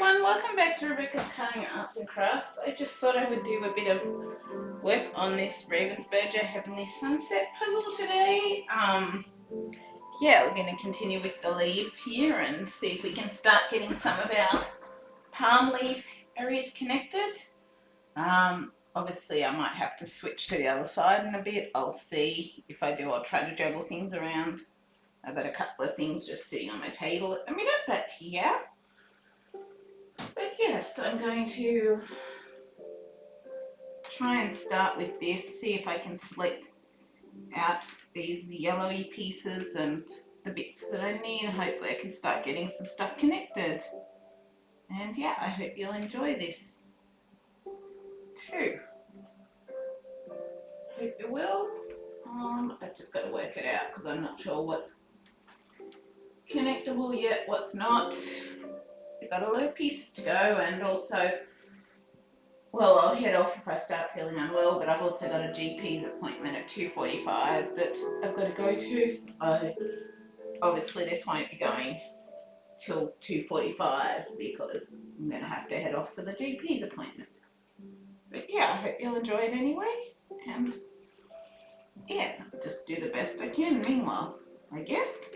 everyone, welcome back to Rebecca's Cutting Arts and Crafts. I just thought I would do a bit of work on this Ravensburger Heavenly Sunset puzzle today. Yeah, we're going to continue with the leaves here and see if we can start getting some of our palm leaf areas connected. Obviously I might have to switch to the other side in a bit. I'll see. If I do, I'll try to juggle things around. I've got a couple of things just sitting on my table at the minute, but yeah. But yes, I'm going to try and start with this, see if I can select out these yellowy pieces and the bits that I need. Hopefully I can start getting some stuff connected. And yeah, I hope you'll enjoy this too. Hope you will. I've just got to work it out because I'm not sure what's connectable yet, what's not. We've got a lot of pieces to go, and also, well, I'll head off if I start feeling unwell, but I've also got a GP's appointment at 2:45 that I've got to go to. Obviously this won't be going till 2:45 because I'm going to have to head off for the GP's appointment. But yeah, I hope you'll enjoy it anyway, and yeah, just do the best I can meanwhile, I guess.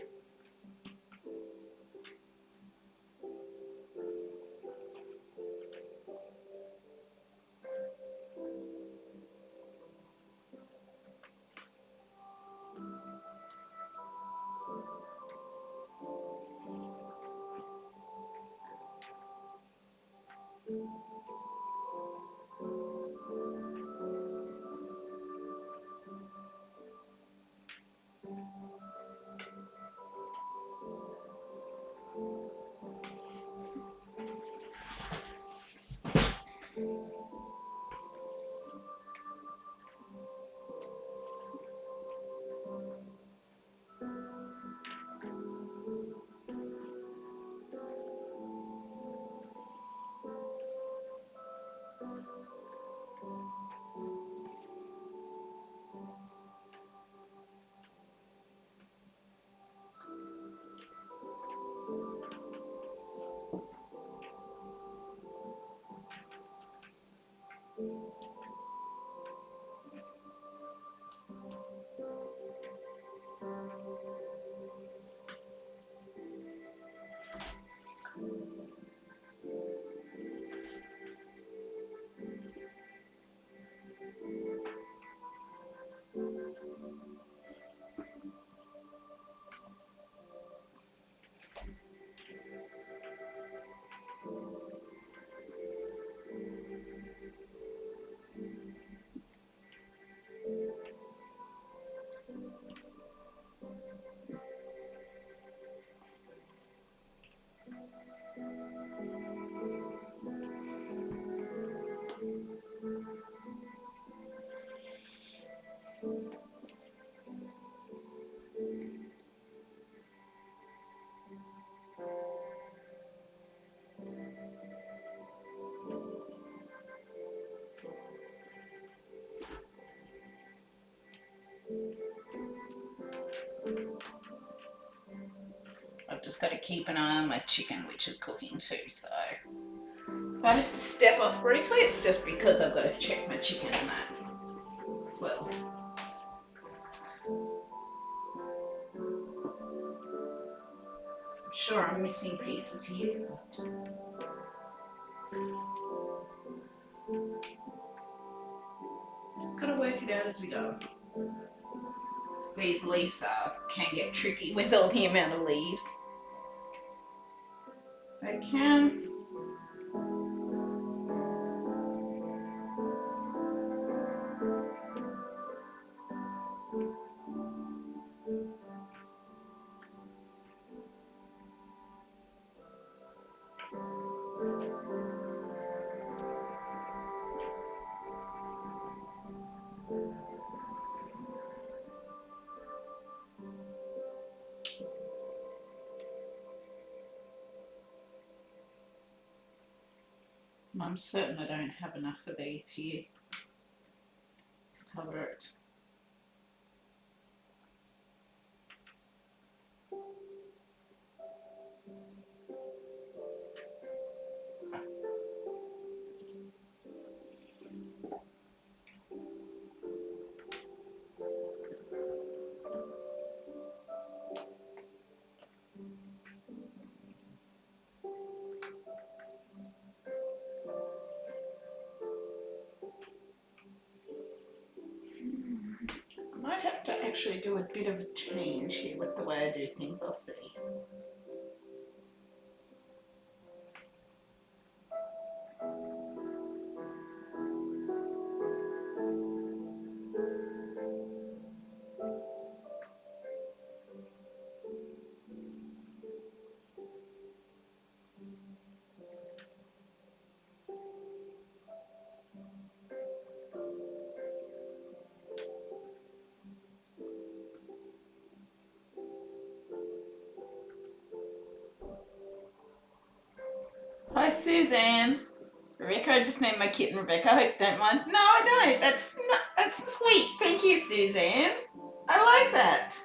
I've just got to keep an eye on my chicken, which is cooking too, so if I have to step off briefly, it's just because I've got to check my chicken and that as well. I'm sure I'm missing pieces here, but just got to work it out as we go. These leaves can get tricky with all the amount of leaves. They can. I'm certain I don't have enough of these here to cover it. actually do a bit of a change here with the way I do things, I'll see. Hi, Suzanne. Rebecca, I just named my kitten Rebecca. I hope you don't mind. No, I don't. That's sweet. Thank you, Suzanne. I like that.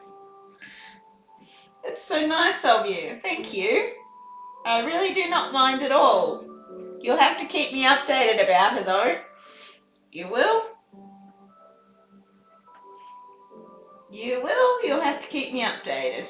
It's so nice of you. Thank you. I really do not mind at all. You'll have to keep me updated about her, though. You will? You will? You'll have to keep me updated.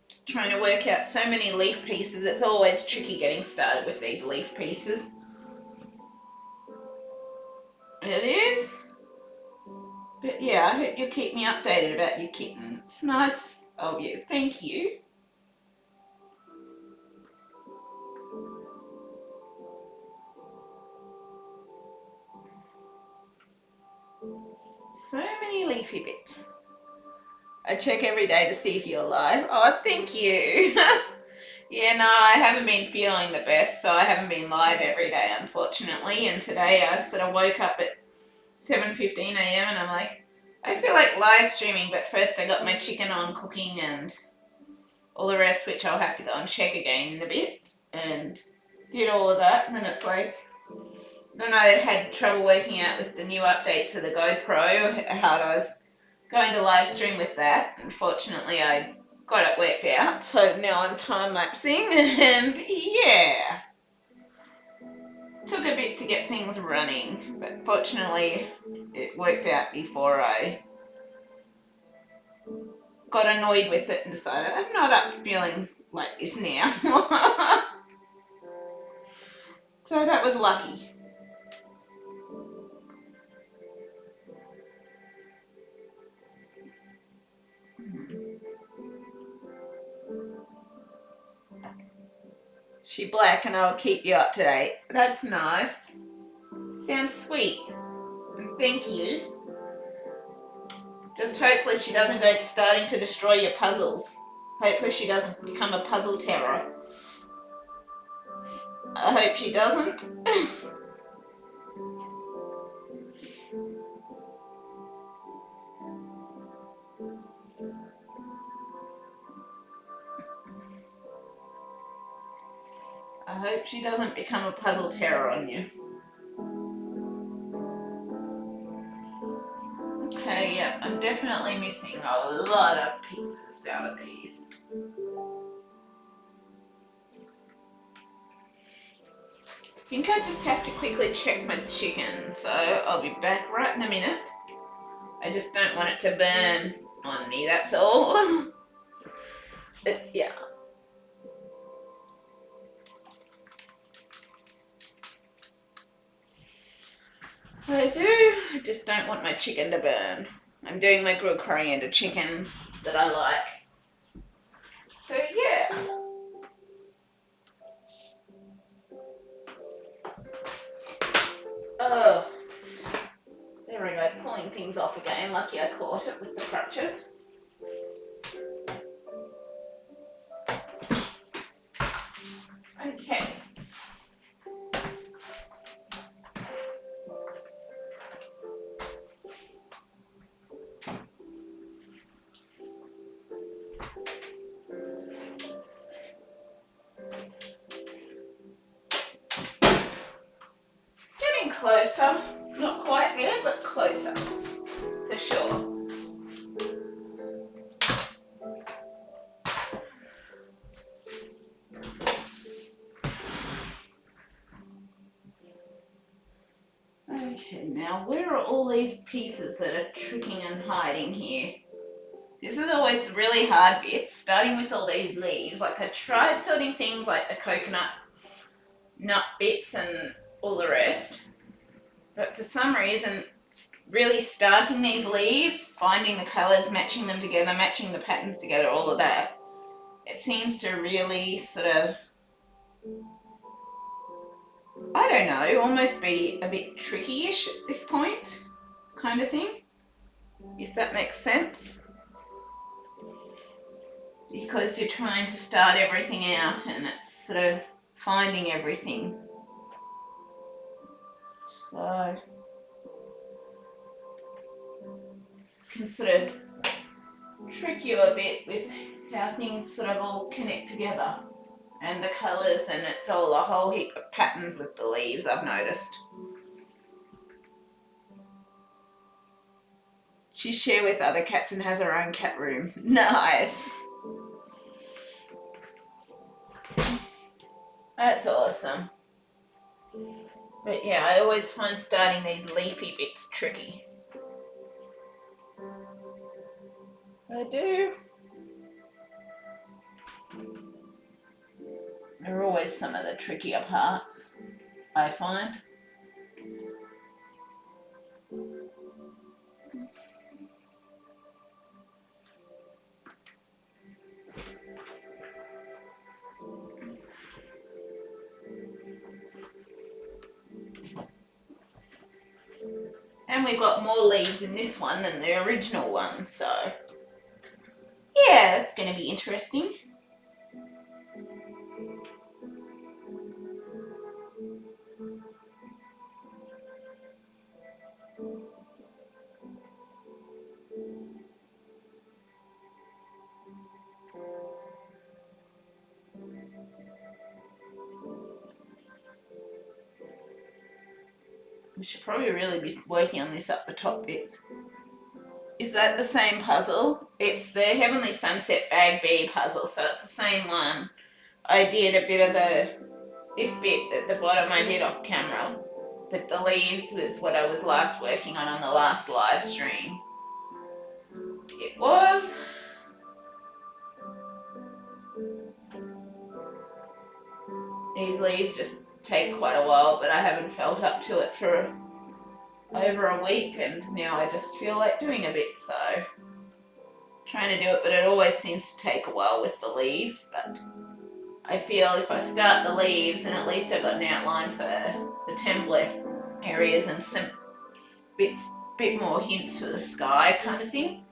Just trying to work out so many leaf pieces. It's always tricky getting started with these leaf pieces. It is. But yeah, I hope you'll keep me updated about your kitten. It's nice of you. Thank you. So many leafy bits. I check every day to see if you're alive. Oh, thank you. Yeah, no, I haven't been feeling the best, so I haven't been live every day, unfortunately. And today I sort of woke up at 7:15 a.m. and I'm like, I feel like live streaming, but first I got my chicken on cooking and all the rest, which I'll have to go and check again in a bit. And did all of that, and it's like, then I had trouble working out with the new update to the GoPro, how I was going to live stream with that. Unfortunately, I got it worked out, so now I'm time-lapsing, and yeah. Took a bit to get things running, but fortunately it worked out before I got annoyed with it and decided I'm not up feeling like this now. So that was lucky. She black and I'll keep you up to date. That's nice. Sounds sweet. And thank you. Just hopefully she doesn't go starting to destroy your puzzles. Hopefully she doesn't become a puzzle terror. I hope she doesn't. I hope she doesn't become a puzzle terror on you. Okay, yeah, I'm definitely missing a lot of pieces out of these. I think I just have to quickly check my chicken, so I'll be back right in a minute. I just don't want it to burn on me, that's all. But yeah. I just don't want my chicken to burn. I'm doing my grilled coriander chicken that I like. So yeah. Oh, there we go, pulling things off again. Lucky I caught it with the crutches. Okay. Getting closer. Not quite there, but closer. For sure. Okay, now where are all these pieces that are tricking and hiding here? This is always the really hard bit, starting with all these leaves. Like I tried sorting things like the coconut nut bits and all the rest, but for some reason, really starting these leaves, finding the colours, matching them together, matching the patterns together, all of that, it seems to really sort of, I don't know, almost be a bit tricky-ish at this point, kind of thing, if that makes sense. Because you're trying to start everything out and it's sort of finding everything. So can sort of trick you a bit with how things sort of all connect together. And the colours, and it's all a whole heap of patterns with the leaves, I've noticed. She shares with other cats and has her own cat room. Nice. That's awesome. But yeah, I always find starting these leafy bits tricky. I do. They're always some of the trickier parts, I find. And we've got more leaves in this one than the original one, so yeah, that's going to be interesting. We should probably really be working on this up the top bit. Is that the same puzzle? It's the Heavenly Sunset Bag B puzzle, so it's the same one. I did a bit of this bit at the bottom I did off camera, but the leaves was what I was last working on the last live stream. It was. These leaves just take quite a while, but I haven't felt up to it for over a week, and now I just feel like doing a bit, so trying to do it, but it always seems to take a while with the leaves. But I feel if I start the leaves, then at least I've got an outline for the template areas and some bit more hints for the sky kind of thing,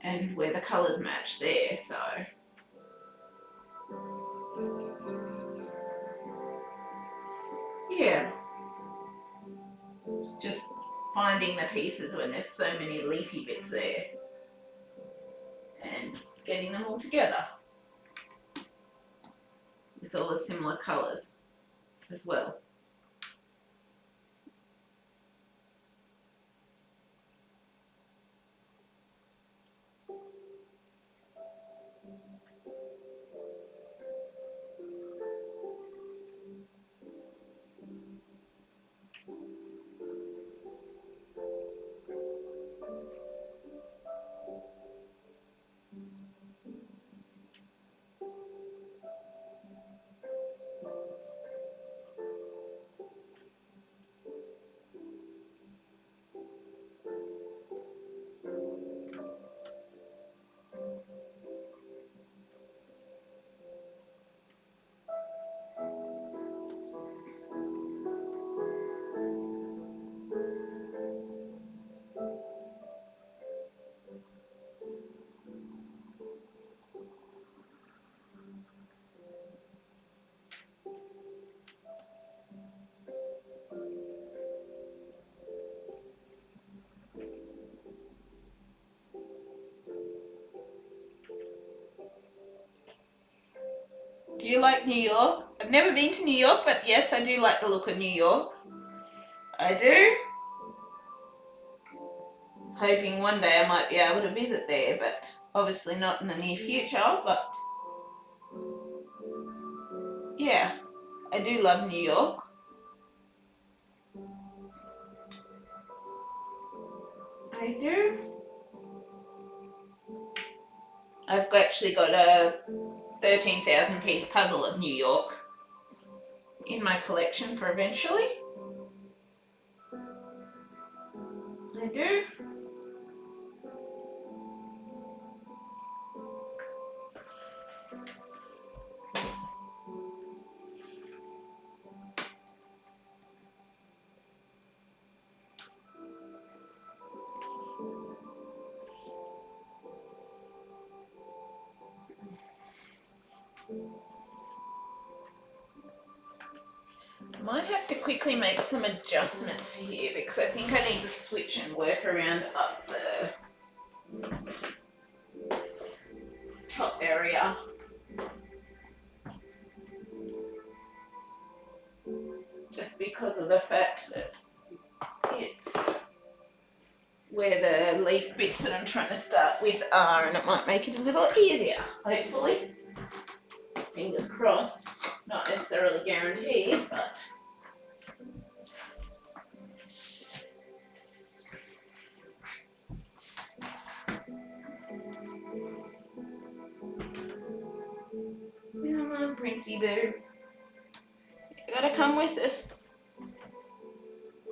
and where the colours match there. So yeah, it's just finding the pieces when there's so many leafy bits there and getting them all together with all the similar colours as well. Do you like New York? I've never been to New York, but yes, I do like the look of New York. I do. I was hoping one day I might be able to visit there, but obviously not in the near future. But yeah, I do love New York. I do. I've actually got a 13,000 piece puzzle of New York in my collection for eventually. I do. Might have to quickly make some adjustments here because I think I need to switch and work around up the top area. Just because of the fact that it's where the leaf bits that I'm trying to start with are, and it might make it a little easier, hopefully. Fingers crossed. Not necessarily guaranteed, but come on, Princey Boo. You gotta come with us.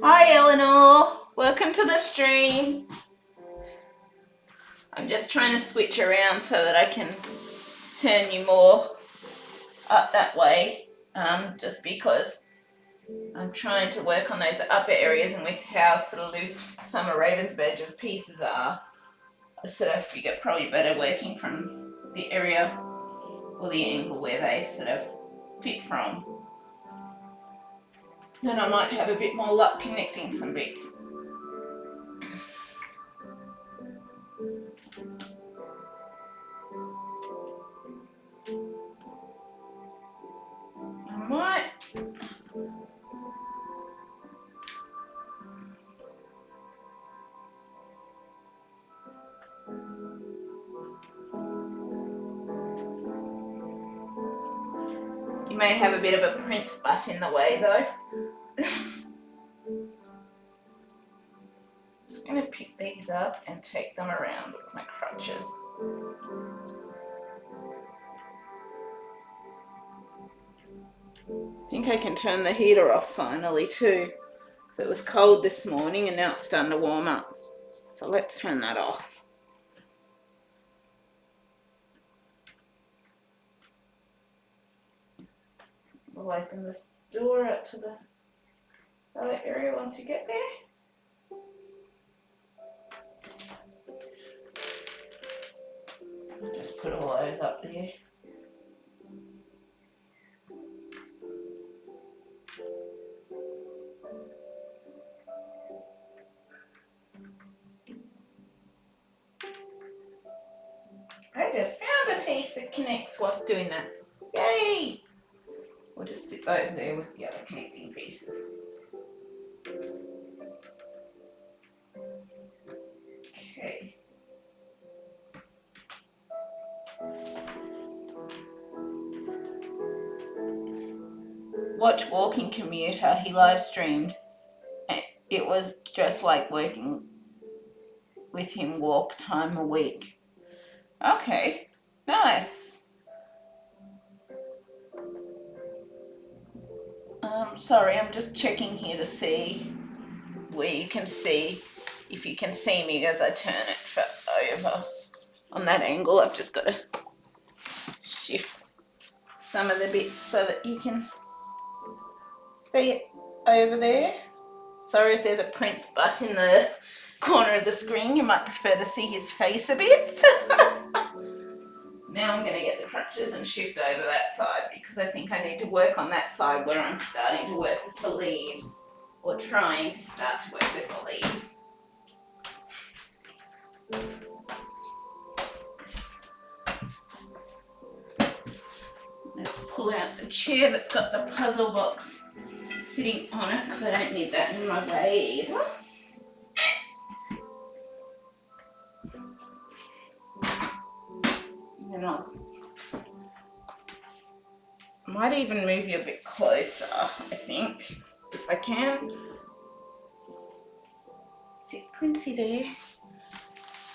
Hi, Eleanor. Welcome to the stream. I'm just trying to switch around so that I can turn you more up that way, just because I'm trying to work on those upper areas, and with how sort of loose some of Ravensburgers pieces are, I sort of figure probably better working from the area or the angle where they sort of fit from. Then I might have a bit more luck connecting some bits. I might. You may have a bit of a prince butt in the way though. Just going to pick these up and take them around with my crutches. I think I can turn the heater off finally too. So it was cold this morning and now it's starting to warm up. So let's turn that off. We'll open this door out to the other area once you get there. I'll just put all those up there. I just found a piece that connects whilst doing that. Yay! We'll just stick those there with the other connecting pieces. Okay. Watch Walking Commuter, he live streamed. It was just like working with him walk time a week. Okay, nice. Sorry, I'm just checking here to see where you can see, if you can see me as I turn it for over. On that angle, I've just got to shift some of the bits so that you can see it over there. Sorry if there's a prince butt in the corner of the screen. You might prefer to see his face a bit. Now I'm going to get the crutches and shift over that side because I think I need to work on that side where I'm starting to work with the leaves, or trying to start to work with the leaves. Let's pull out the chair that's got the puzzle box sitting on it because I don't need that in my way either. And I might even move you a bit closer, I think, if I can. Sit Princey there.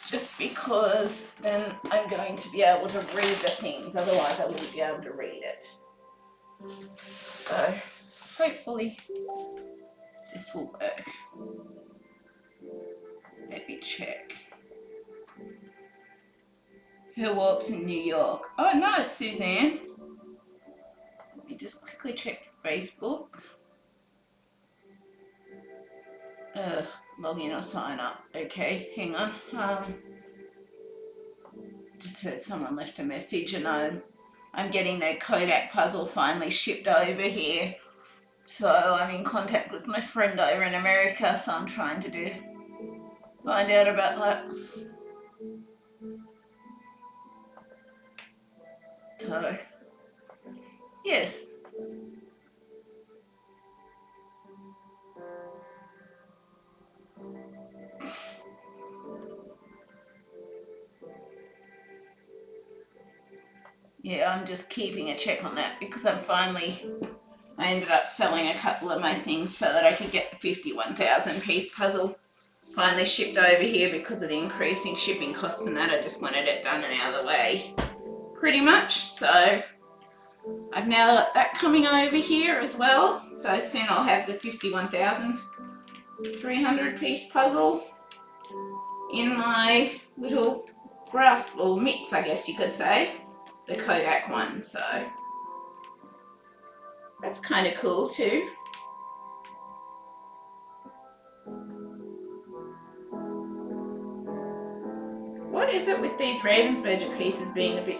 just because then I'm going to be able to read the things, otherwise I wouldn't be able to read it. So hopefully this will work. Let me check. Who walks in New York? Oh, nice, Suzanne. Let me just quickly check Facebook. Log in or sign up. Okay, hang on. Just heard someone left a message, and I'm getting their Kodak puzzle finally shipped over here. So I'm in contact with my friend over in America, so I'm trying to find out about that. So, yes. Yeah, I'm just keeping a check on that because I ended up selling a couple of my things so that I could get the 51,000 piece puzzle finally shipped over here because of the increasing shipping costs and that. I just wanted it done and out of the way, pretty much. So I've now got that coming over here as well. So soon I'll have the 51,300 piece puzzle in my little grasp or mix, I guess you could say, the Kodak one. So that's kind of cool too. What is it with these Ravensburger pieces being a bit...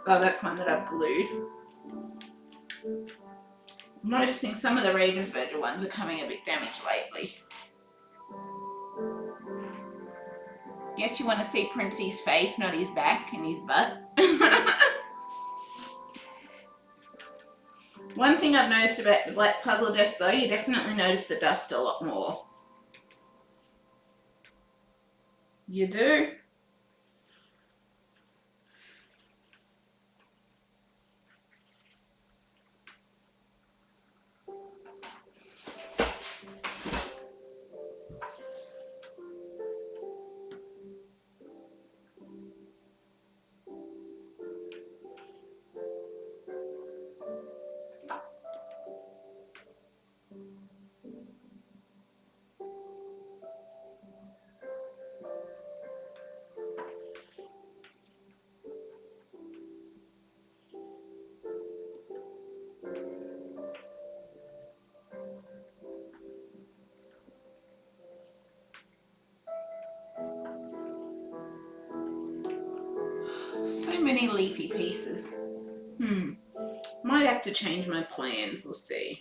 Oh, that's one that I've glued. I'm noticing some of the Ravensburger ones are coming a bit damaged lately. Guess you want to see Princey's face, not his back and his butt. One thing I've noticed about the black puzzle desk though, you definitely notice the dust a lot more. You do. So many leafy pieces. Might have to change my plans, we'll see.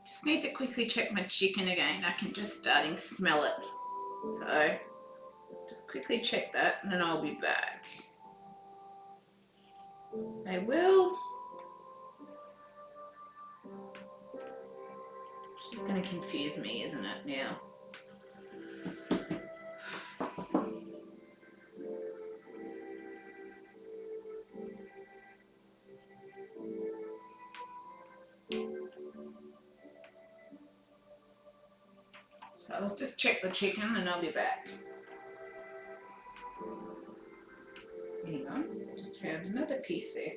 Just need to quickly check my chicken again. I can just starting to smell it. So just quickly check that and then I'll be back. I will. She's going to confuse me, isn't it, now? So I'll just check the chicken and I'll be back. Hang on, just found another piece there.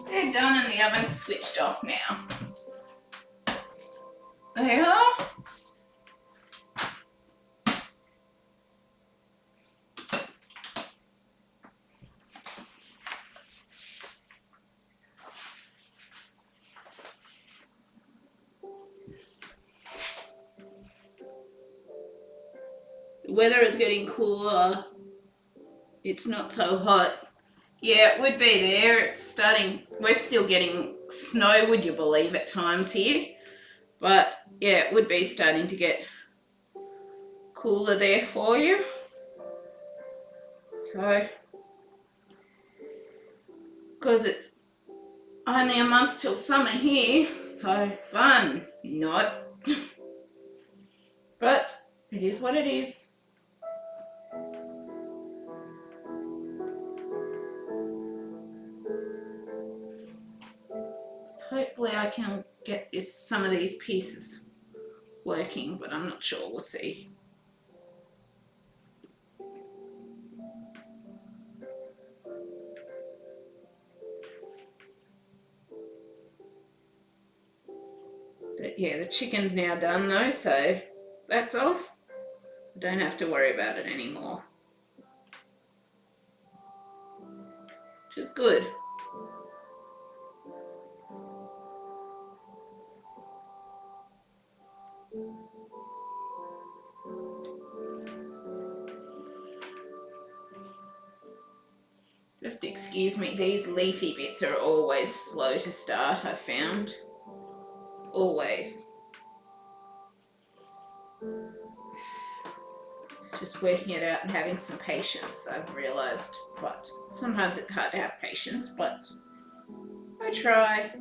They're done and the oven's switched off now. They are. The weather is getting cooler. It's not so hot. Yeah, it would be there. It's starting. We're still getting snow, would you believe, at times here. But yeah, it would be starting to get cooler there for you. So, because it's only a month till summer here, so fun. Not. But it is what it is. Hopefully I can get some of these pieces working, but I'm not sure. We'll see. But yeah, the chicken's now done though, so that's off. I don't have to worry about it anymore, which is good. Just excuse me, these leafy bits are always slow to start, I've found. Always. Just working it out and having some patience, I've realised. But sometimes it's hard to have patience, but I try.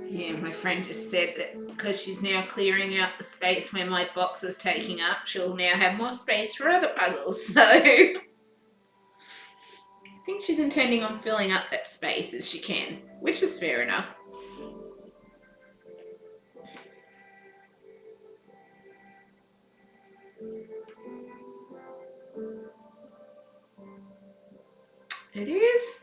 Yeah, my friend just said that because she's now clearing out the space where my box is taking up, she'll now have more space for other puzzles. So I think she's intending on filling up that space as she can, which is fair enough. It is.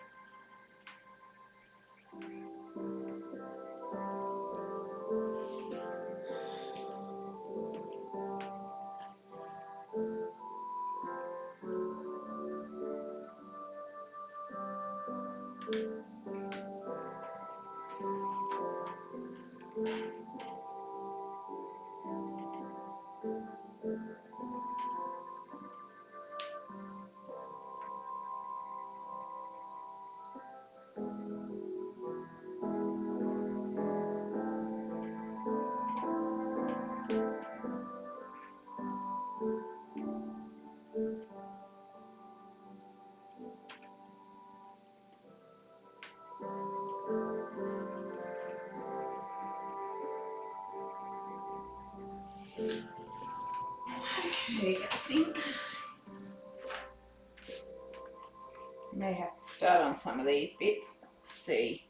May have to start on some of these bits. See.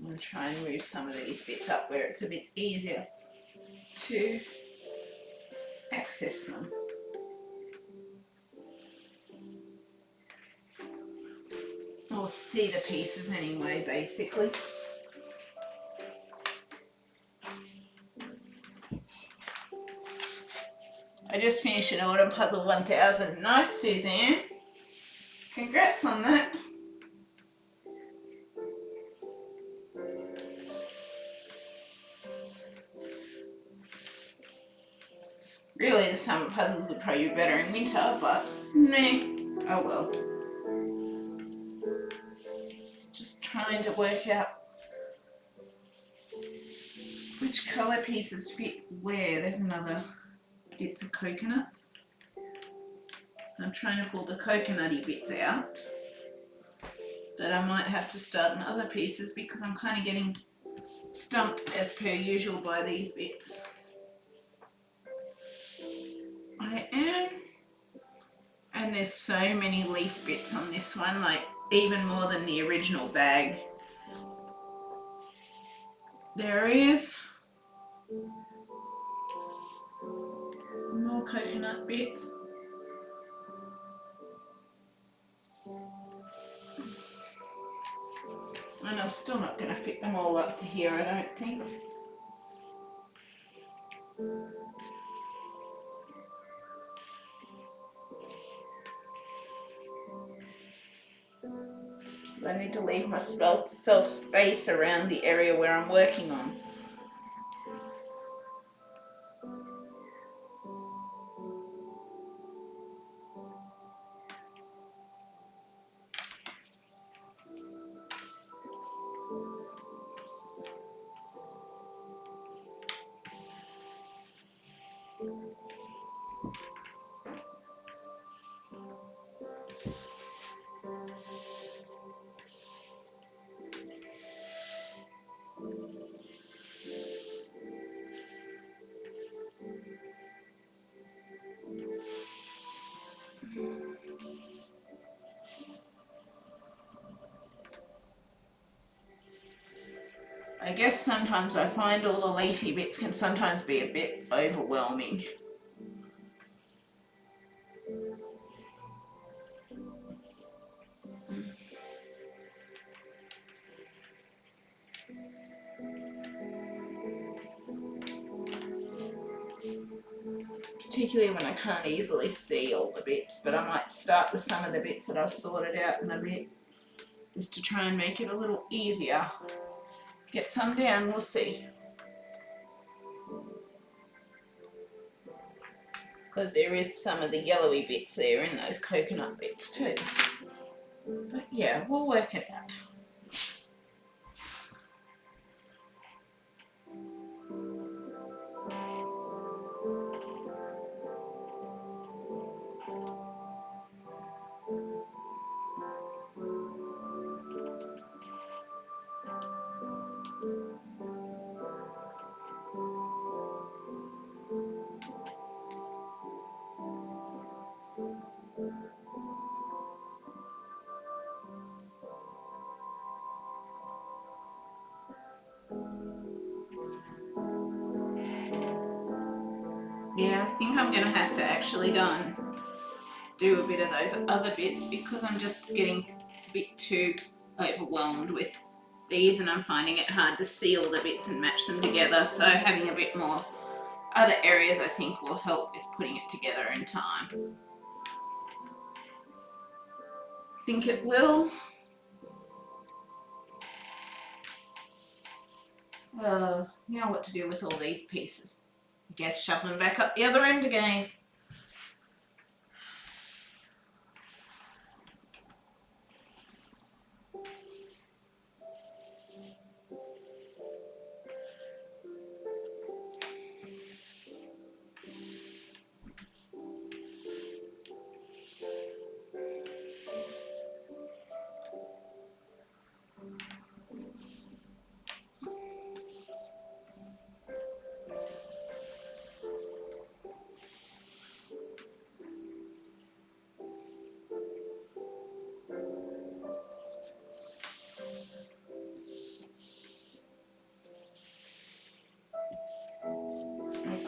And try and move some of these bits up where it's a bit easier to access them. Or see the pieces anyway, basically. I just finished an Autumn Puzzle 1000. Nice, Suzanne. Congrats on that. Really, the summer puzzles would probably be better in winter, but meh. Oh well. Just trying to work out which colour pieces fit where. There's another bits of coconuts. So I'm trying to pull the coconutty bits out. That I might have to start on other pieces because I'm kind of getting stumped as per usual by these bits. I am. And there's so many leaf bits on this one, like even more than the original bag. There is more coconut bits. And I'm still not going to fit them all up to here, I don't think. I need to leave myself space around the area where I'm working on. I guess sometimes I find all the leafy bits can sometimes be a bit overwhelming. Particularly when I can't easily see all the bits, but I might start with some of the bits that I've sorted out in a bit, just to try and make it a little easier. Get some down, we'll see. Because there is some of the yellowy bits there in those coconut bits too. But yeah, we'll work it out. Yeah, I think I'm going to have to actually go and do a bit of those other bits because I'm just getting a bit too overwhelmed with these and I'm finding it hard to see all the bits and match them together. So having a bit more other areas I think will help with putting it together in time. I think it will. Now what to do with all these pieces? I guess shove them back up the other end again.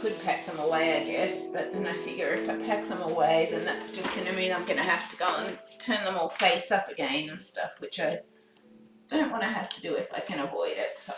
could pack them away, I guess, but then I figure if I pack them away, then that's just going to mean I'm going to have to go and turn them all face up again and stuff, which I don't want to have to do if I can avoid it, so...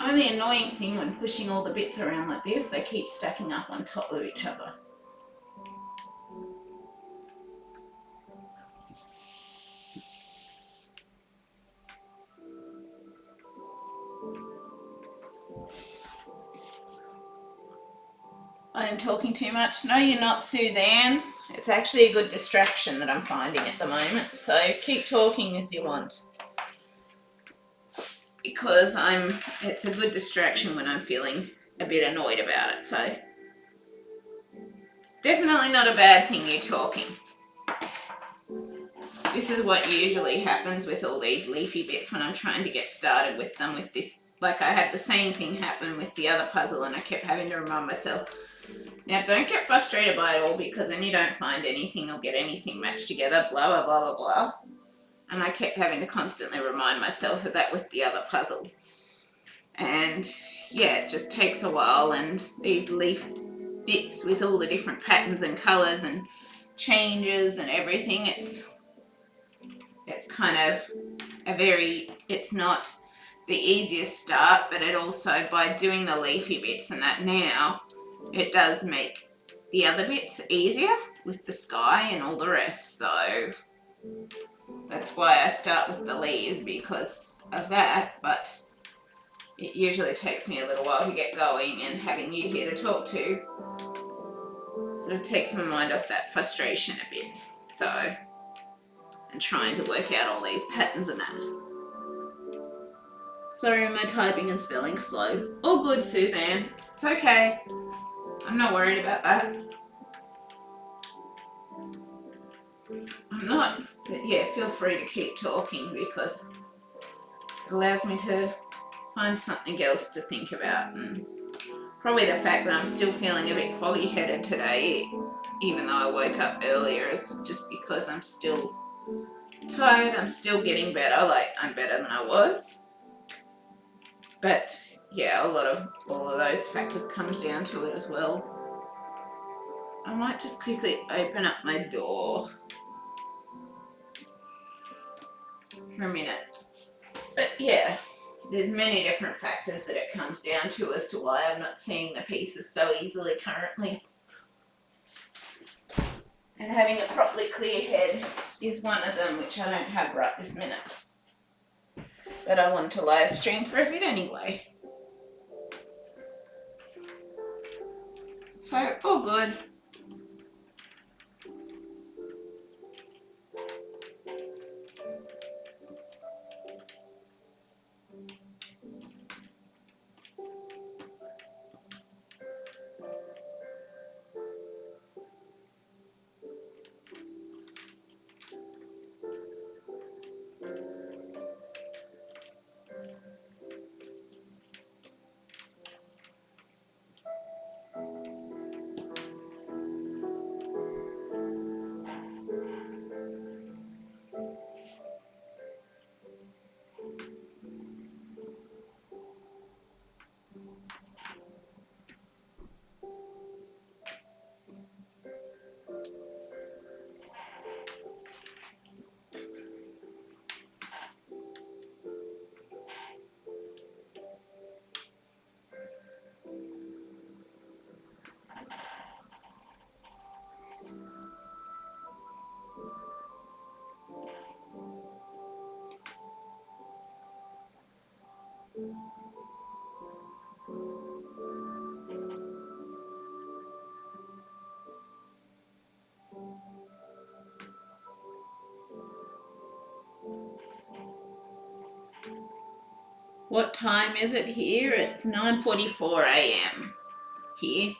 Only annoying thing when pushing all the bits around like this, they keep stacking up on top of each other. I am talking too much. No, you're not, Suzanne. It's actually a good distraction that I'm finding at the moment, so keep talking as you want. Because it's a good distraction when I'm feeling a bit annoyed about it, so it's definitely not a bad thing you talking. This is what usually happens with all these leafy bits when I'm trying to get started with them with this. Like I had the same thing happen with the other puzzle and I kept having to remind myself. Now don't get frustrated by it all because then you don't find anything or get anything matched together, blah, blah, blah, blah, blah. And I kept having to constantly remind myself of that with the other puzzle. And yeah, it just takes a while, and these leaf bits with all the different patterns and colours and changes and everything, it's kind of it's not the easiest start, but it also, by doing the leafy bits and that now, it does make the other bits easier with the sky and all the rest, so that's why I start with the leaves, because of that, but it usually takes me a little while to get going, and having you here to talk to sort of takes my mind off that frustration a bit, so, and trying to work out all these patterns and that. Sorry, my typing and spelling slow. All good, Suzanne. It's okay. I'm not worried about that. I'm not, but yeah, feel free to keep talking because it allows me to find something else to think about, and probably the fact that I'm still feeling a bit foggy-headed today, even though I woke up earlier, is just because I'm still tired. I'm still getting better, like I'm better than I was, but yeah, all of those factors comes down to it as well. I might just quickly open up my door for a minute, but yeah, there's many different factors that it comes down to as to why I'm not seeing the pieces so easily currently. And having a properly clear head is one of them, which I don't have right this minute. But I want to live stream for a bit anyway. So, all good. What time is it here? It's 9:44 a.m. here.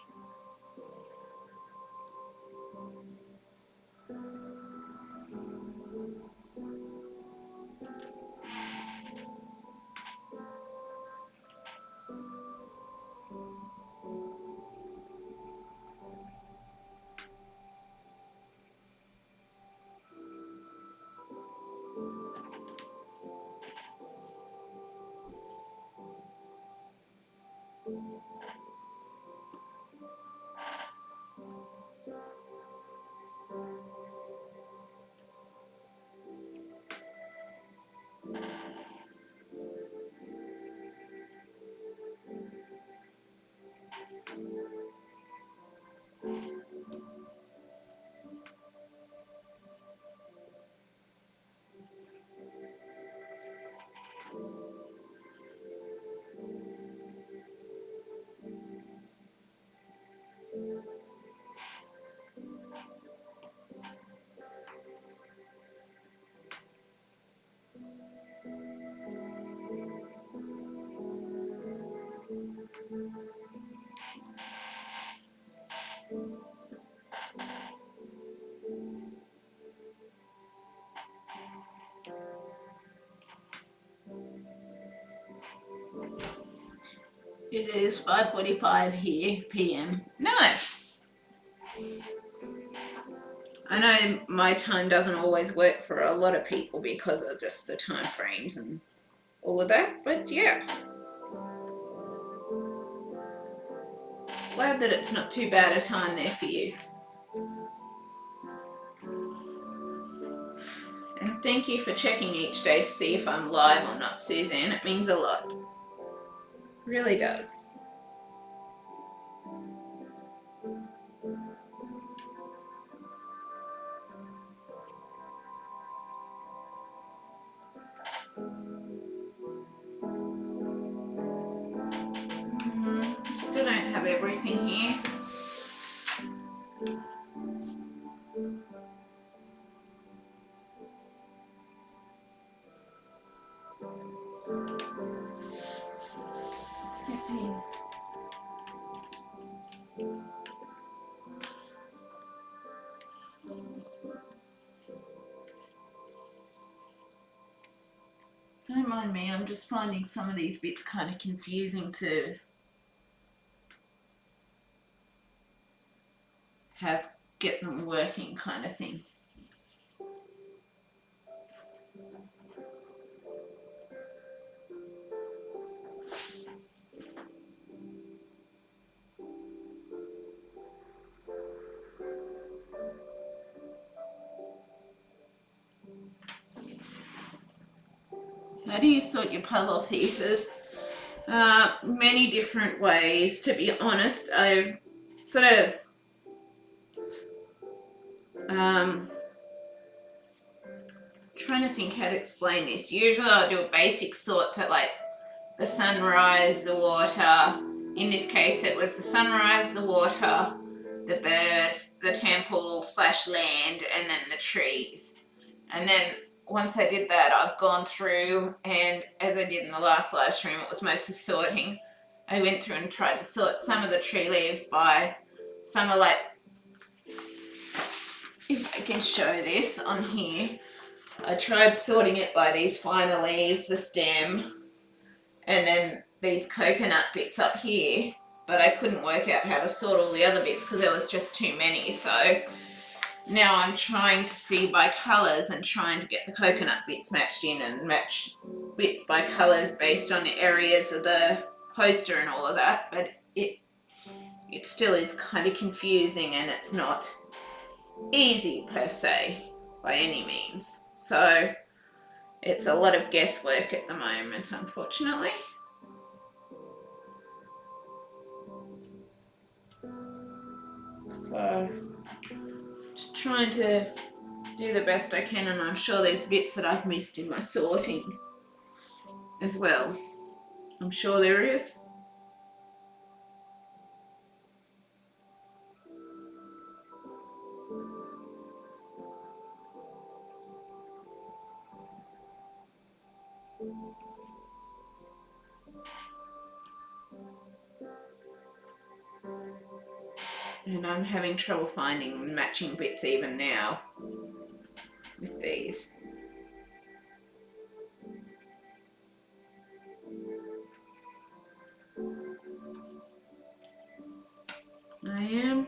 It is 5:45 here p.m. Nice. I know my time doesn't always work for a lot of people because of just the time frames and all of that, but yeah. Glad that it's not too bad a time there for you. And thank you for checking each day to see if I'm live or not, Suzanne. It means a lot. It really does. Still don't have everything here. Don't mind me, I'm just finding some of these bits kind of confusing to get them working kind of thing. How do you sort your puzzle pieces? Many different ways, to be honest. I've sort of trying to think how to explain this. Usually I'll do a basic sorts at like the sunrise, the water. In this case it was the sunrise, the water, the birds, the temple / land, and then the trees. And then once I did that, I've gone through, and as I did in the last live stream, it was mostly sorting. I went through and tried to sort some of the tree leaves by, some are like, if I can show this on here, I tried sorting it by these finer leaves, the stem, and then these coconut bits up here, but I couldn't work out how to sort all the other bits because there was just too many. So now I'm trying to see by colours and trying to get the coconut bits matched in and match bits by colours based on the areas of the poster and all of that, but it still is kind of confusing and it's not easy per se by any means. So it's a lot of guesswork at the moment, unfortunately. So just trying to do the best I can, and I'm sure there's bits that I've missed in my sorting as well. I'm sure there is. And I'm having trouble finding matching bits even now with these. I am.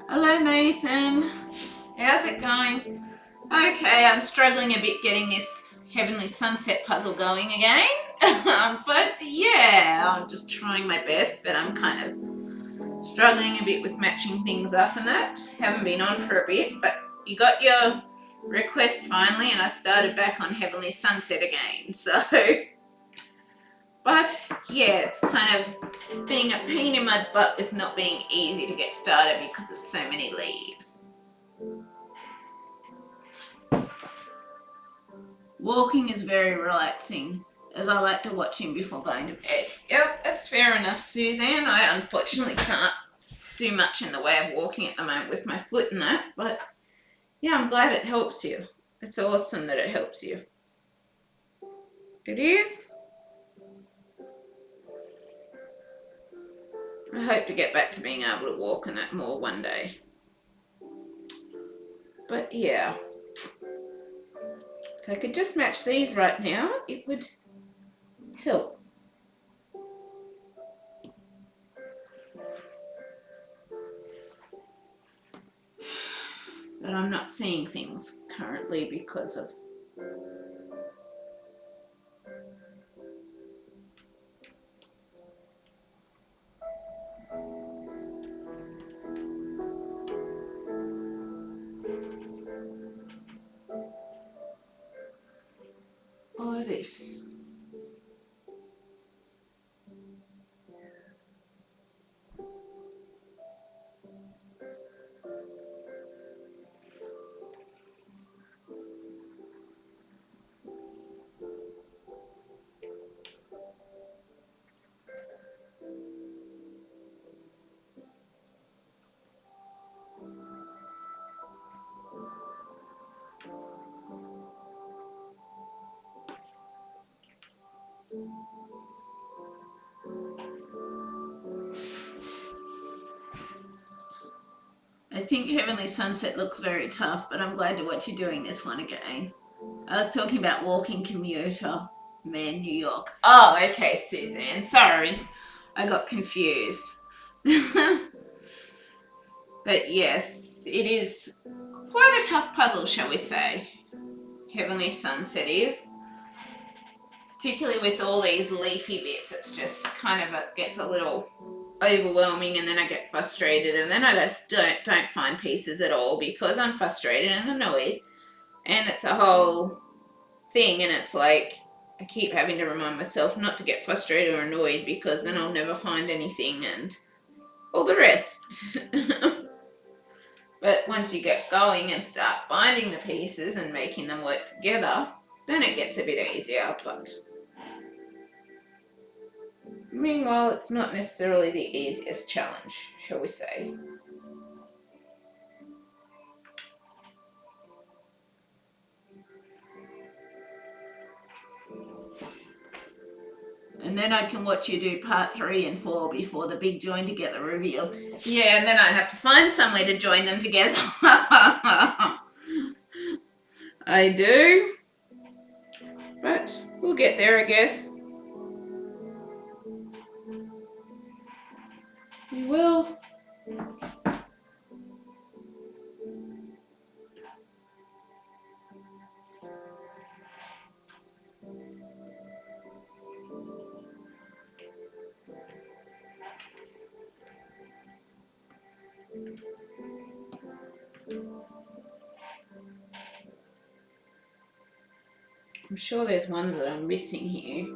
Hello Nathan, how's it going? Okay, I'm struggling a bit getting this Heavenly Sunset puzzle going again, but yeah, I'm just trying my best, but I'm kind of struggling a bit with matching things up and that. Haven't been on for a bit, but you got your request finally and I started back on Heavenly Sunset again, so... But yeah, it's kind of being a pain in my butt with not being easy to get started because of so many leaves. Walking is very relaxing, as I like to watch him before going to bed. Yep, that's fair enough, Suzanne. I unfortunately can't do much in the way of walking at the moment with my foot and that, but yeah, I'm glad it helps you. It's awesome that it helps you. It is? I hope to get back to being able to walk and that more one day. But yeah, if I could just match these right now, it would help. But I'm not seeing things currently because of... all this. I think Heavenly Sunset looks very tough, but I'm glad to watch you doing this one again. I was talking about walking commuter, man, New York. Oh, okay, Suzanne. Sorry. I got confused. But yes, it is quite a tough puzzle, shall we say. Heavenly Sunset is. Particularly with all these leafy bits, it's just kind of gets a little overwhelming, and then I get frustrated, and then I just don't find pieces at all because I'm frustrated and annoyed, and it's a whole thing, and it's like I keep having to remind myself not to get frustrated or annoyed because then I'll never find anything and all the rest. But once you get going and start finding the pieces and making them work together, then it gets a bit easier. But meanwhile, it's not necessarily the easiest challenge, shall we say. And then I can watch you do part 3 and 4 before the big join together reveal. Yeah, and then I have to find somewhere to join them together. I do. But we'll get there, I guess. We will. I'm sure there's ones that I'm missing here.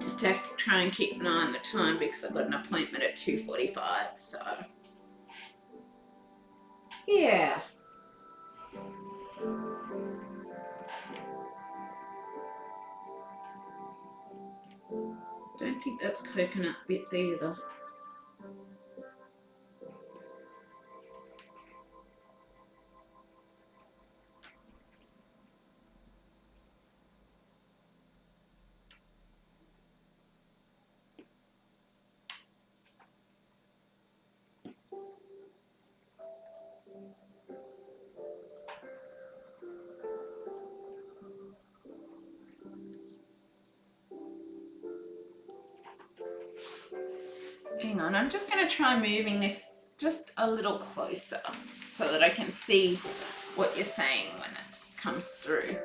Just have to try and keep an eye on the time because I've got an appointment at 2:45, so yeah. Don't think that's coconut bits either. Hang on, I'm just going to try moving this just a little closer so that I can see what you're saying when it comes through.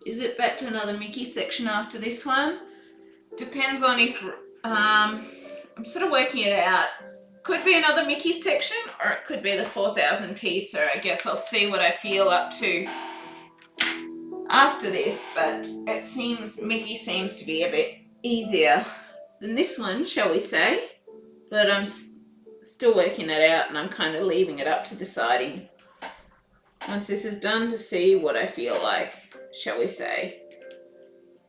Is it back to another Mickey section after this one? Depends on if, I'm sort of working it out. Could be another Mickey section or it could be the 4,000 piece, so I guess I'll see what I feel up to after this, but it seems, Mickey seems to be a bit easier than this one, shall we say, but I'm still working that out and I'm kind of leaving it up to deciding once this is done to see what I feel like, shall we say.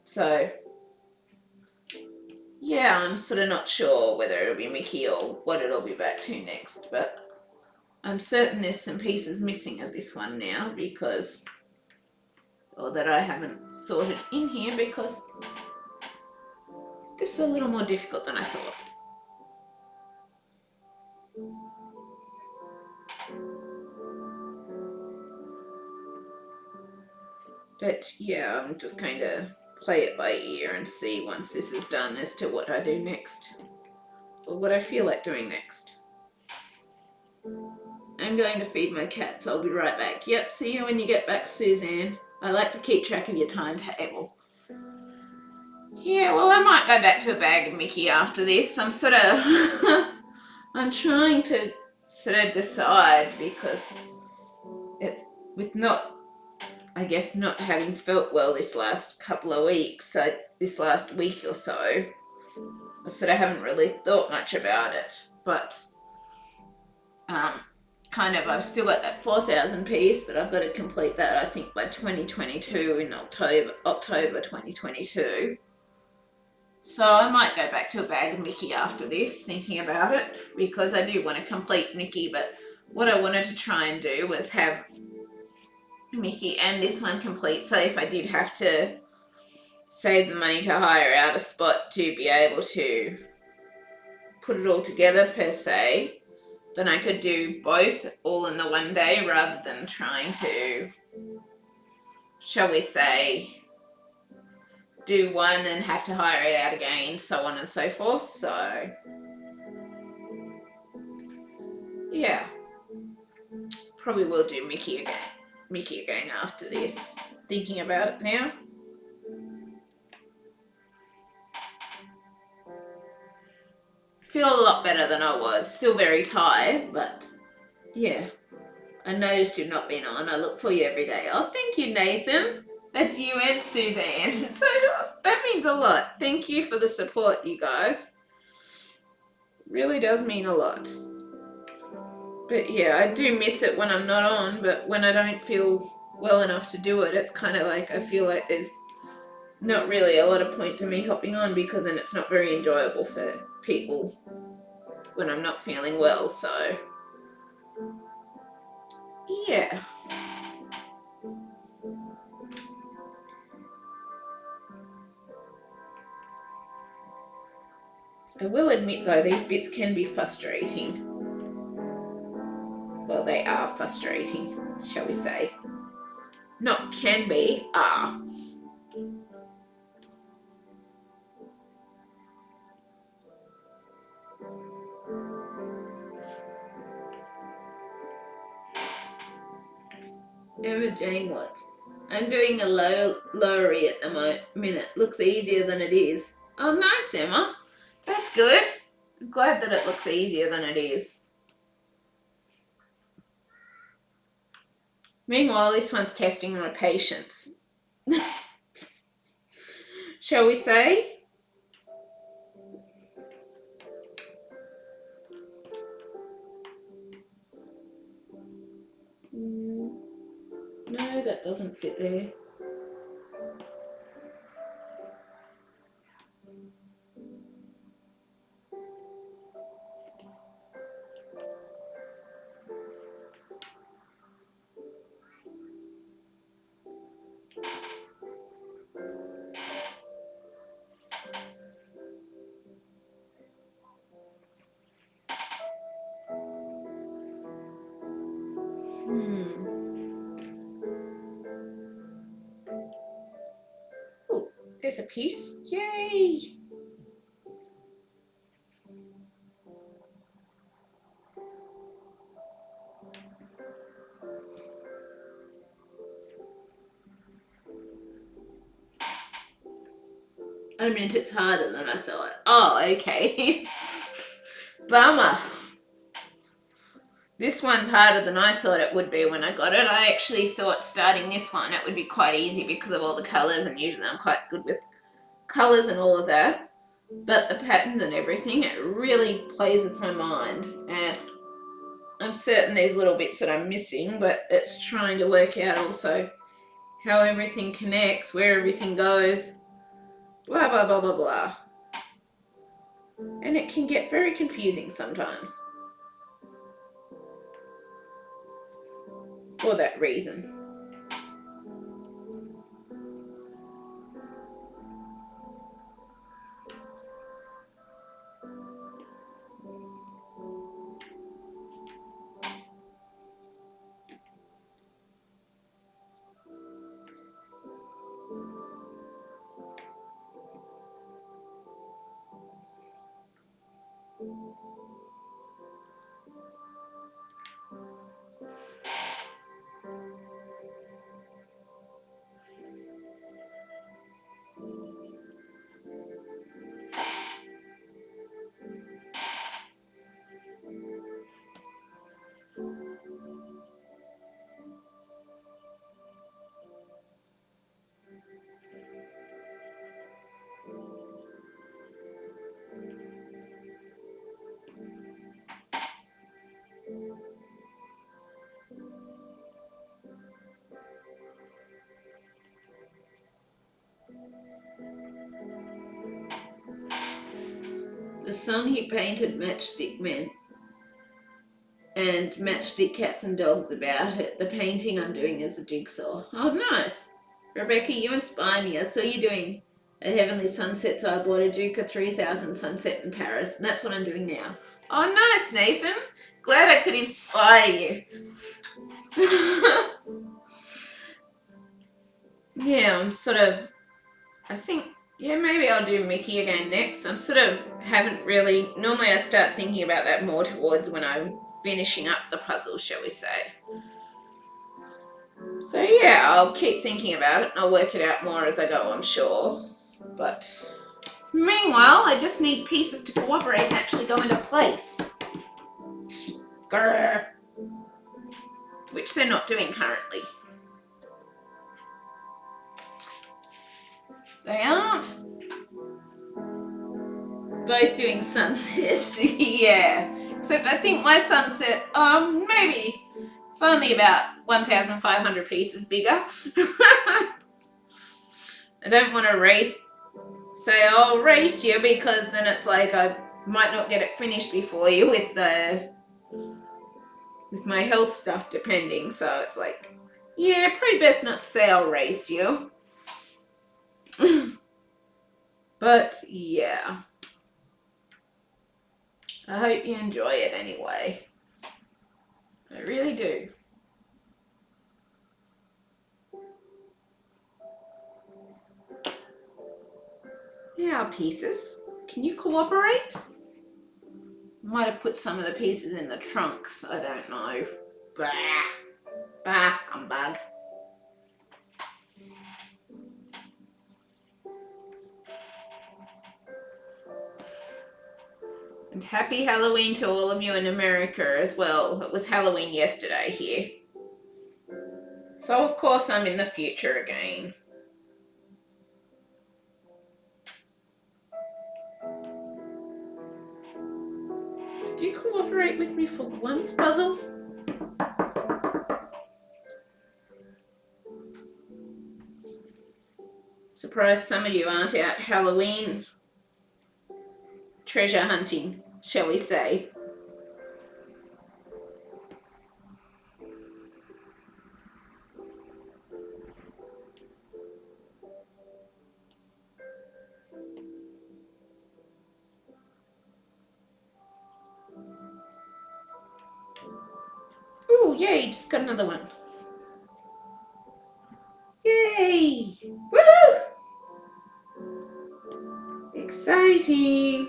So yeah, I'm sort of not sure whether it'll be Mickey or what it'll be back to next, but I'm certain there's some pieces missing of this one now because, or that I haven't sorted in here because this is a little more difficult than I thought. But yeah, I'm just going to play it by ear and see once this is done as to what I do next, or what I feel like doing next. I'm going to feed my cat, so I'll be right back. Yep, see you when you get back, Suzanne. I like to keep track of your timetable. Yeah, well, I might go back to a bag of Mickey after this. I'm sort of, I'm trying to sort of decide because it's with not, I guess, not having felt well this last couple of weeks, so this last week or so, I sort of haven't really thought much about it, but kind of, I've still got that 4,000 piece, but I've got to complete that, I think, by 2022 in October 2022. So I might go back to a bag of Mickey after this, thinking about it, because I do want to complete Mickey, but what I wanted to try and do was have Mickey and this one complete, so if I did have to save the money to hire out a spot to be able to put it all together per se, then I could do both all in the one day rather than trying to, shall we say, do one and have to hire it out again, so on and so forth. So yeah, probably will do Mickey again after this, thinking about it now. Feel a lot better than I was. Still very tired, but yeah. I noticed you've not been on. I look for you every day. Oh, thank you, Nathan. That's you and Suzanne. So that means a lot. Thank you for the support, you guys. Really does mean a lot. But yeah, I do miss it when I'm not on, but when I don't feel well enough to do it, it's kind of like I feel like there's not really a lot of point to me hopping on, because then it's not very enjoyable for people when I'm not feeling well. So yeah. I will admit though, these bits can be frustrating. Well, they are frustrating, shall we say. Not can be, are. Emma Jane Watts. I'm doing a lowery at the minute. Looks easier than it is. Oh, nice, Emma. That's good. I'm glad that it looks easier than it is. Meanwhile, this one's testing my patience. Shall we say? No, that doesn't fit there. Oh, there's a piece. Yay! I meant it's harder than I thought. Oh, okay. Bummer. This one's harder than I thought it would be when I got it. I actually thought starting this one it would be quite easy because of all the colours, and usually I'm quite good with colours and all of that. But the patterns and everything, it really plays with my mind. And I'm certain there's little bits that I'm missing, but it's trying to work out also how everything connects, where everything goes, blah, blah, blah, blah, blah. And it can get very confusing sometimes. For that reason. The song he painted Matchstick Men and Matchstick Cats and Dogs about it. The painting I'm doing is a jigsaw. Oh, nice. Rebecca, you inspire me. I saw you doing a Heavenly Sunset, so I bought a Duca 3000 Sunset in Paris, and that's what I'm doing now. Oh, nice, Nathan. Glad I could inspire you. Yeah, I'm sort of, I think, yeah, maybe I'll do Mickey again next. I'm sort of haven't really, normally I start thinking about that more towards when I'm finishing up the puzzle, shall we say. So yeah, I'll keep thinking about it and I'll work it out more as I go, I'm sure. But meanwhile, I just need pieces to cooperate and actually go into place. Grr. Which they're not doing currently. They aren't. Both doing sunsets. Yeah. Except I think my sunset, maybe it's only about 1,500 pieces bigger. I don't want to say I'll race you, because then it's like I might not get it finished before you with my health stuff depending. So it's like, yeah, probably best not to say I'll race you. But yeah, I hope you enjoy it anyway. I really do. Yeah, pieces. Can you cooperate? Might have put some of the pieces in the trunks. I don't know. Bah, humbug. And happy Halloween to all of you in America as well. It was Halloween yesterday here. So of course I'm in the future again. Do you cooperate with me for once, Puzzle? Surprised some of you aren't out Halloween treasure hunting, shall we say. Ooh, yay, just got another one. Yay! Woohoo! Exciting!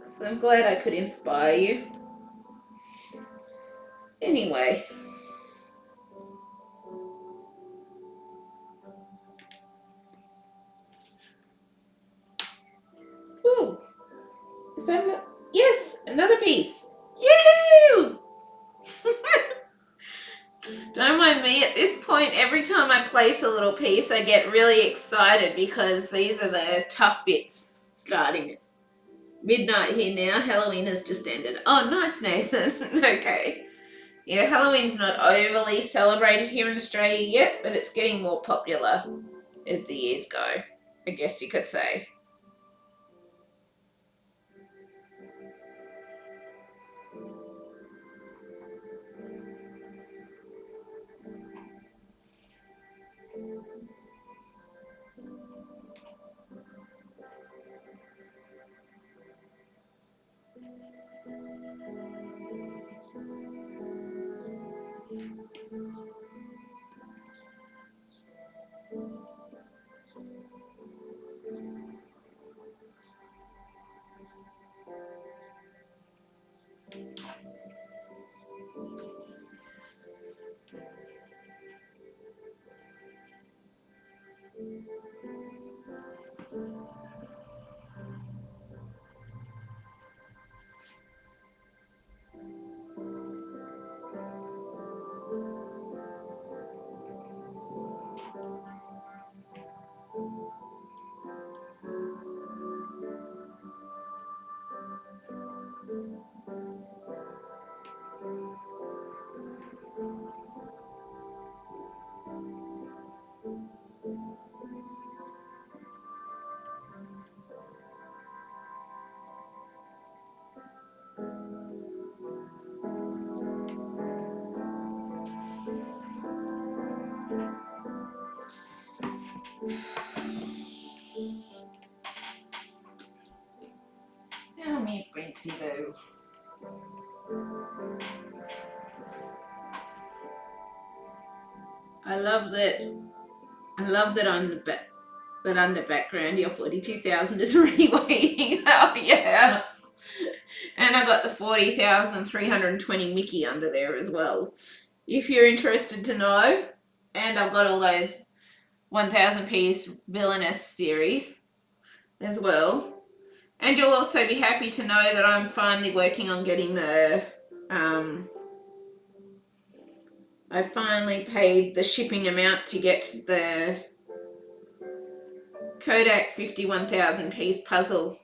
So I'm glad I could inspire you. Anyway. Ooh. Is that yes, another piece. Yay! Don't mind me, at this point, every time I place a little piece, I get really excited because these are the tough bits starting at midnight here now. Halloween has just ended. Oh, nice, Nathan. Okay. Yeah, Halloween's not overly celebrated here in Australia yet, but it's getting more popular as the years go, I guess you could say. Now me, Princy Boo. I love that on the background your 42,000 is already waiting. Oh yeah. And I got the 40,320 Mickey under there as well, if you're interested to know. And I've got all those 1000 piece Villainous series as well. And you'll also be happy to know that I'm finally working on getting the, I finally paid the shipping amount to get the Kodak 51,000 piece puzzle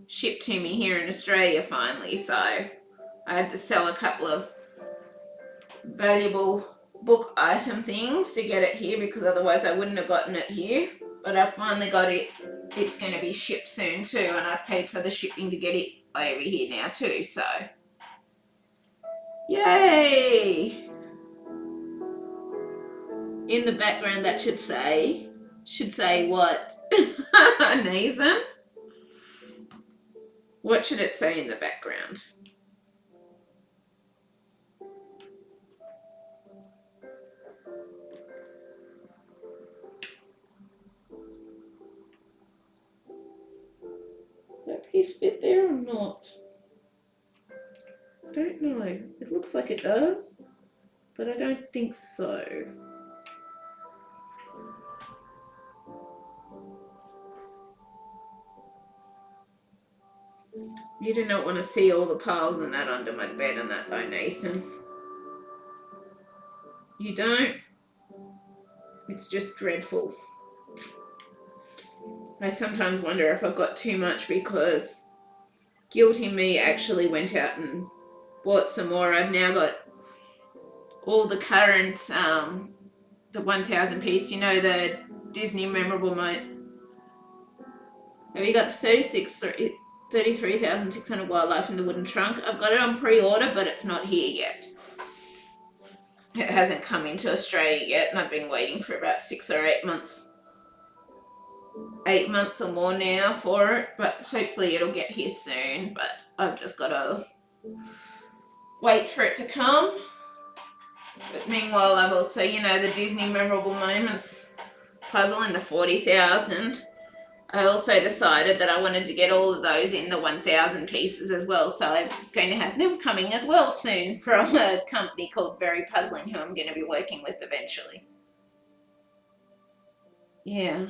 shipped to me here in Australia finally. So I had to sell a couple of valuable book item things to get it here, because otherwise I wouldn't have gotten it here. But I finally got it. It's going to be shipped soon too, and I paid for the shipping to get it over here now too, so yay! In the background that should say what? Nathan? What should it say in the background? That piece fit there or not? I don't know. It looks like it does, but I don't think so. You do not want to see all the piles and that under my bed and that though, Nathan. You don't? It's just dreadful. I sometimes wonder if I've got too much, because Guilty Me actually went out and bought some more. I've now got all the current, the 1000 piece, you know, the Disney memorable moment. Have you got 33,600 Wildlife in the Wooden Trunk? I've got it on pre-order, but it's not here yet. It hasn't come into Australia yet, and I've been waiting for about 6 or 8 months. 8 months or more now for it, but hopefully it'll get here soon. But I've just got to wait for it to come. But meanwhile, I've also, you know, the Disney Memorable Moments puzzle in the 40,000. I also decided that I wanted to get all of those in the 1000 pieces as well, so I'm going to have them coming as well soon from a company called Very Puzzling, who I'm going to be working with eventually. Yeah.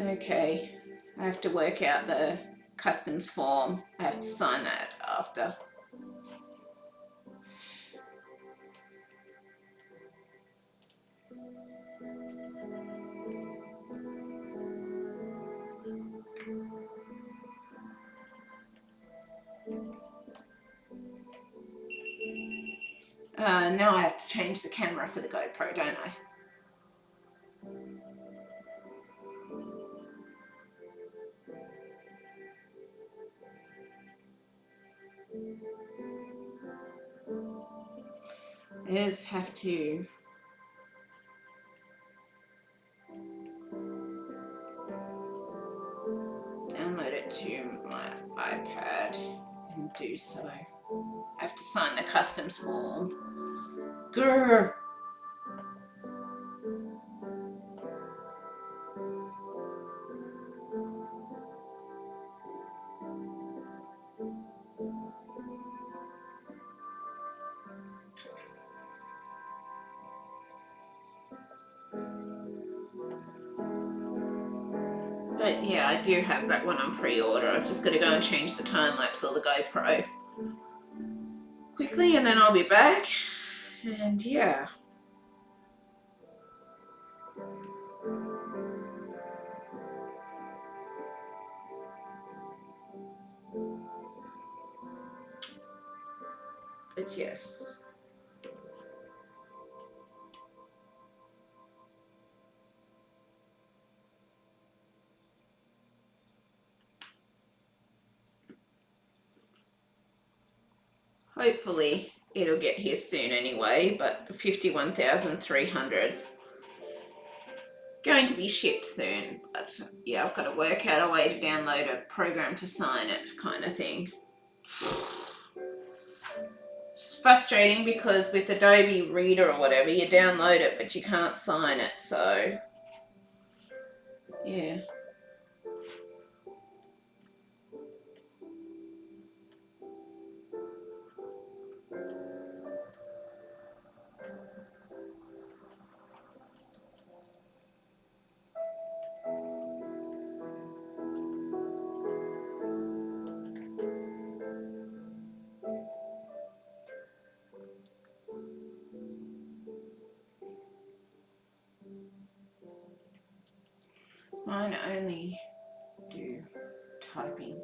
Okay, I have to work out the customs form. I have to sign that after. Now I have to change the camera for the GoPro, don't I? I just have to download it to my iPad and do so. I have to sign the customs form. Grr. But yeah, I do have that one on pre-order. I've just got to go and change the time lapse or the GoPro quickly, and then I'll be back. And yeah. But yes. Hopefully it'll get here soon anyway, but the 51,300's going to be shipped soon. But yeah, I've got to work out a way to download a program to sign it, kind of thing. It's frustrating because with Adobe Reader or whatever, you download it but you can't sign it, so yeah. mine only do typing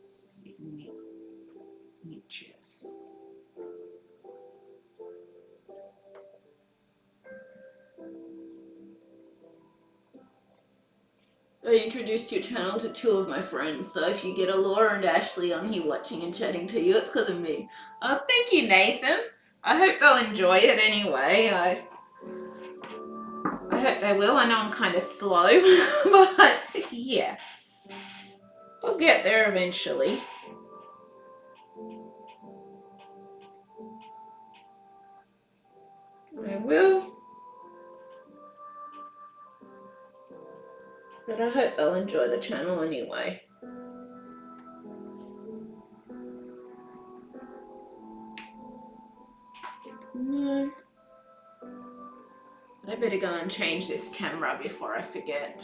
signatures. I introduced your channel to 2 of my friends, so if you get a Laura and Ashley on here watching and chatting to you, it's because of me. Oh, thank you, Nathan. I hope they'll enjoy it anyway. I hope they will. I know I'm kind of slow, but yeah. I'll get there eventually. I will. But I hope they'll enjoy the channel anyway. No. I better go and change this camera before I forget.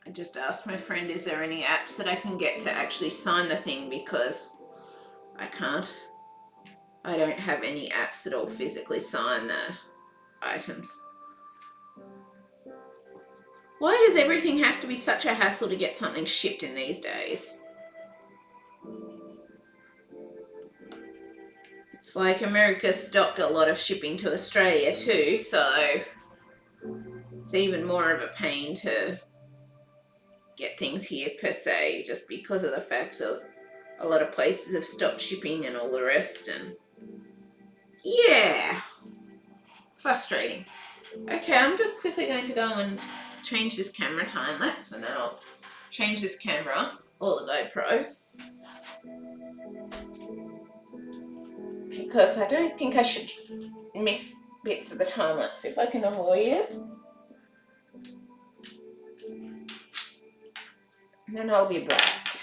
I just asked my friend, is there any apps that I can get to actually sign the thing, because I can't. I don't have any apps that'll physically sign the items. Why does everything have to be such a hassle to get something shipped in these days? It's like America stopped a lot of shipping to Australia too, so it's even more of a pain to get things here per se, just because of the fact that a lot of places have stopped shipping and all the rest, and yeah, frustrating. Okay, I'm just quickly going to go and change this camera time lapse, and then I'll change this camera or the GoPro, because I don't think I should miss bits of the time lapse if I can avoid it. And then I'll be back.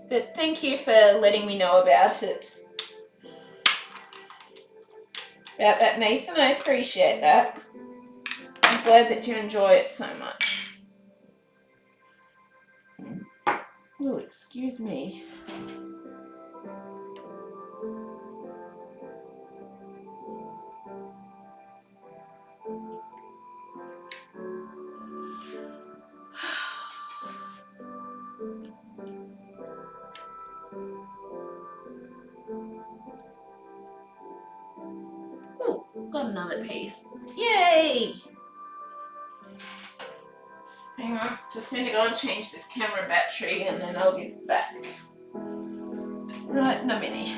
But thank you for letting me know about it. About that, Nathan, I appreciate that. I'm glad that you enjoy it so much. Oh, excuse me. Oh, got another piece. Yay! Hang on, just going to go and change this camera battery and then I'll get back. Right in a minute.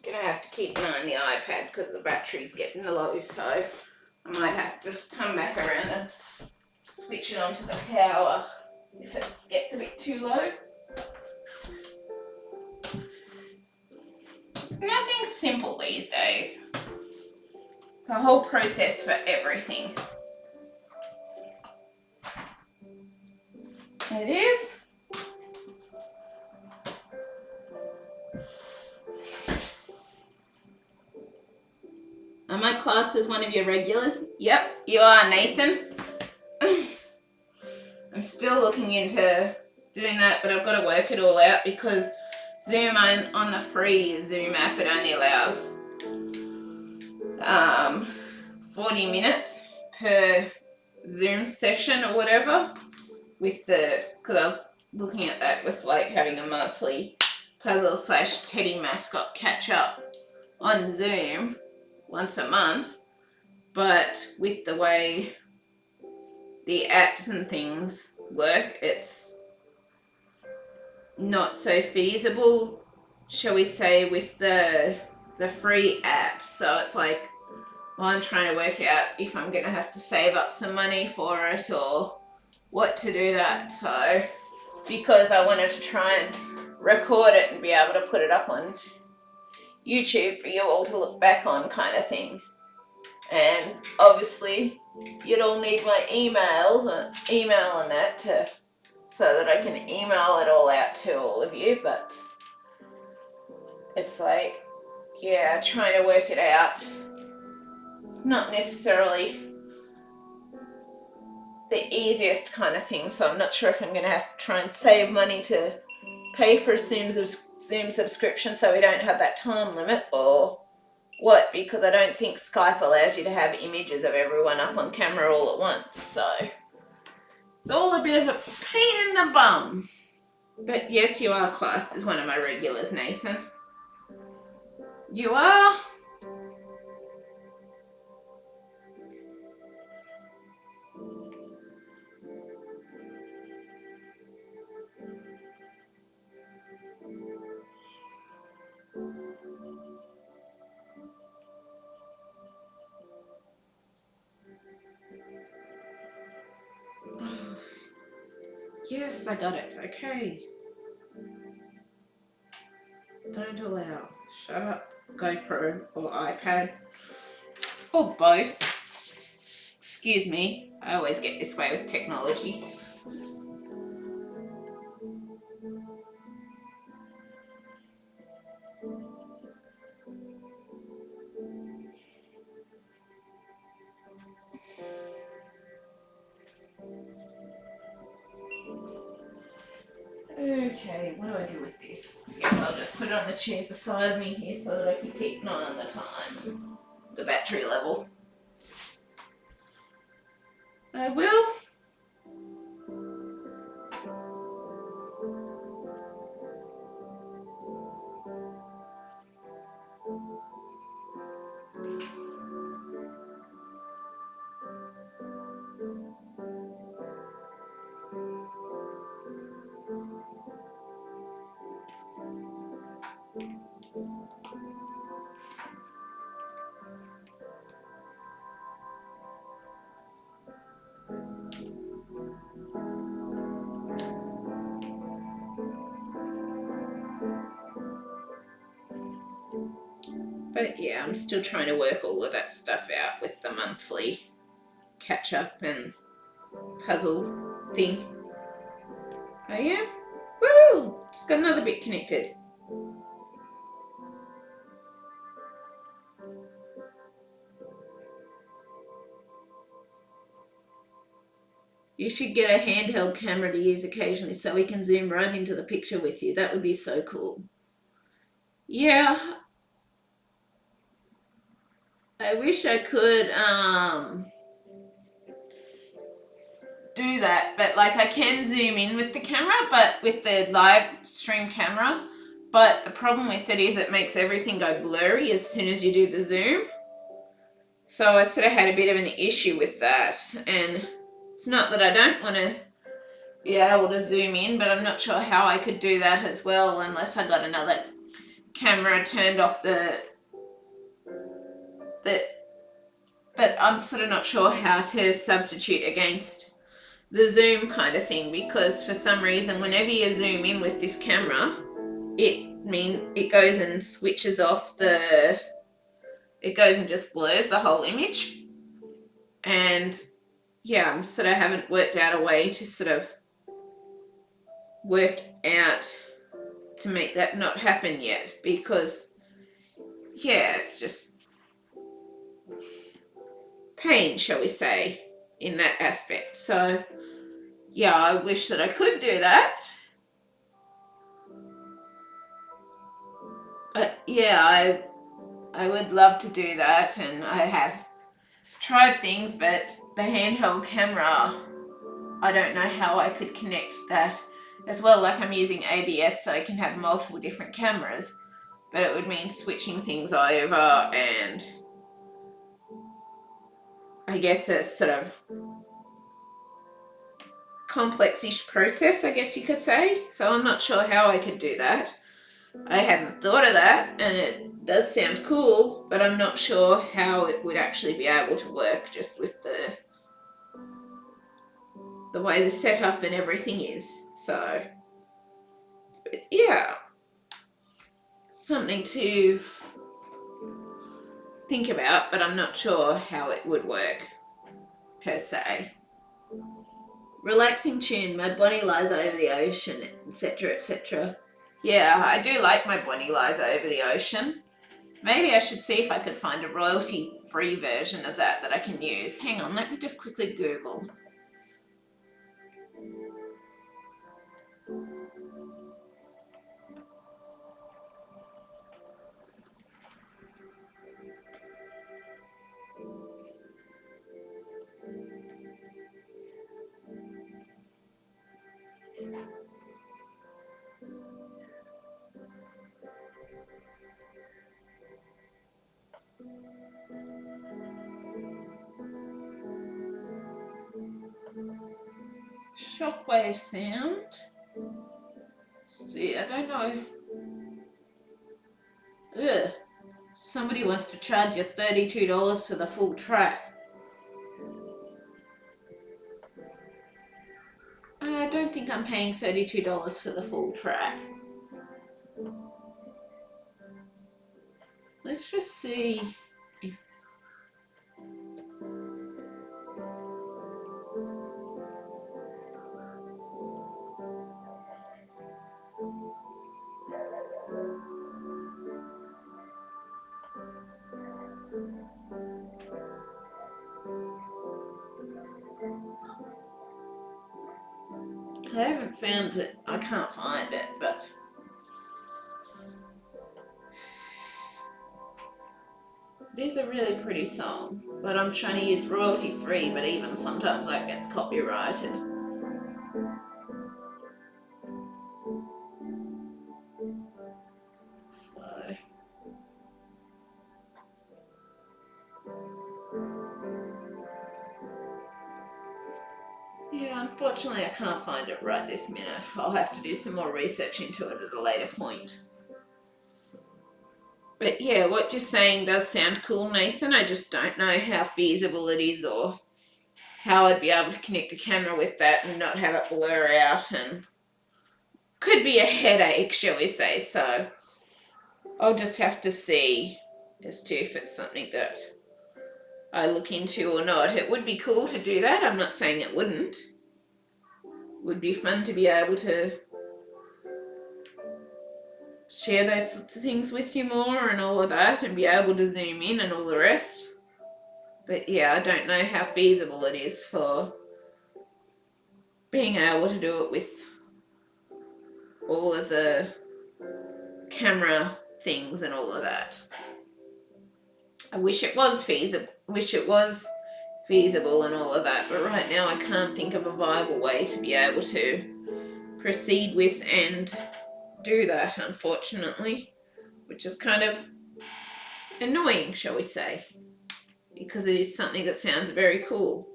Gonna have to keep an eye on the iPad because the battery's getting low, so I might have to come back around and switch it onto the power if it gets a bit too low. Nothing's simple these days. It's a whole process for everything. It is. Am I classed as one of your regulars? Yep, you are, Nathan. I'm still looking into doing that, but I've got to work it all out because Zoom, on the free Zoom app, it only allows 40 minutes per Zoom session or whatever, because I was looking at that with like having a monthly puzzle / Teddy mascot catch up on Zoom once a month, but with the way the apps and things work, it's not so feasible, shall we say, with the free app. So it's like, well, I'm trying to work out if I'm going to have to save up some money for it or what to do that. So because I wanted to try and record it and be able to put it up on YouTube for you all to look back on kind of thing. And obviously you'd all need my email and that so that I can email it all out to all of you, but it's like, yeah, trying to work it out. It's not necessarily the easiest kind of thing, so I'm not sure if I'm going to have to try and save money to pay for a Zoom subscription so we don't have that time limit, or what, because I don't think Skype allows you to have images of everyone up on camera all at once, so it's all a bit of a pain in the bum. But yes, you are classed as one of my regulars, Nathan. You are. Yes, I got it. Okay. Don't allow. Shut up. GoPro or iPad. Or both. Excuse me. I always get this way with technology. Okay, what do I do with this? I guess I'll just put it on the chair beside me here so that I can keep an eye on the time, the battery level. I will. But yeah, I'm still trying to work all of that stuff out with the monthly catch up and puzzle thing. Oh yeah? Woo! Just got another bit connected. You should get a handheld camera to use occasionally so we can zoom right into the picture with you. That would be so cool. Yeah. I wish I could do that, but like I can zoom in with the camera, but with the live stream camera, but the problem with it is it makes everything go blurry as soon as you do the zoom. So I sort of had a bit of an issue with that, and it's not that I don't want to be able to zoom in, but I'm not sure how I could do that as well unless I got another camera turned off but I'm sort of not sure how to substitute against the zoom kind of thing, because for some reason whenever you zoom in with this camera it goes and switches off it goes and just blurs the whole image. And yeah, I'm sort of haven't worked out a way to sort of work out to make that not happen yet, because yeah, it's just pain, shall we say, in that aspect. So yeah, I wish that I could do that. But yeah, I would love to do that, and I have tried things, but the handheld camera, I don't know how I could connect that as well. Like I'm using ABS so I can have multiple different cameras, but it would mean switching things over, and I guess it's sort of complex-ish process, I guess you could say. So I'm not sure how I could do that. I hadn't thought of that, and it does sound cool, but I'm not sure how it would actually be able to work just with the way the setup and everything is. So but yeah, something to think about, but I'm not sure how it would work per se. Relaxing tune, my Bonnie lies over the ocean, etc., etc. Yeah, I do like my Bonnie lies over the ocean. Maybe I should see if I could find a royalty-free version of that I can use. Hang on, let me just quickly Google. Shockwave sound. See, I don't know. Ugh. Somebody wants to charge you $32 for the full track. I don't think I'm paying $32 for the full track. Let's just see. I haven't found it. I can't find it, but it is a really pretty song. But I'm trying to use royalty free, but even sometimes that gets copyrighted. So yeah, unfortunately I can't find it right this minute. I'll have to do some more research into it at a later point. But yeah, what you're saying does sound cool, Nathan. I just don't know how feasible it is or how I'd be able to connect a camera with that and not have it blur out, and could be a headache, shall we say. So I'll just have to see as to if it's something that I look into or not. It would be cool to do that. I'm not saying it wouldn't. It would be fun to be able to share those sorts of things with you more and all of that, and be able to zoom in and all the rest. But yeah, I don't know how feasible it is for being able to do it with all of the camera things and all of that. I wish it was feasible. And all of that, but right now I can't think of a viable way to be able to proceed with and do that, unfortunately, which is kind of annoying, shall we say, because it is something that sounds very cool.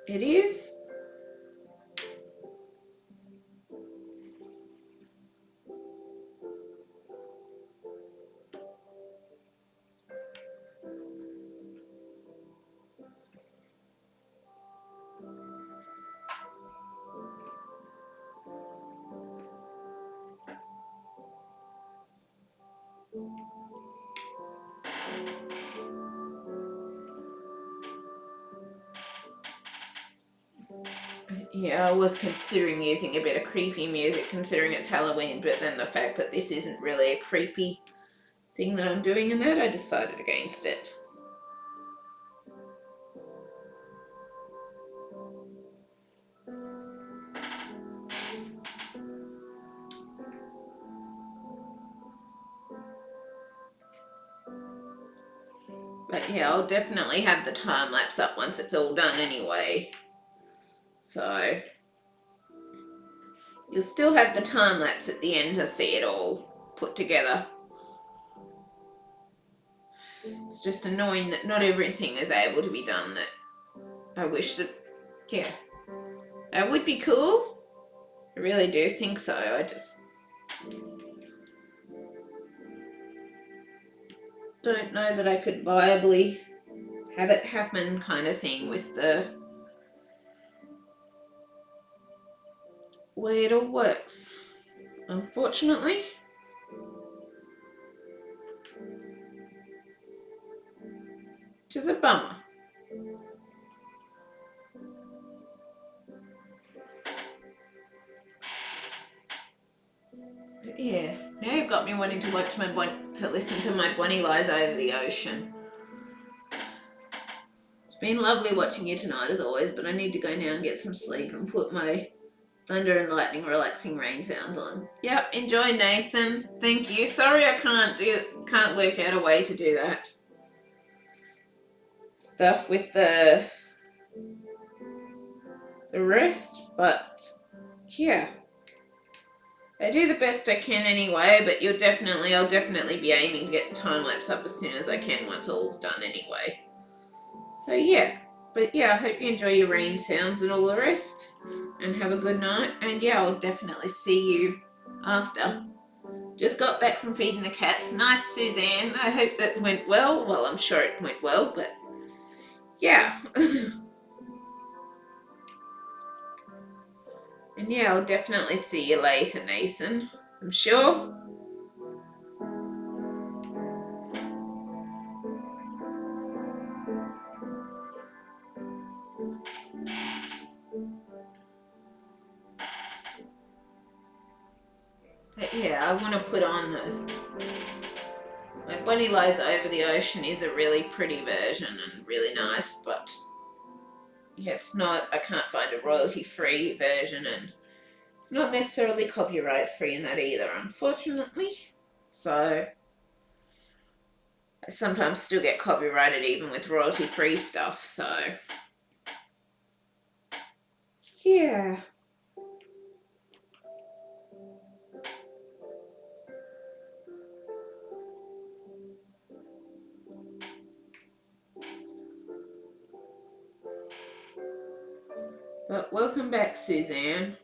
It is. Yeah, I was considering using a bit of creepy music considering it's Halloween, but then the fact that this isn't really a creepy thing that I'm doing in that, I decided against it. But yeah, I'll definitely have the time lapse up once it's all done anyway. So you'll still have the time lapse at the end to see it all put together. It's just annoying that not everything is able to be done. That I wish that, yeah, that would be cool. I really do think so. I just don't know that I could viably have it happen, kind of thing, with the way it all works, unfortunately. which is a bummer. But yeah, now you've got me wanting to watch listen to my Bonnie Lies Over the Ocean. It's been lovely watching you tonight as always, but I need to go now and get some sleep and put my thunder and lightning relaxing rain sounds on. Yep, enjoy, Nathan. Thank you. Sorry I can't work out a way to do that stuff with the rest, but yeah. I do the best I can anyway, but I'll definitely be aiming to get the time lapse up as soon as I can once all's done anyway. So yeah, but yeah, I hope you enjoy your rain sounds and all the rest, and have a good night, and yeah, I'll definitely see you after. Just got back from feeding the cats. Nice, Suzanne. I hope that went well. Well, I'm sure it went well, but yeah. And yeah, I'll definitely see you later, Nathan. I'm sure. But yeah, I want to put on my Bonnie Lies Over the Ocean is a really pretty version and really nice, but yeah, I can't find a royalty-free version, and it's not necessarily copyright-free in that either, unfortunately. So I sometimes still get copyrighted even with royalty-free stuff, so yeah. But welcome back, Suzanne.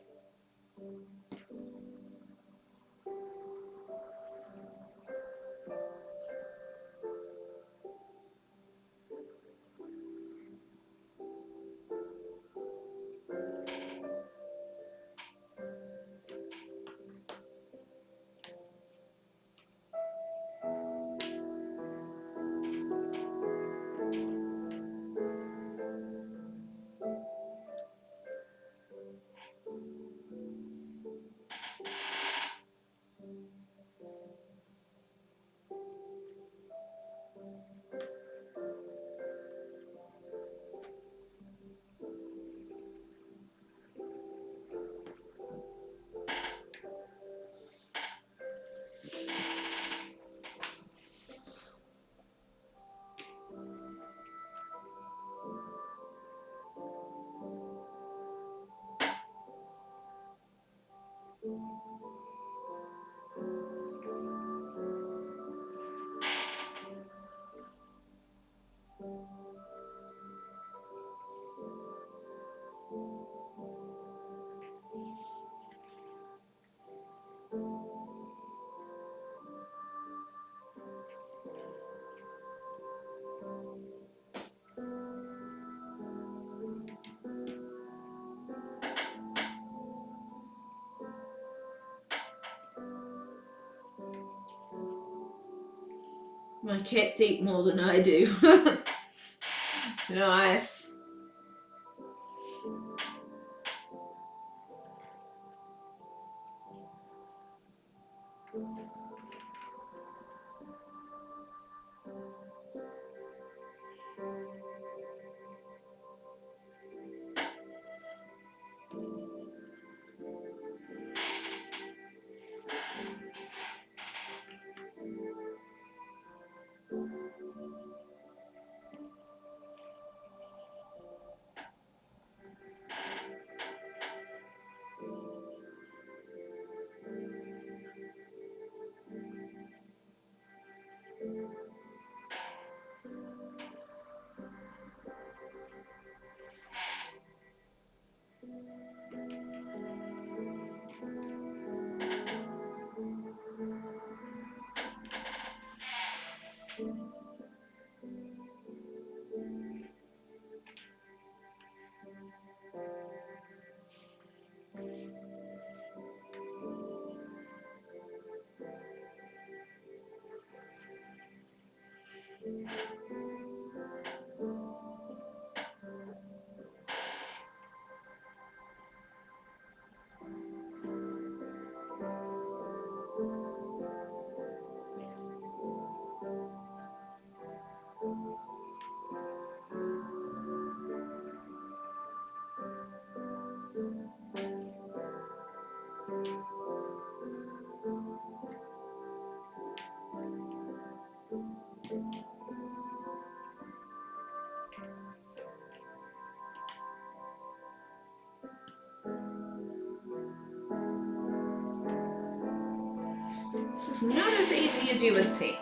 My cats eat more than I do. Nice. This is not as easy as you would think.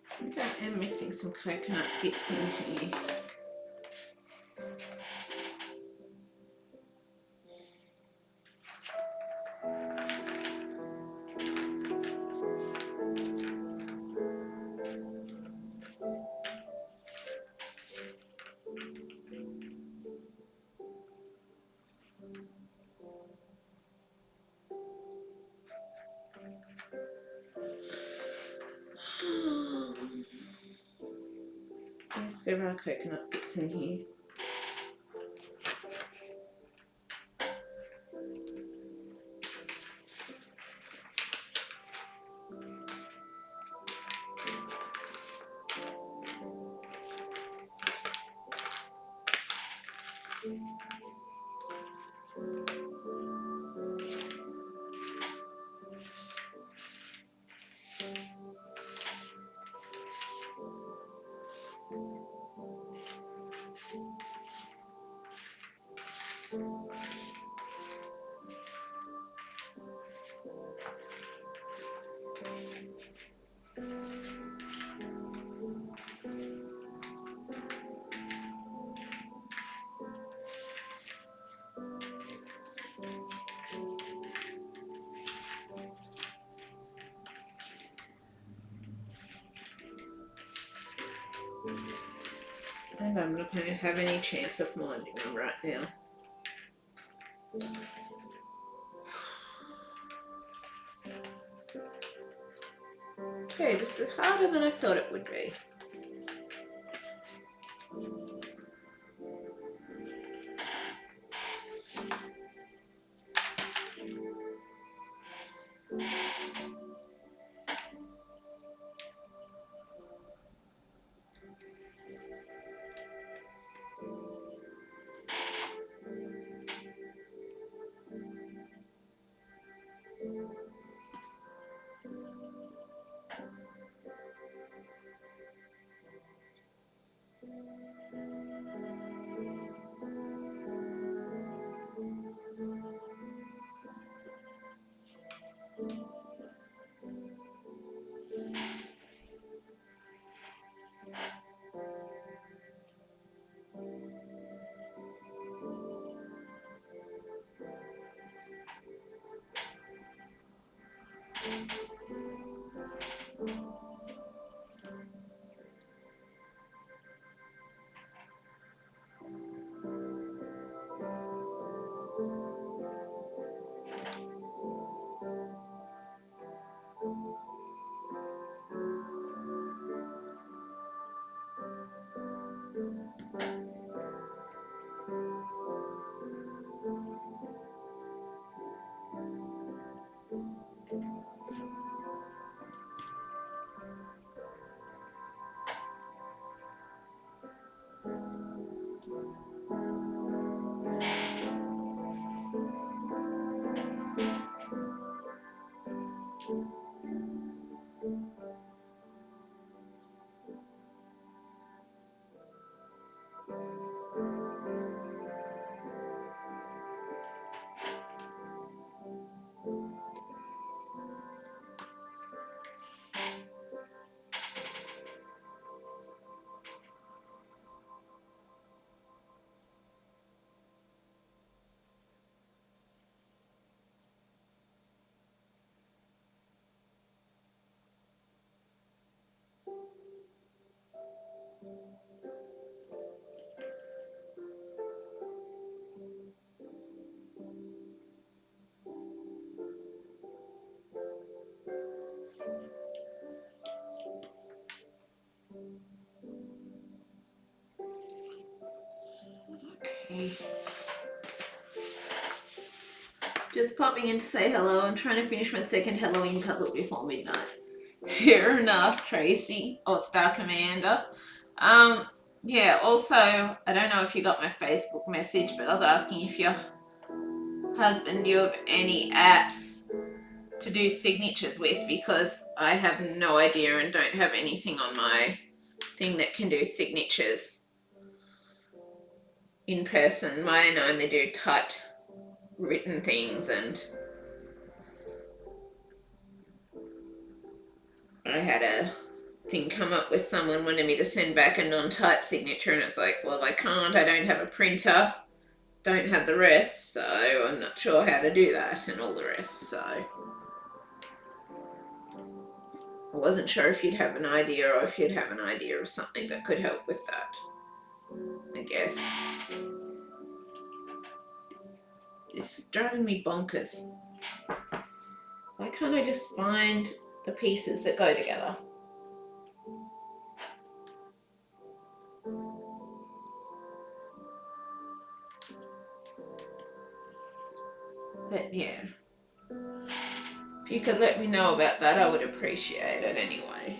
I think I am missing some coconut bits in here. Yes, there are coconut bits in here. And I'm not going to have any chance of minding them right now. Okay, this is harder than I thought it would be. Okay. Just popping in to say hello. I'm trying to finish my second Halloween puzzle before midnight. Fair enough, Tracy. Or Star Commander. Yeah, also, I don't know if you got my Facebook message, but I was asking if your husband knew of any apps to do signatures with, because I have no idea and don't have anything on my thing that can do signatures in person. Mine only do typed written things, and I had a thing come up with someone wanted me to send back a non-typed signature, and it's like, well, I can't, I don't have a printer, don't have the rest, so I'm not sure how to do that and all the rest. So I wasn't sure if you'd have an idea, or if you'd have an idea of something that could help with that, I guess. It's driving me bonkers. Why can't I just find the pieces that go together? But yeah, if you could let me know about that, I would appreciate it anyway.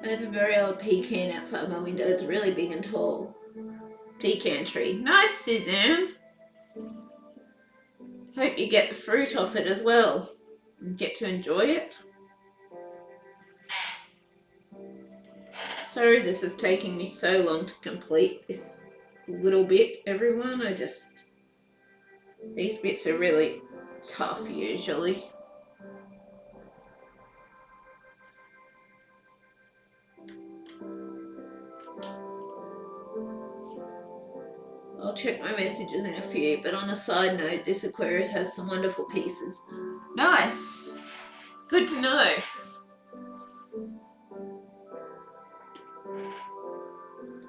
I have a very old pecan outside my window. It's really big and tall. Pecan tree. Nice, Suzanne. Hope you get the fruit off it as well and get to enjoy it. Sorry this is taking me so long to complete this little bit, everyone. These bits are really tough usually. I'll check my messages in a few, but on a side note, this Aquarius has some wonderful pieces. Nice! It's good to know.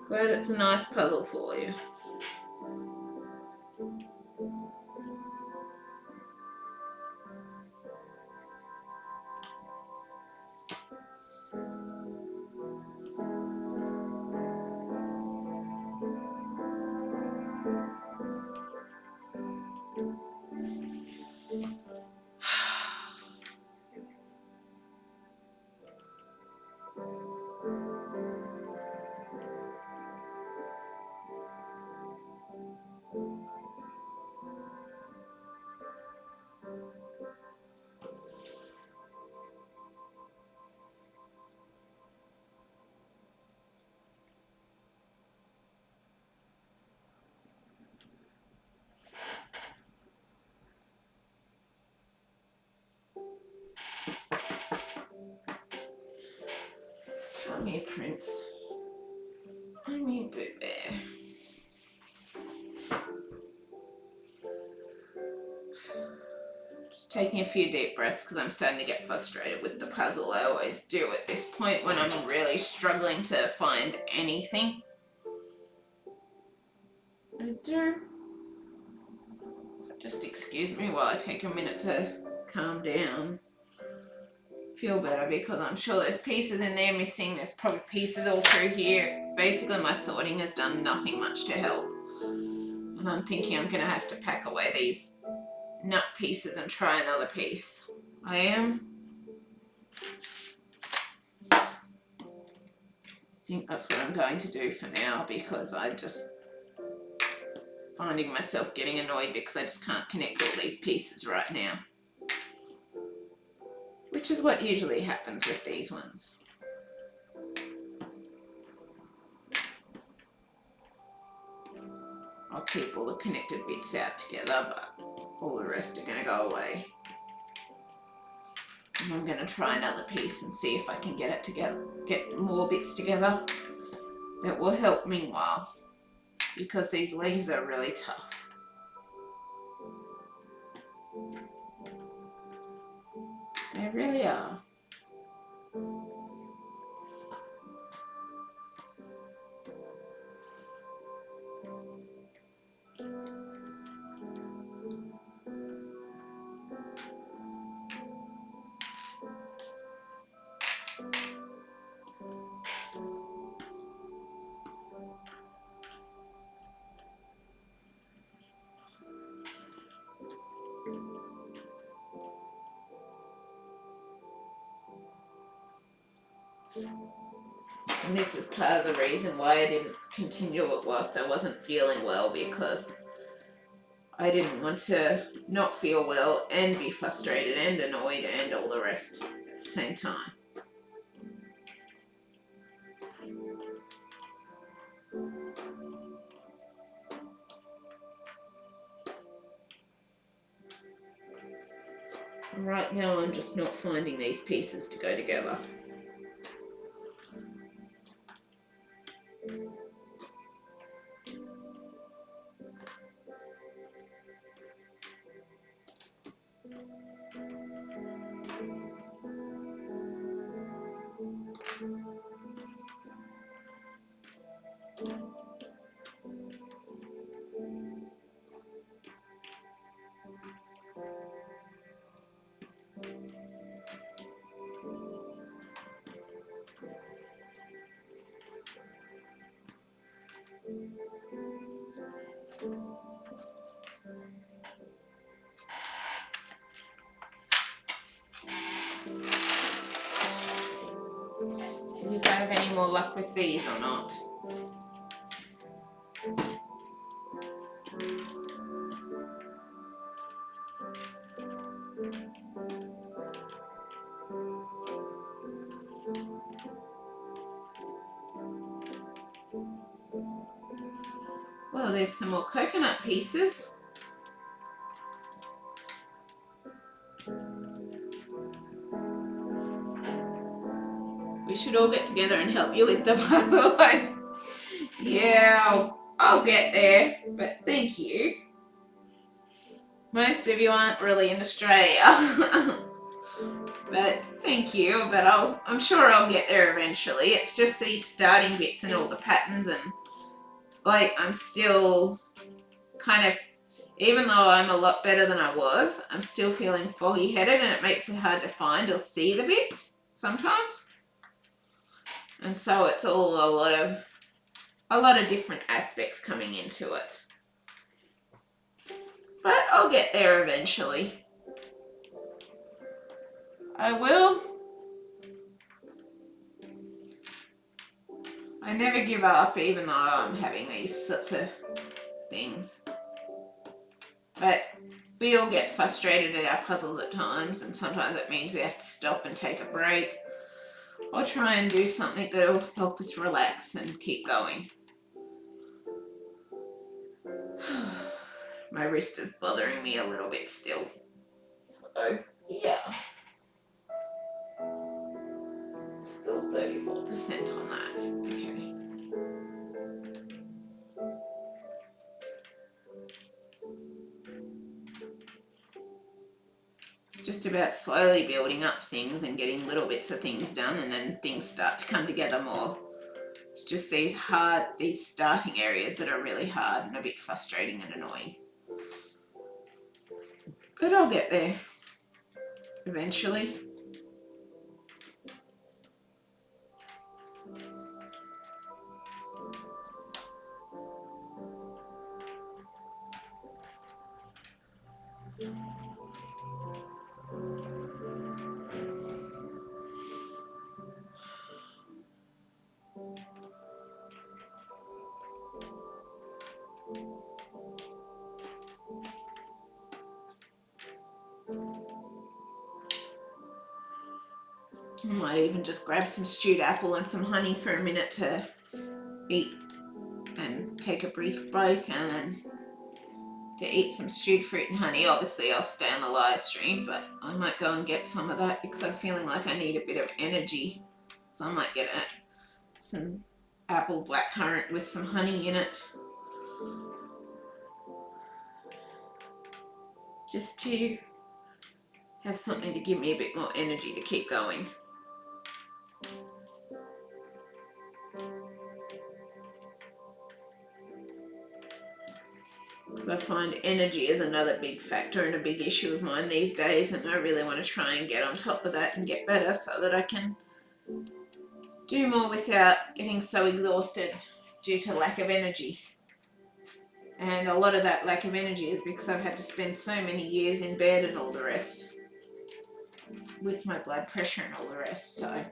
Glad it's a nice puzzle for you. Come here, Prince. Come here, Boo Bear. Just taking a few deep breaths because I'm starting to get frustrated with the puzzle. I always do at this point when I'm really struggling to find anything. I do. So just excuse me while I take a minute to calm down. Feel better, because I'm sure there's pieces in there missing. There's probably pieces all through here. basically my sorting has done nothing much to help. And I'm thinking I'm going to have to pack away these nut pieces and try another piece. I am. I think that's what I'm going to do for now, because I'm just finding myself getting annoyed because I just can't connect all these pieces right now. Which is what usually happens with these ones. I'll keep all the connected bits out together, but all the rest are going to go away. And I'm going to try another piece and see if I can get it together, get more bits together that will help meanwhile, because these leaves are really tough. They really are. And this is part of the reason why I didn't continue it whilst I wasn't feeling well, because I didn't want to not feel well and be frustrated and annoyed and all the rest at the same time. And right now I'm just not finding these pieces to go together. See if I have any more luck with these or not. Well, there's some more coconut pieces. We should all get together and help you with them, by the way. Yeah, I'll get there, but thank you. Most of you aren't really in Australia. But thank you, but I'm sure I'll get there eventually. It's just these starting bits and all the patterns, and like I'm still kind of, even though I'm a lot better than I was, I'm still feeling foggy headed, and it makes it hard to find or see the bits sometimes. And so it's all a lot of different aspects coming into it. But I'll get there eventually. I will. I never give up, even though I'm having these sorts of things. But we all get frustrated at our puzzles at times, and sometimes it means we have to stop and take a break, or try and do something that will help us relax and keep going. My wrist is bothering me a little bit still. So, yeah. Still 34% on that. Okay. It's just about slowly building up things and getting little bits of things done, and then things start to come together more. It's just these starting areas that are really hard and a bit frustrating and annoying. But I'll get there eventually. I might even just grab some stewed apple and some honey for a minute to eat and take a brief break, and then to eat some stewed fruit and honey. Obviously I'll stay on the live stream, but I might go and get some of that because I'm feeling like I need a bit of energy. So I might get some apple blackcurrant with some honey in it, just to have something to give me a bit more energy to keep going. Because I find energy is another big factor and a big issue of mine these days, and I really want to try and get on top of that and get better so that I can do more without getting so exhausted due to lack of energy. And a lot of that lack of energy is because I've had to spend so many years in bed and all the rest, with my blood pressure and all the rest. So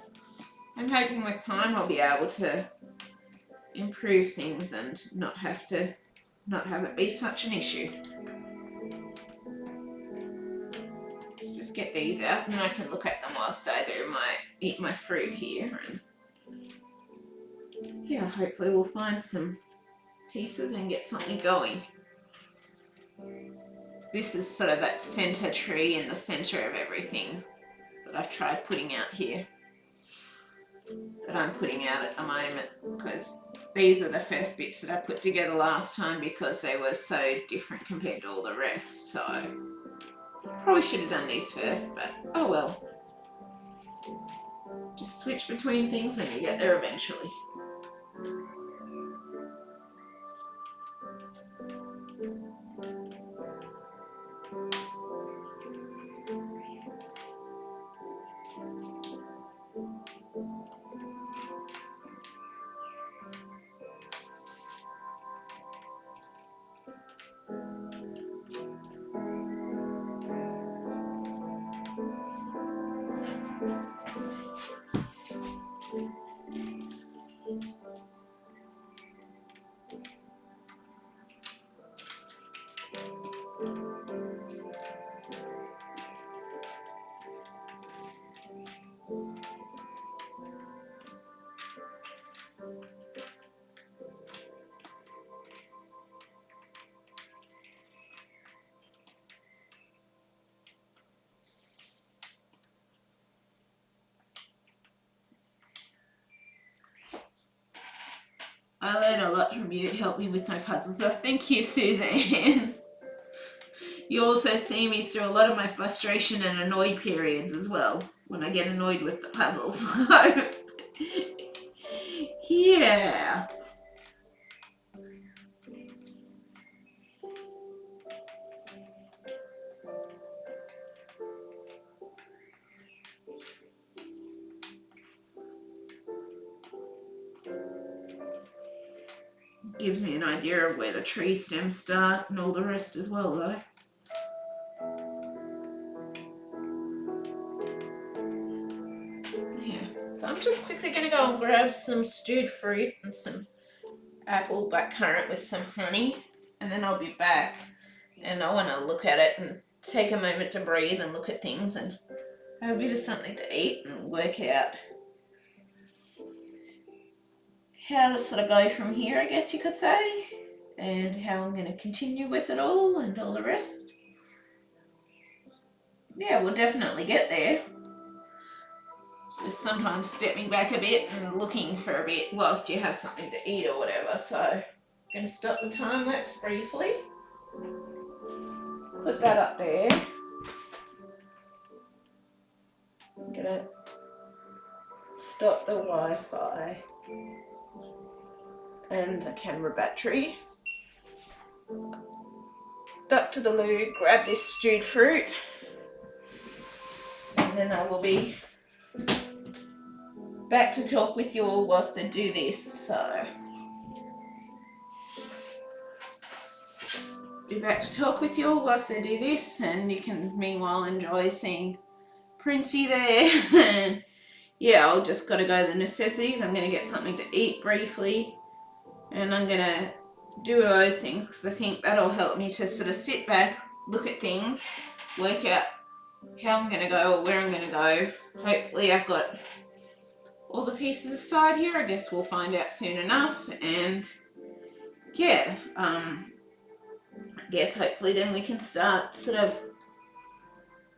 I'm hoping with time I'll be able to improve things and not have it be such an issue. Let's just get these out, and then I can look at them whilst I eat my fruit here, and yeah, hopefully we'll find some pieces and get something going. This is sort of that center tree in the center of everything that I've tried putting out here, that I'm putting out at the moment, because these are the first bits that I put together last time because they were so different compared to all the rest. So probably should have done these first, but oh well. Just switch between things and you get there eventually. I learned a lot from you. It helped me with my puzzles. So thank you, Suzanne. You also see me through a lot of my frustration and annoyed periods as well, when I get annoyed with the puzzles. Yeah. Gives me an idea of where the tree stems start and all the rest as well, though. Yeah, so I'm just quickly going to go and grab some stewed fruit and some apple blackcurrant with some honey, and then I'll be back, and I want to look at it and take a moment to breathe and look at things and have a bit of something to eat and work out how to sort of go from here, I guess you could say, and how I'm going to continue with it all and all the rest. Yeah, we'll definitely get there. It's just sometimes stepping back a bit and looking for a bit whilst you have something to eat or whatever. So I'm going to stop the time lapse briefly. Put that up there. I'm going to stop the Wi-Fi and the camera battery. Duck to the loo, grab this stewed fruit, and then I will be back to talk with you all whilst I do this. So be back to talk with you all whilst I do this, and you can meanwhile enjoy seeing Princey there. And yeah, I'll just gotta go to the necessities. I'm gonna get something to eat briefly, and I'm gonna do those things because I think that'll help me to sort of sit back, look at things, work out how I'm gonna go or where I'm gonna go. Hopefully I've got all the pieces aside here. I guess we'll find out soon enough. And yeah, I guess hopefully then we can start sort of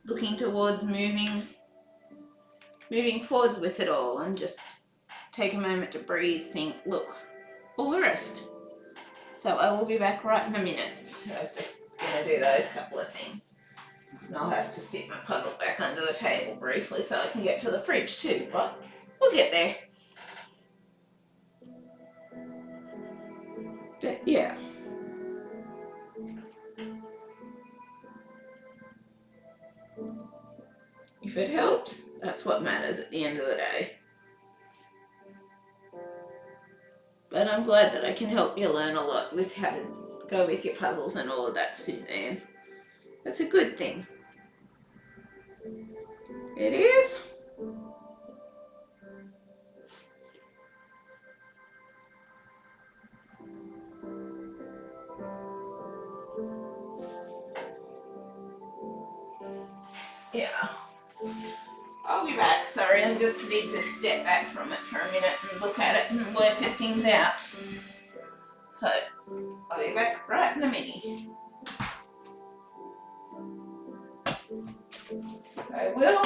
looking towards moving forwards with it all, and just take a moment to breathe, think, look, all the rest. So I will be back right in a minute. So I'm just gonna do those couple of things. And I'll have to sit my puzzle back under the table briefly so I can get to the fridge too, but we'll get there. But yeah. If it helps, that's what matters at the end of the day. But I'm glad that I can help you learn a lot with how to go with your puzzles and all of that, Suzanne. That's a good thing. It is. Yeah. I'll be back. Sorry, I just need to step back from it for a minute and look at it and work things out. So, I'll be back right in a minute. I will.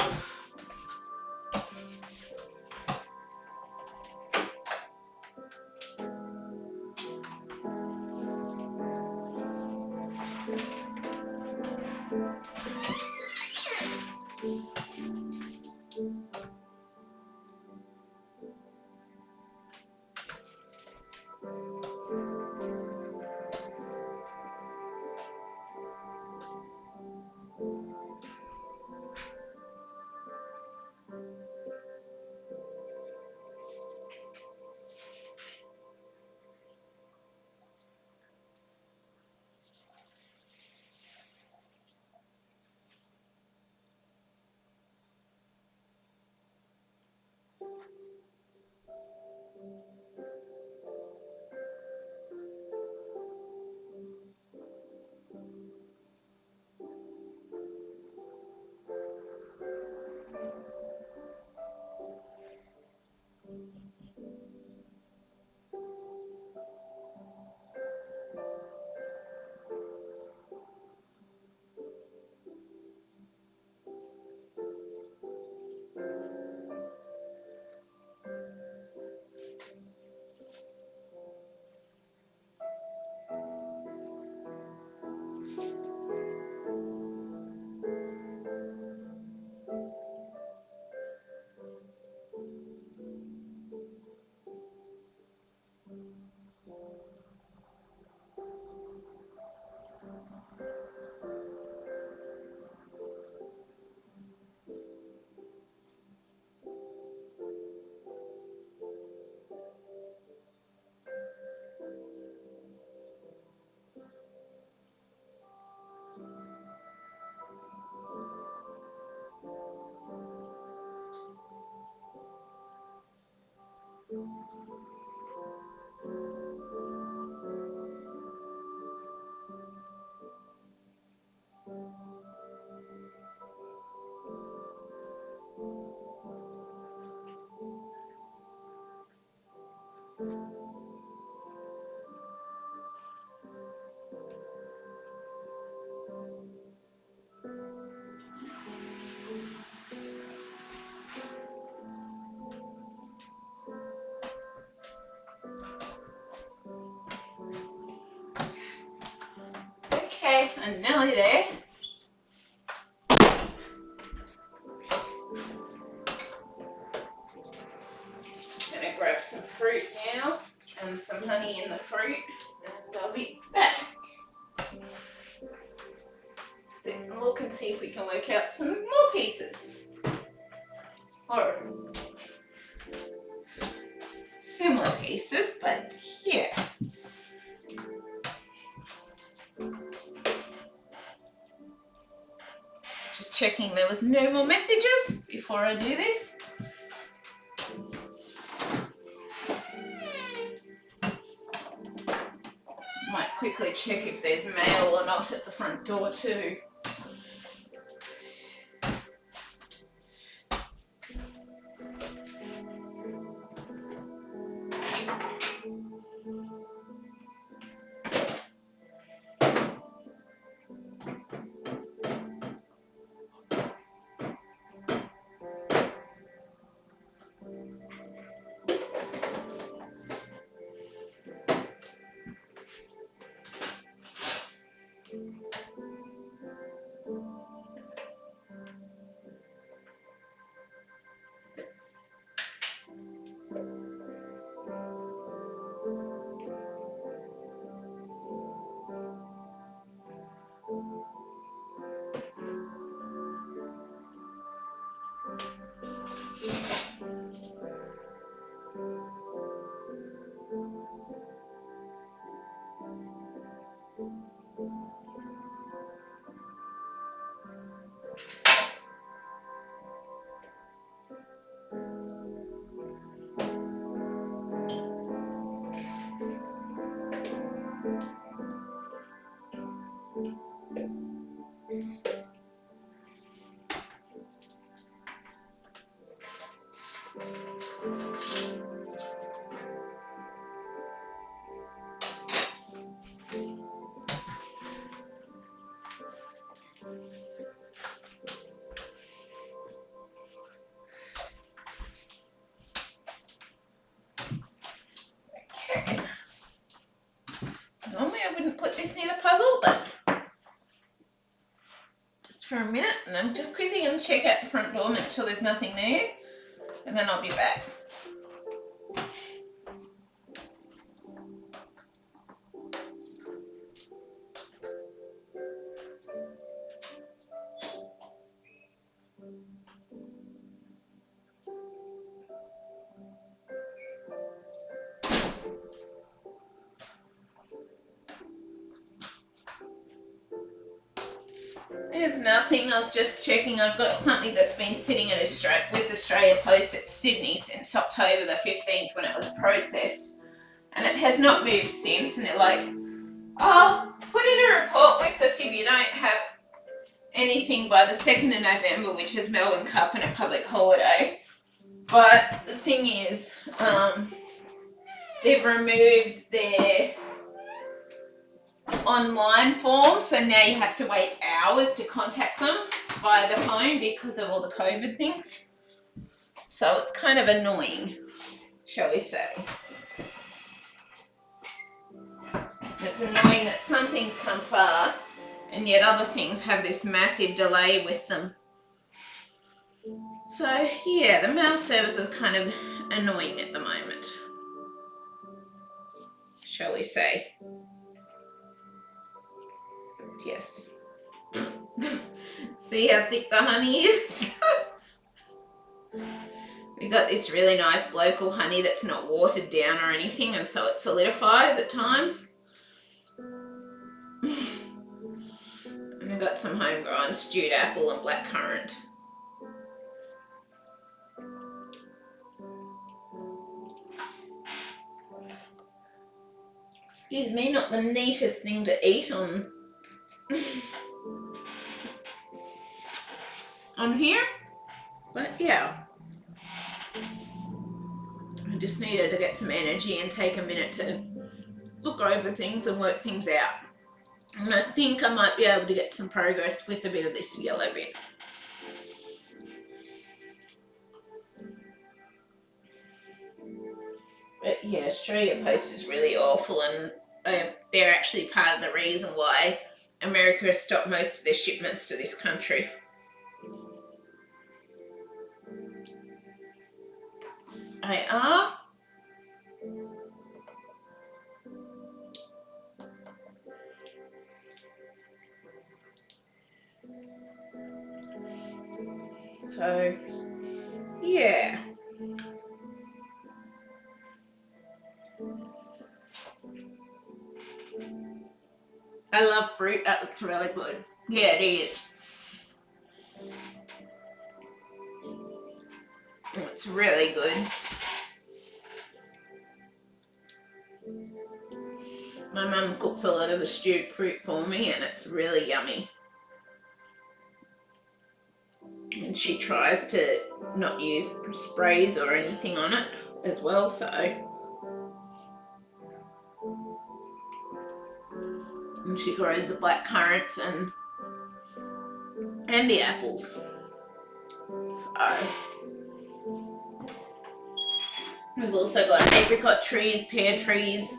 Okay, I'm nearly there. Gonna grab some fruit now and some honey in the fruit, and I'll be back. Sit and look and see if we can work out some more pieces. Or similar pieces, but yeah. just checking there was no more messages before I do this. Might quickly check if there's mail or not at the front door too. Okay. Normally I wouldn't put this near the puzzle, but just for a minute, and I'm just quickly going to check out the front door, make sure there's nothing there, and then I'll be back. There's nothing. I was just checking. I've got something that's been sitting at Australia Post at Sydney since October the 15th when it was processed, and it has not moved since. And they're like, "Oh, put in a report with us if you don't have anything by the 2nd of November, which is Melbourne Cup and a public holiday." But the thing is, they've removed their online form, so now you have to wait hours to contact them via the phone because of all the COVID things. So it's kind of annoying, shall we say. It's annoying that some things come fast and yet other things have this massive delay with them. So yeah, the mail service is kind of annoying at the moment, shall we say. Yes. See how thick the honey is? We got this really nice local honey that's not watered down or anything, and so it solidifies at times. And I got some homegrown stewed apple and blackcurrant. Excuse me, not the neatest thing to eat on on here, but yeah, I just needed to get some energy and take a minute to look over things and work things out, and I think I might be able to get some progress with a bit of this yellow bit. But yeah, Australia Post is really awful, and they're actually part of the reason why America has stopped most of their shipments to this country. They are. So, yeah. I love fruit. That looks really good. Yeah, it is. It's really good. My mum cooks a lot of the stewed fruit for me and it's really yummy. And she tries to not use sprays or anything on it as well, so. And she grows the black currants and the apples. So. We've also got apricot trees, pear trees.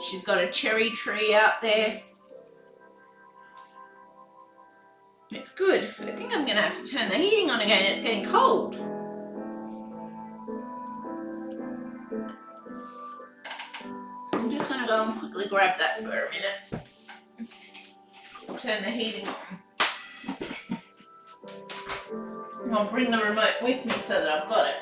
She's got a cherry tree out there. It's good. I think I'm going to have to turn the heating on again. It's getting cold. I'm just going to go and quickly grab that for a minute. Turn the heating on. I'll bring the remote with me so that I've got it.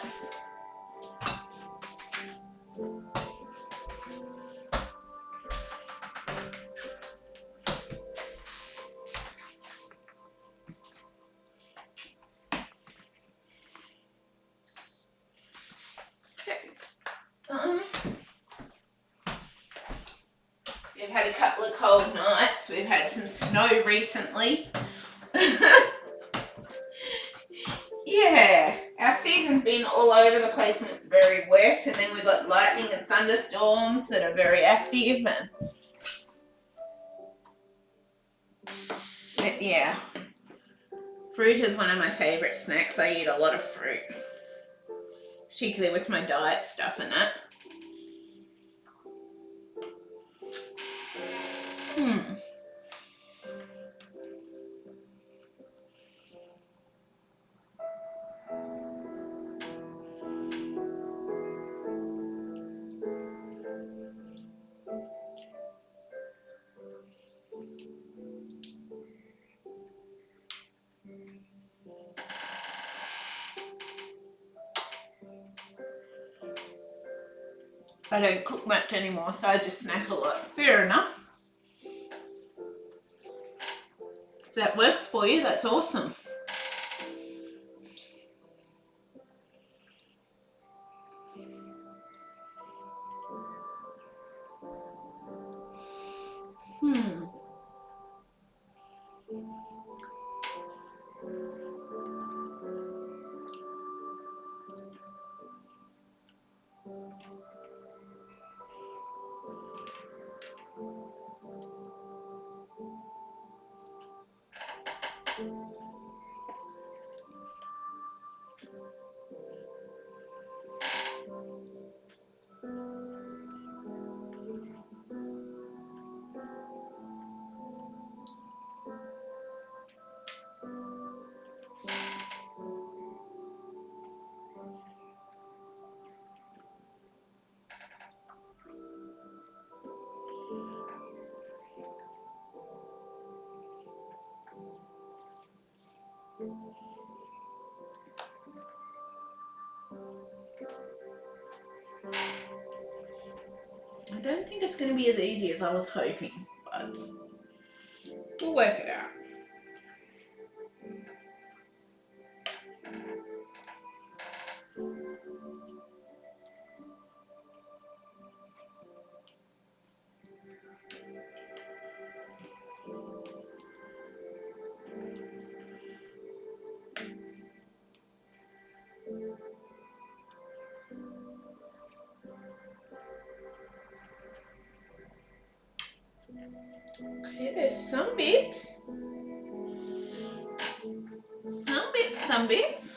We've had a couple of cold nights. We've had some snow recently. Yeah, our season's been all over the place and it's very wet, and then we've got lightning and thunderstorms that are very active. And but yeah, fruit is one of my favourite snacks. I eat a lot of fruit, particularly with my diet stuff and that. I don't cook much anymore, so I just snack a lot. Fair enough. If that works for you, that's awesome. I don't think it's going to be as easy as I was hoping, but we'll work it out. Okay, there's some bits. Some bits.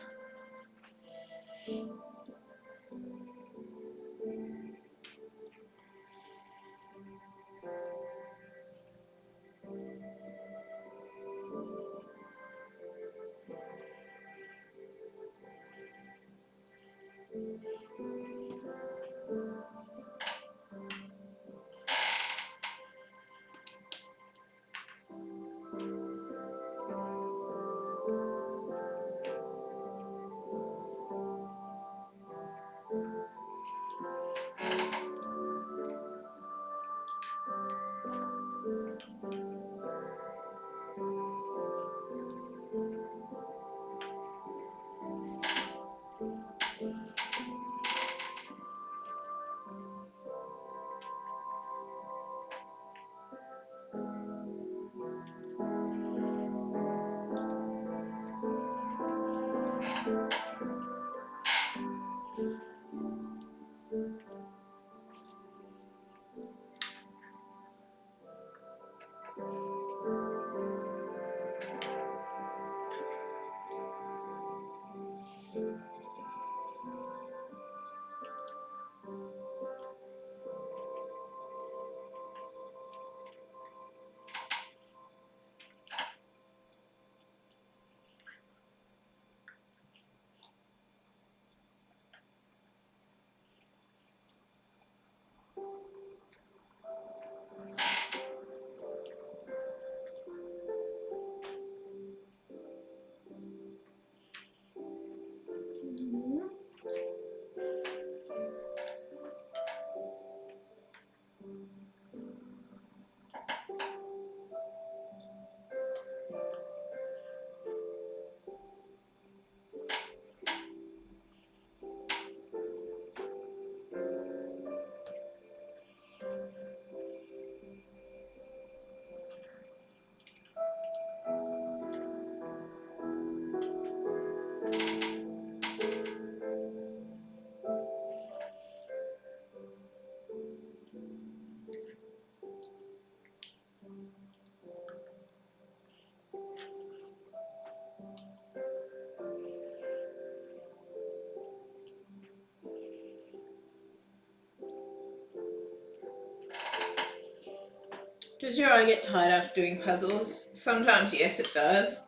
Does your eye get tired after doing puzzles? Sometimes, yes, it does.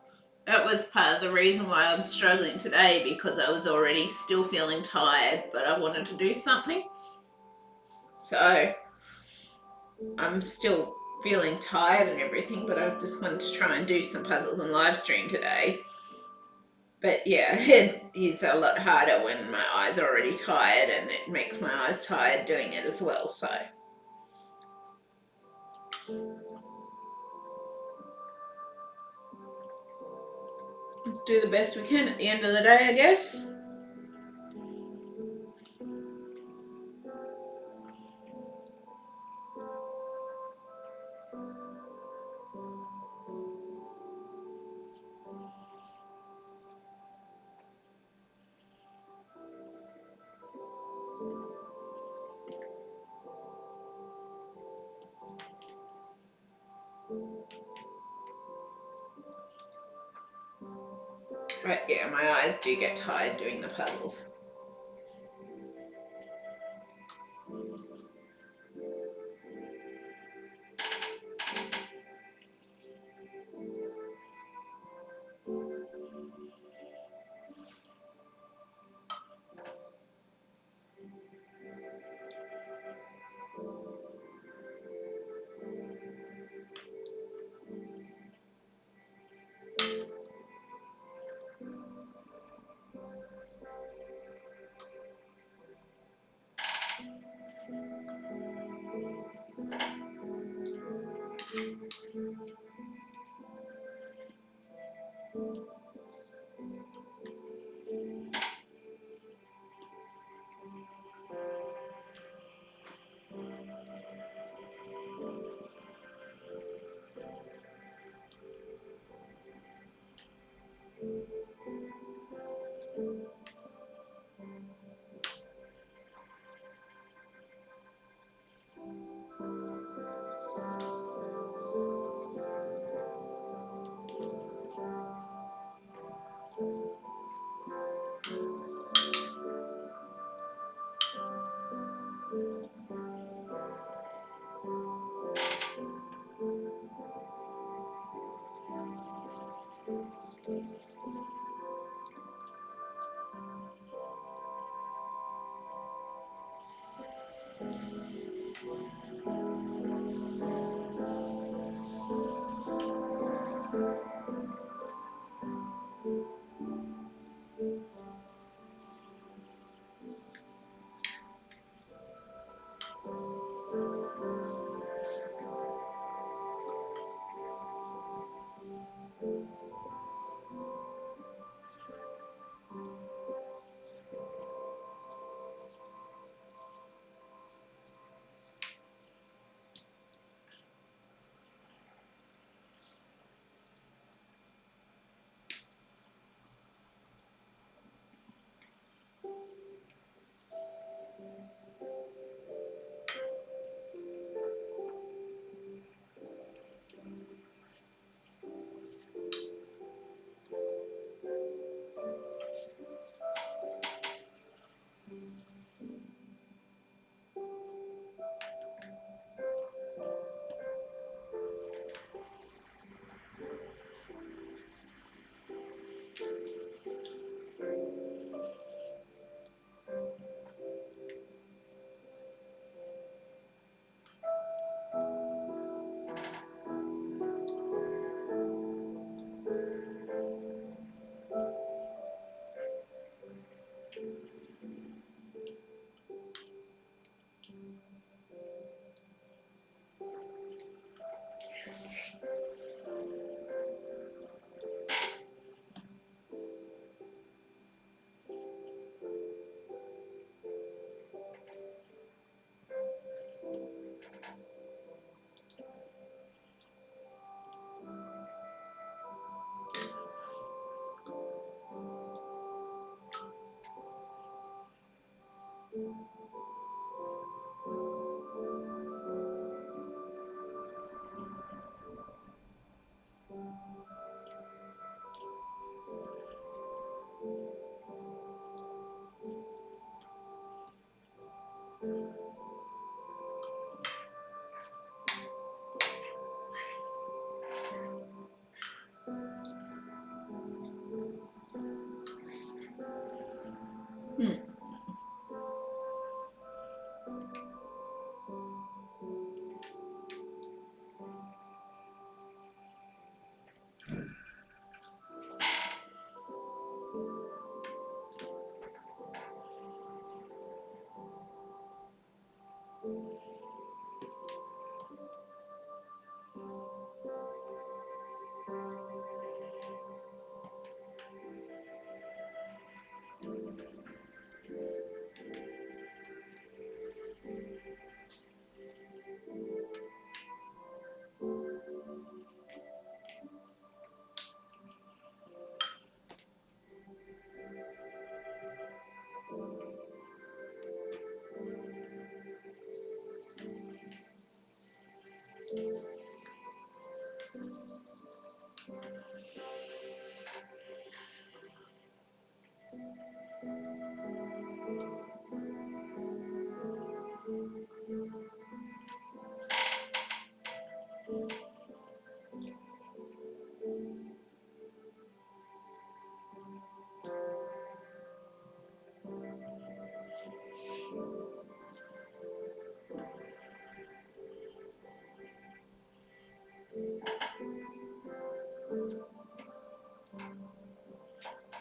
That was part of the reason why I'm struggling today, because I was already still feeling tired, but I wanted to do something. So I'm still feeling tired and everything, but I just wanted to try and do some puzzles on live stream today. But yeah, it is a lot harder when my eyes are already tired, and it makes my eyes tired doing it as well, so. Let's do the best we can at the end of the day, I guess. But yeah, my eyes do get tired doing the puzzles.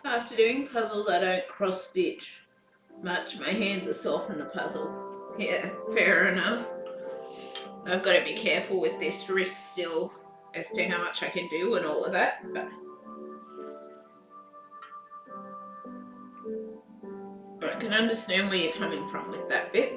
After doing puzzles, I don't cross stitch much. My hands are sore from the puzzle. Yeah, fair enough. I've got to be careful with this wrist still as to how much I can do and all of that. But I can understand where you're coming from with that bit.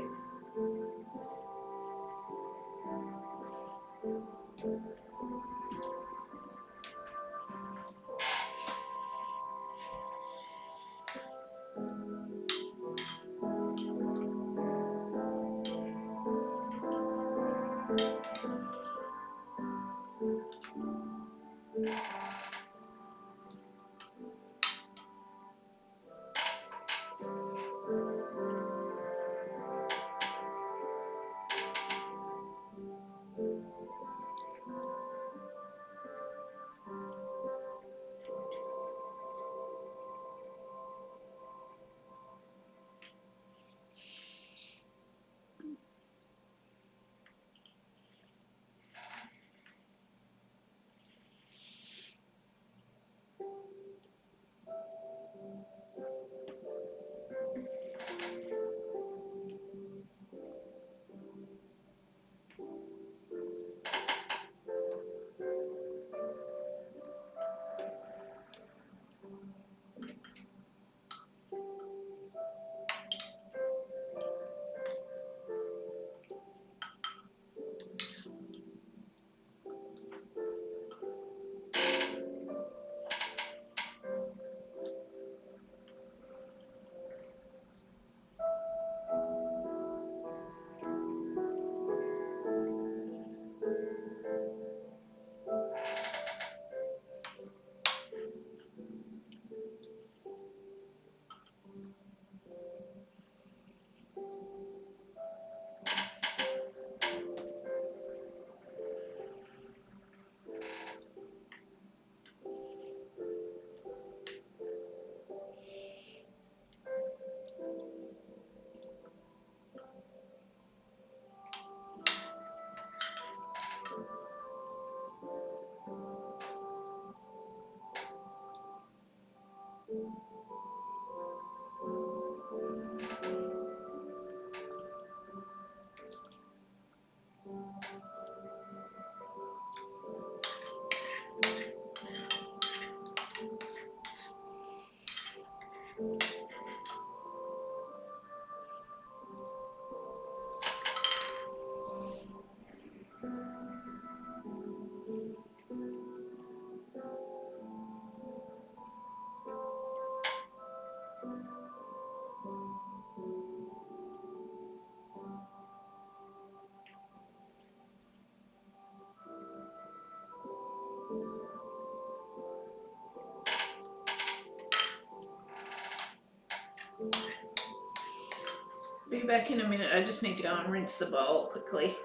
Be back in a minute. I just need to go and rinse the bowl quickly.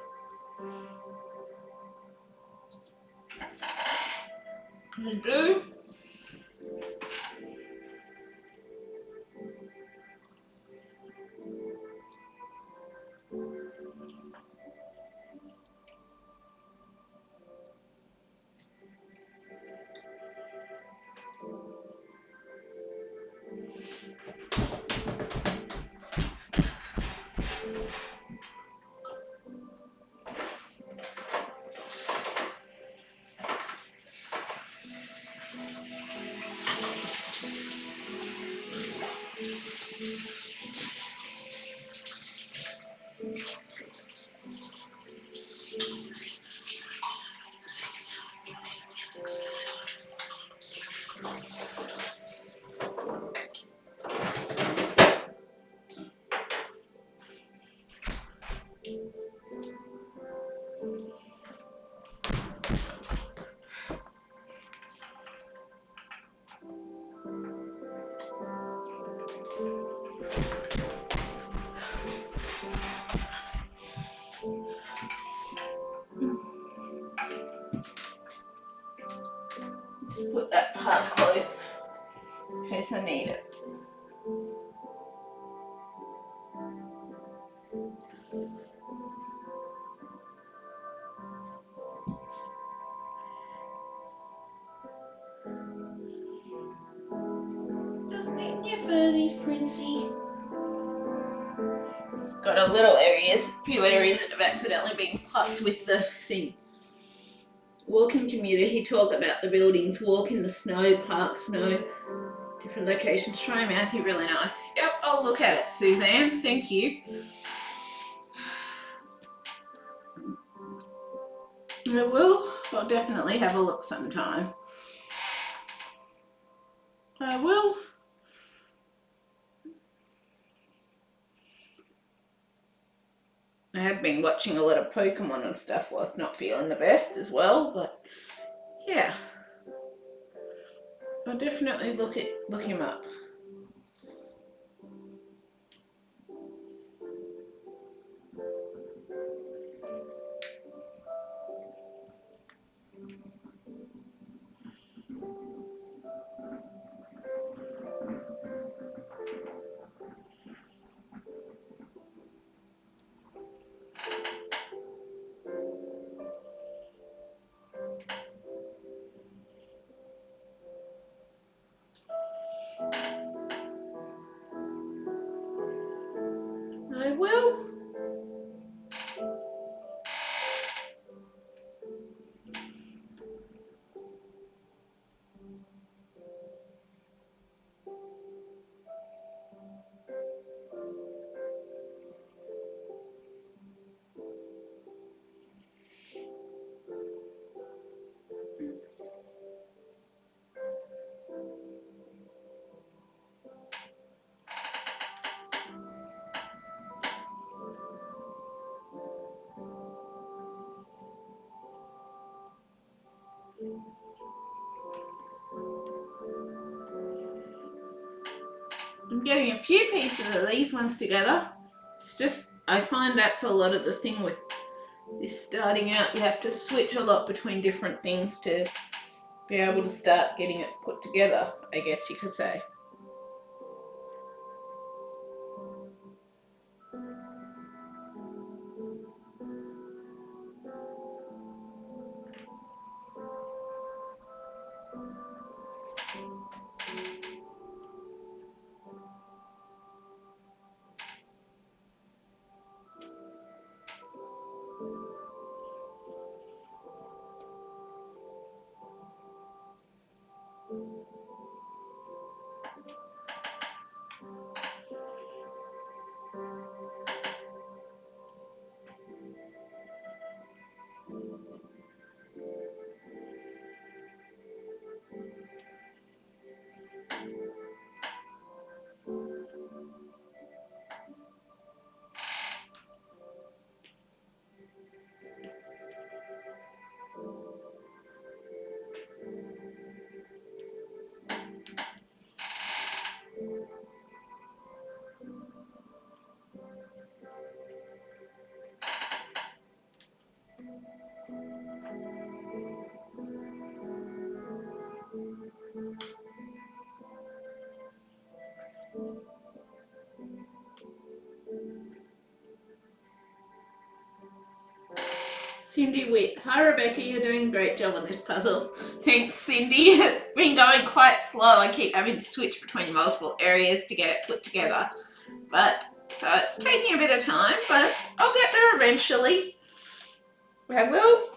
I do. Just put that part close in case I need it. Just neaten your fursies, Princey. It's got a few areas that have accidentally been plucked with the thing. Walking commuter, he talked about the buildings, walk in the snow, park snow, different locations. Try them out, he's really nice. Yep, I'll look at it, Suzanne. Thank you. I will. I'll definitely have a look sometime. I will. I have been watching a lot of Pokemon and stuff whilst not feeling the best as well, but yeah. I'll definitely look him up. I will. I'm getting a few pieces of these ones together. It's just, I find that's a lot of the thing with this starting out. You have to switch a lot between different things to be able to start getting it put together, I guess you could say. Cindy Witt. Hi Rebecca, you're doing a great job on this puzzle. Thanks Cindy. It's been going quite slow. I keep having to switch between multiple areas to get it put together. So it's taking a bit of time, but I'll get there eventually. I will.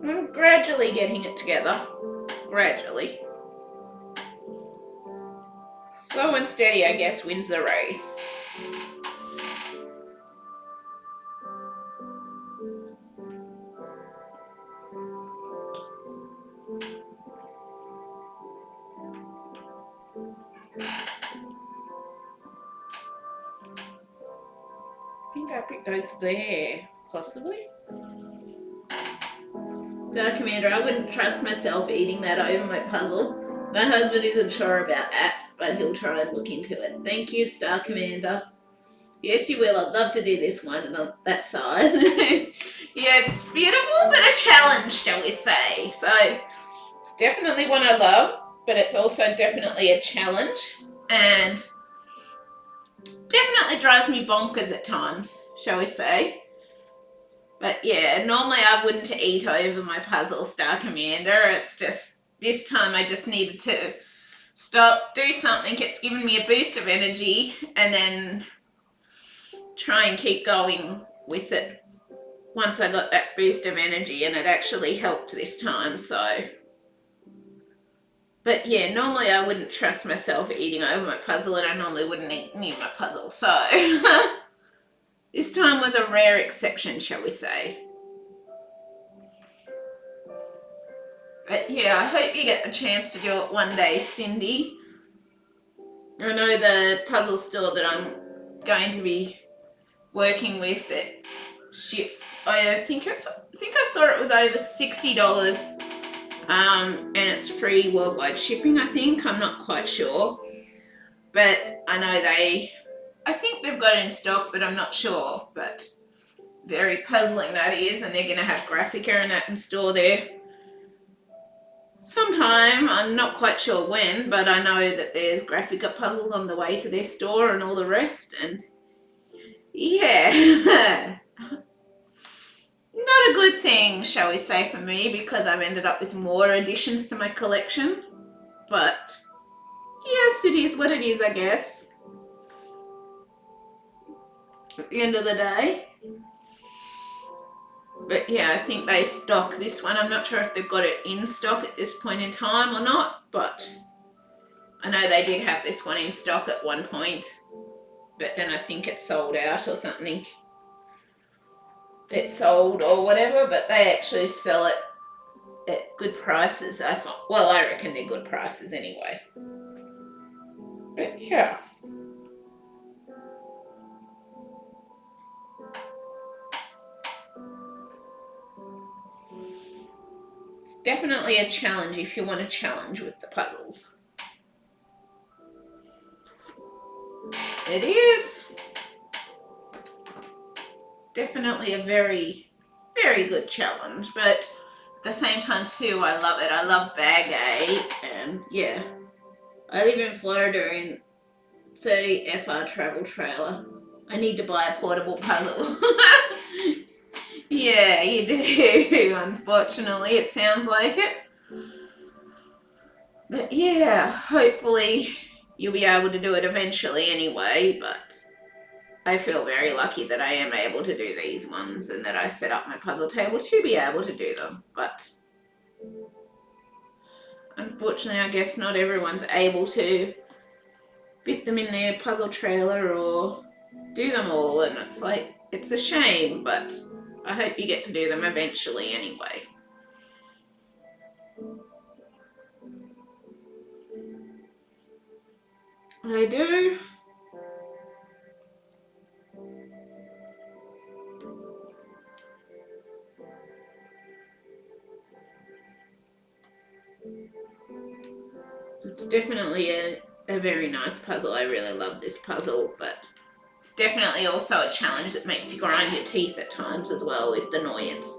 I'm gradually getting it together. Gradually. Slow and steady, I guess, wins the race. I think it goes there, possibly. Dark Commander, I wouldn't trust myself eating that over my puzzle. My husband isn't sure about apps, but he'll try and look into it. Thank you, Star Commander. Yes, you will. I'd love to do this one in that size. Yeah, it's beautiful, but a challenge, shall we say. So, It's definitely one I love, but it's also definitely a challenge and definitely drives me bonkers at times, shall we say. But yeah, normally I wouldn't eat over my puzzle, Star Commander. It's just, this time I just needed to stop, do something. It's given me a boost of energy and then try and keep going with it once I got that boost of energy, and it actually helped this time, so. But yeah, normally I wouldn't trust myself eating over my puzzle, and I normally wouldn't eat near my puzzle, so. This time was a rare exception, shall we say. But yeah, I hope you get the chance to do it one day, Cindy. I know the puzzle store that I'm going to be working with that ships. I think I saw it was over $60, and it's free worldwide shipping. I think, I'm not quite sure, but I know I think they've got it in stock, but I'm not sure. But very puzzling that is, and they're going to have Graphica and that in store there sometime. I'm not quite sure when, but I know that there's Graphica puzzles on the way to their store and all the rest, and yeah. Not a good thing, shall we say, for me, because I've ended up with more additions to my collection. But yes, it is what it is, I guess. At the end of the day. But yeah, I think they stock this one. I'm not sure if they've got it in stock at this point in time or not, but I know they did have this one in stock at one point, but then I think it sold out or something. It sold or whatever, but they actually sell it at good prices. Well, I reckon they're good prices anyway. But yeah. It's definitely a challenge if you want a challenge with the puzzles. It is. Definitely a very, very good challenge, but at the same time too, I love it. I love Bag 8, and yeah. I live in Florida in 30 FR travel trailer. I need to buy a portable puzzle. Yeah, you do. Unfortunately, it sounds like it. But yeah, hopefully you'll be able to do it eventually anyway, but I feel very lucky that I am able to do these ones and that I set up my puzzle table to be able to do them. But unfortunately, I guess not everyone's able to fit them in their puzzle trailer or do them all, and it's like, it's a shame, but I hope you get to do them eventually anyway. I do. It's definitely a very nice puzzle. I really love this puzzle, but it's definitely also a challenge that makes you grind your teeth at times as well with annoyance.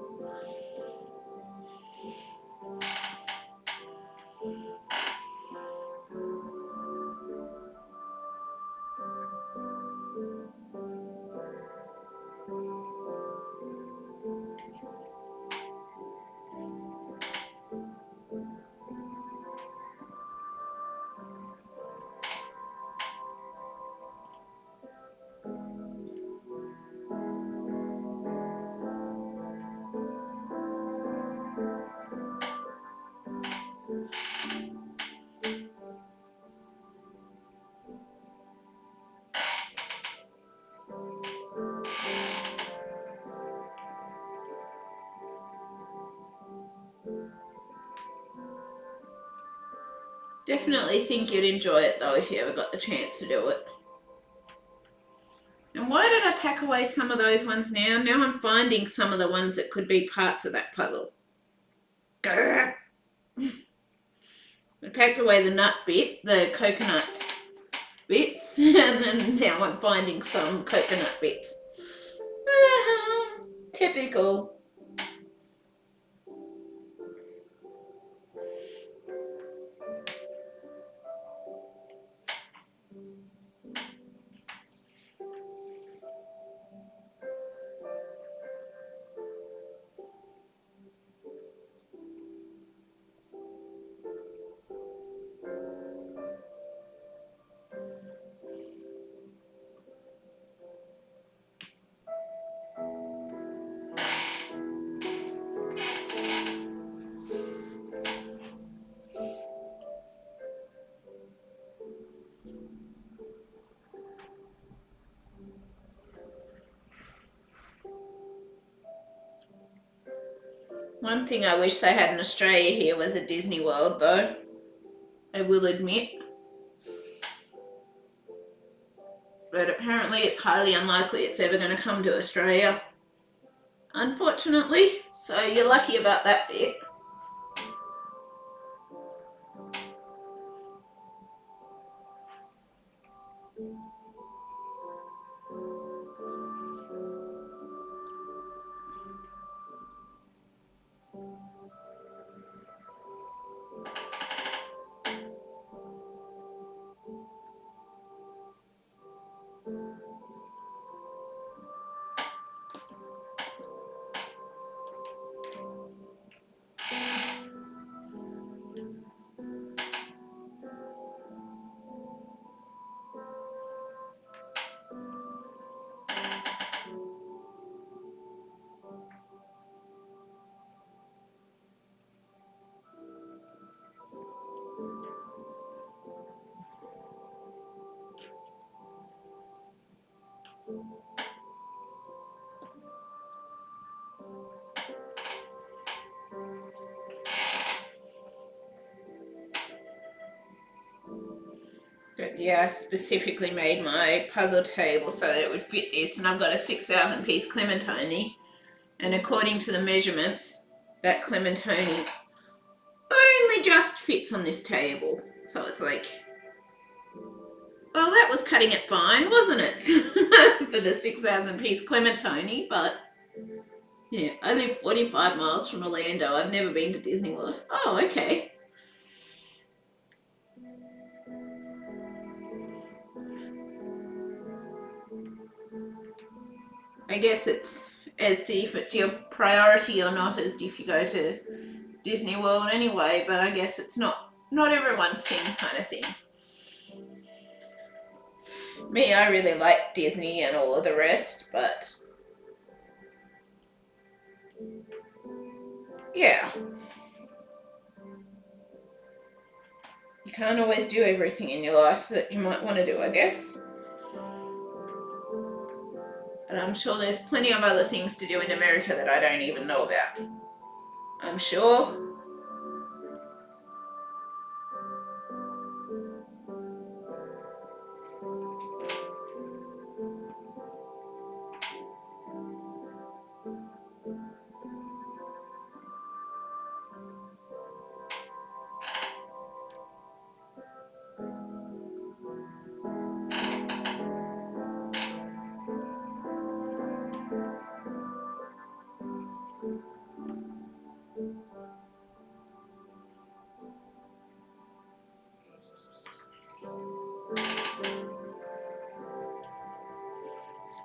Definitely think you'd enjoy it though if you ever got the chance to do it. And why did I pack away some of those ones now? Now I'm finding some of the ones that could be parts of that puzzle. Grr. I packed away the nut bit, the coconut bits, and then now I'm finding some coconut bits. Typical. One thing I wish they had in Australia here was a Disney World, though. I will admit. But apparently it's highly unlikely it's ever going to come to Australia, unfortunately. So you're lucky about that bit. But yeah, I specifically made my puzzle table so that it would fit this, and I've got a 6,000 piece clementine, and according to the measurements, that clementine only just fits on this table. So it's like, well, that was cutting it fine, wasn't it? For the 6,000 piece clementine, but yeah, I live 45 miles from Orlando. I've never been to Disney World. Oh, okay. I guess it's as to if it's your priority or not as to if you go to Disney World anyway, but I guess it's not everyone's thing kind of thing. Me, I really like Disney and all of the rest, but yeah. You can't always do everything in your life that you might want to do, I guess. And I'm sure there's plenty of other things to do in America that I don't even know about. I'm sure.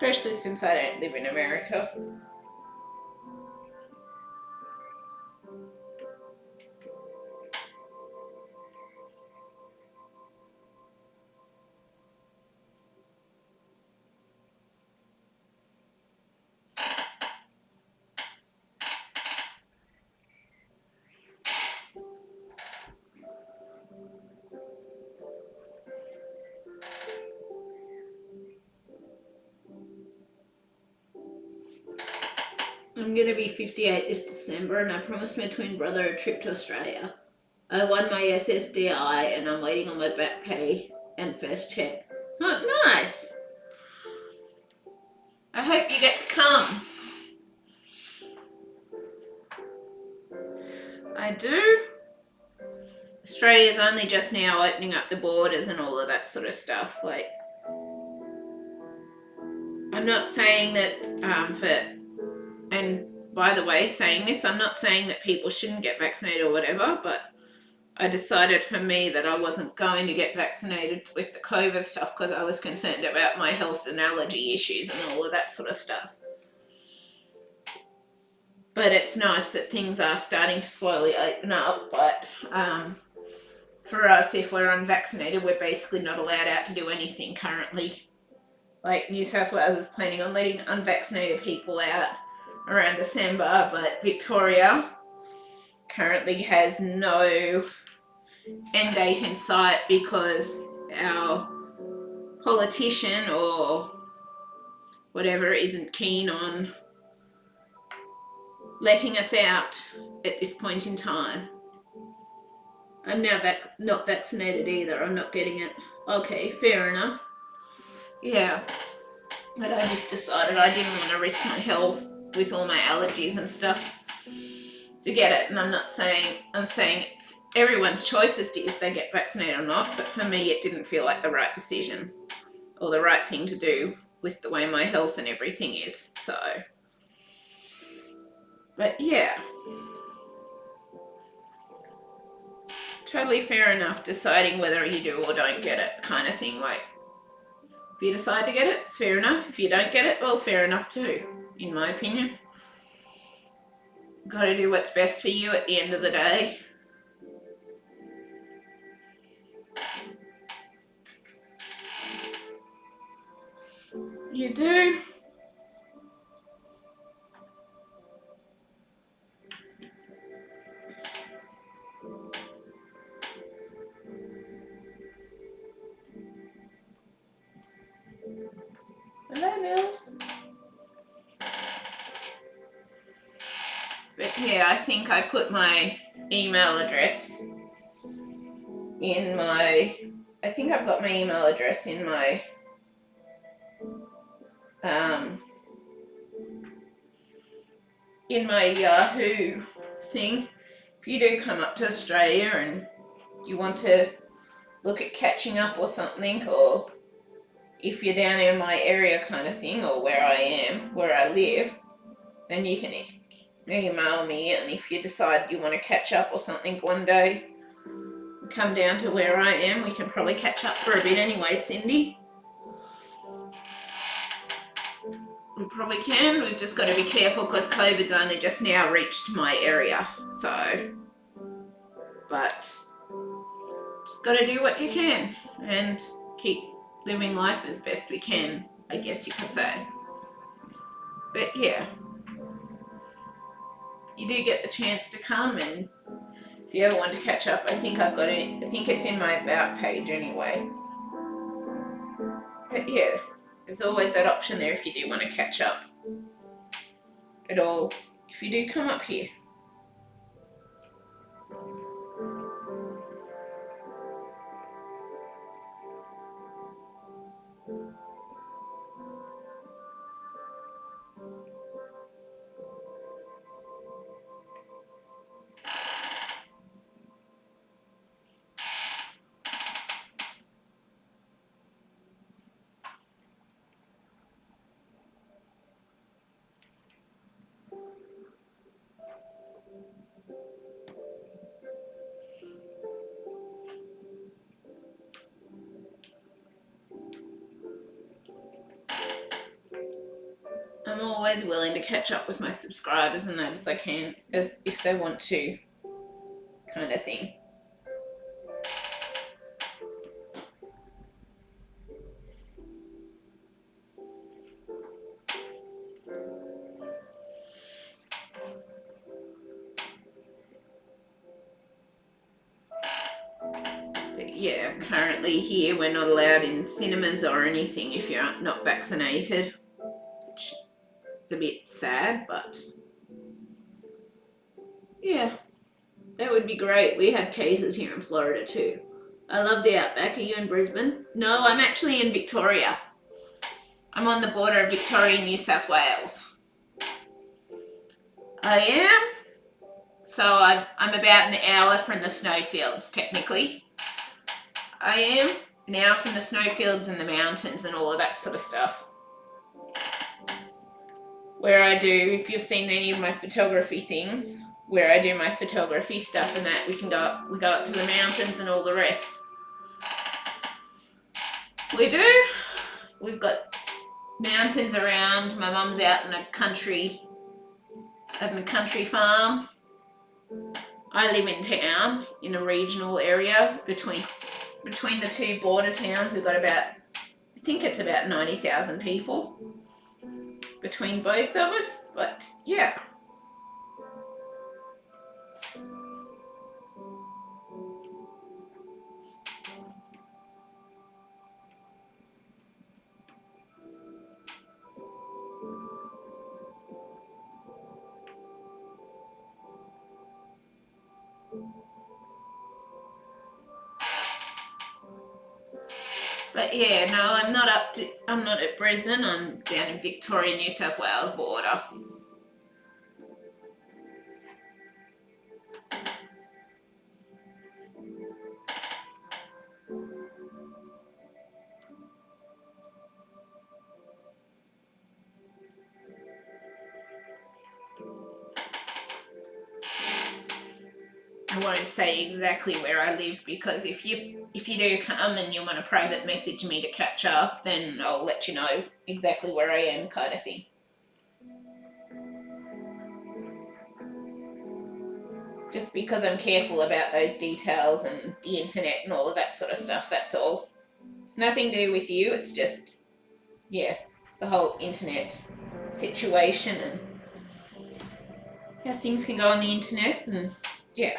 Especially since I don't live in America. I'm going to be 58 this December, and I promised my twin brother a trip to Australia. I won my SSDI, and I'm waiting on my back pay and first check. Oh, nice! I hope you get to come. I do. Australia's only just now opening up the borders and all of that sort of stuff. Like, I'm not saying that and by the way, saying this, I'm not saying that people shouldn't get vaccinated or whatever, but I decided for me that I wasn't going to get vaccinated with the COVID stuff because I was concerned about my health and allergy issues and all of that sort of stuff. But it's nice that things are starting to slowly open up, but for us, if we're unvaccinated, we're basically not allowed out to do anything currently. Like, New South Wales is planning on letting unvaccinated people out around December, but Victoria currently has no end date in sight because our politician or whatever isn't keen on letting us out at this point in time. I'm now not vaccinated either. I'm not getting it. Okay, fair enough. Yeah. But I just decided I didn't want to risk my health with all my allergies and stuff to get it. And I'm saying it's everyone's choice as to if they get vaccinated or not. But for me, it didn't feel like the right decision or the right thing to do with the way my health and everything is. So, but yeah. Totally fair enough deciding whether you do or don't get it kind of thing. Like, if you decide to get it, it's fair enough. If you don't get it, well, fair enough too, in my opinion. Got to do what's best for you at the end of the day. You do. Hello, Nils. But yeah, I think I put my email address in my, I think I've got my email address in my, Yahoo thing. If you do come up to Australia and you want to look at catching up or something, or if you're down in my area kind of thing, or where I live, then you can email me, and if you decide you want to catch up or something one day, come down to where I am. We can probably catch up for a bit anyway, Cindy. We probably can. We've just got to be careful because COVID's only just now reached my area. So, but just got to do what you can and keep living life as best we can, I guess you could say. But yeah, you do get the chance to come, and if you ever want to catch up, I think I've got it. I think it's in my About page anyway. But yeah, there's always that option there if you do want to catch up at all, if you do come up here. I'm always willing to catch up with my subscribers and that as I can, as if they want to, kind of thing. But yeah, currently here we're not allowed in cinemas or anything if you're not vaccinated, which is a bit sad, but yeah, that would be great. We have cases here in Florida too. I love the outback. Are you in Brisbane? No, I'm actually in Victoria. I'm on the border of Victoria and New South Wales. I am. So I'm about an hour from the snowfields, technically. I am now from the snowfields and the mountains and all of that sort of stuff. Where I do, if you've seen any of my photography things, where I do my photography stuff and that, we go up to the mountains and all the rest. We do. We've got mountains around. My mum's out in a country farm. I live in town in a regional area between the two border towns. We've got about, I think it's about 90,000 people between both of us, but yeah. But yeah, no, I'm not at Brisbane. I'm down in Victoria, New South Wales border. I won't say exactly where I live, because if you do come and you want to private message me to catch up, then I'll let you know exactly where I am, kind of thing. Just because I'm careful about those details and the internet and all of that sort of stuff, that's all. It's nothing to do with you, it's just, yeah, the whole internet situation and how things can go on the internet, and yeah.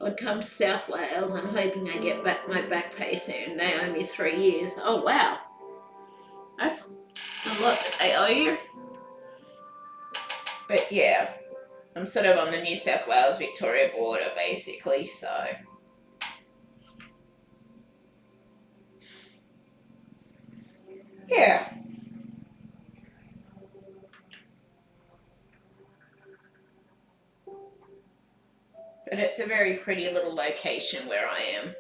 I'd come to South Wales. I'm hoping I get back my back pay soon. They owe me 3 years. Oh wow, that's a lot that they owe you. But yeah, I'm sort of on the New South Wales Victoria border basically, so yeah. But it's a very pretty little location where I am.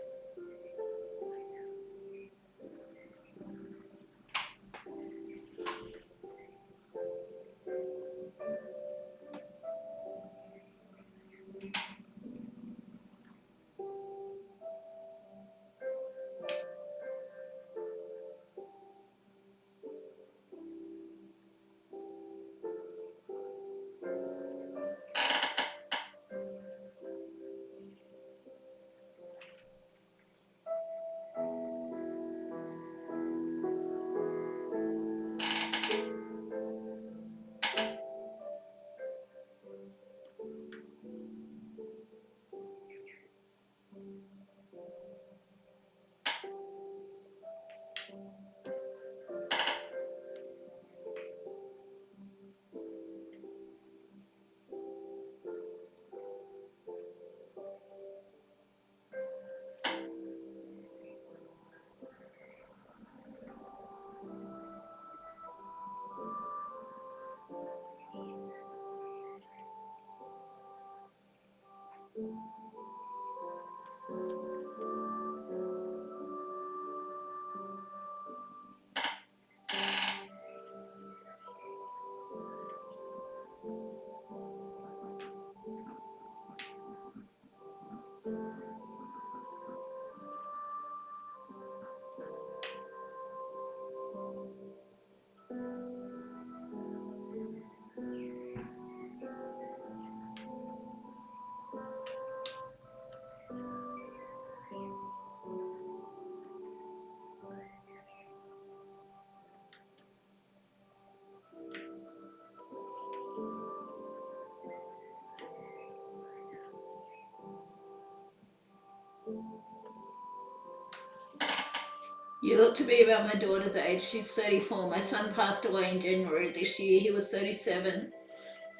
You look to be about my daughter's age. She's 34. My son passed away in January this year. He was 37.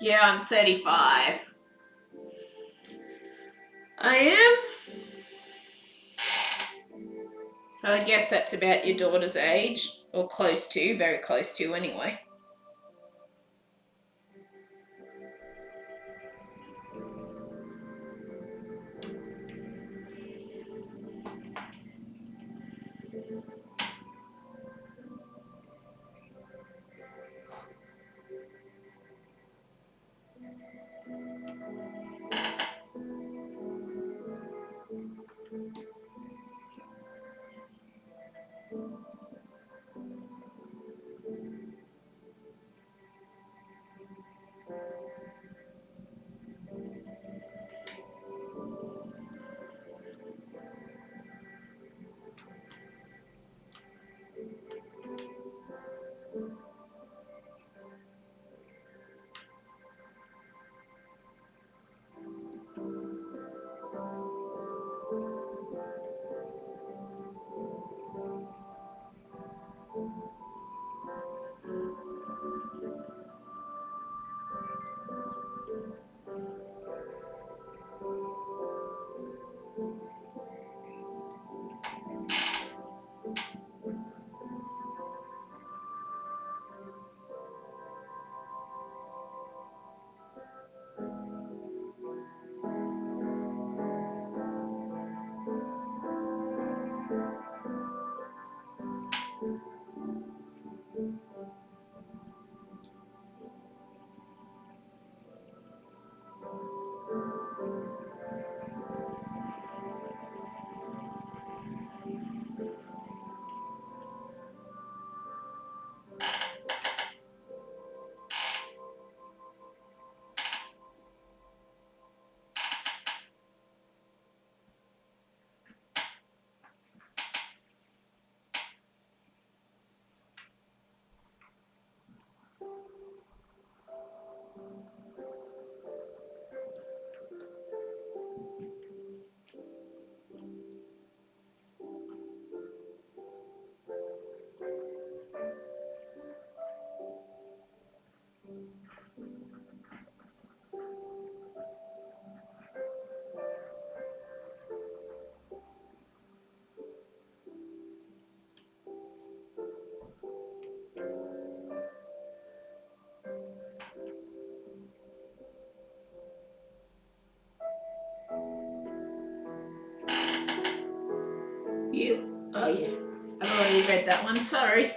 Yeah, I'm 35. I am. So I guess that's about your daughter's age, or close to, very close to anyway. misread that one, sorry.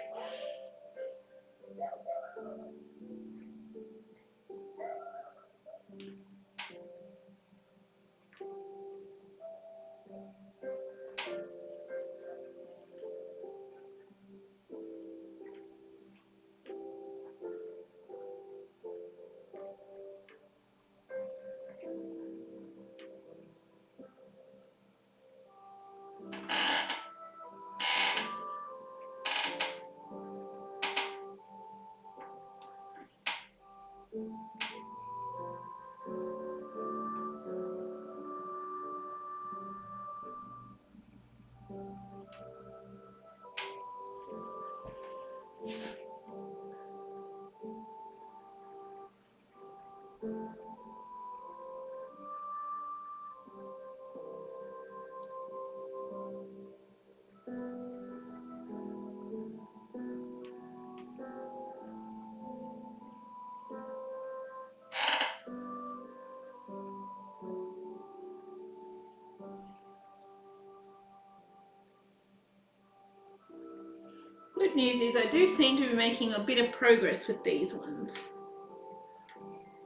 Good news is I do seem to be making a bit of progress with these ones.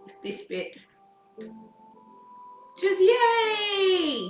With this bit. Just yay!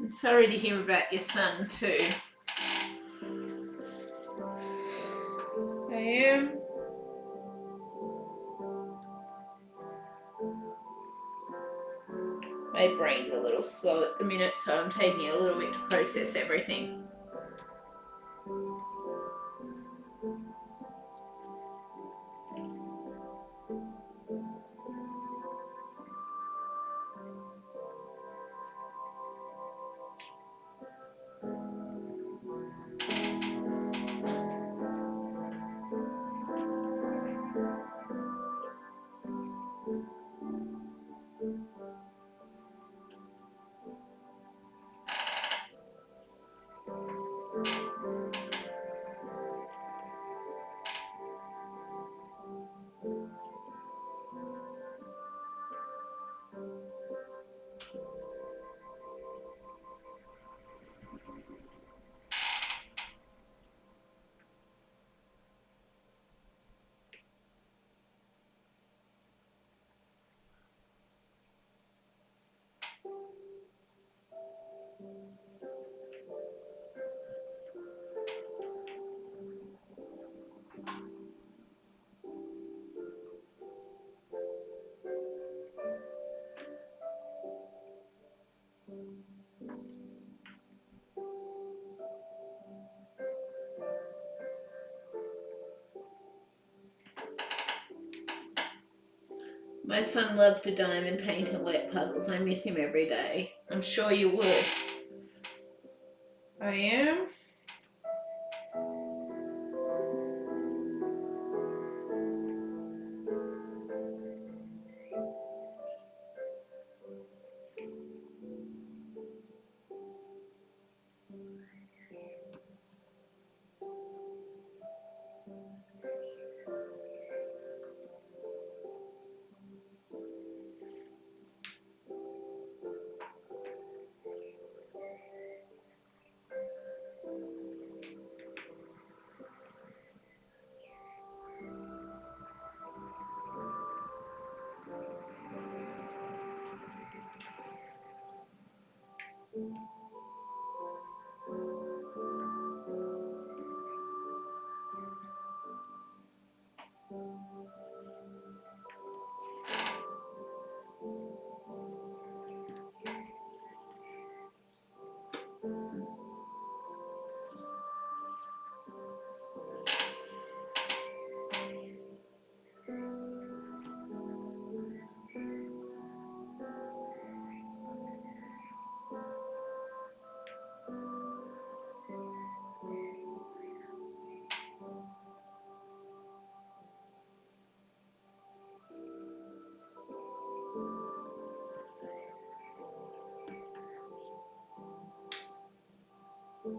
I'm sorry to hear about your son too. I am. My brain's a little slow at the minute, so I'm taking a little bit to process everything. My son loved to diamond paint and wet puzzles. I miss him every day. I'm sure you would. I am. I'm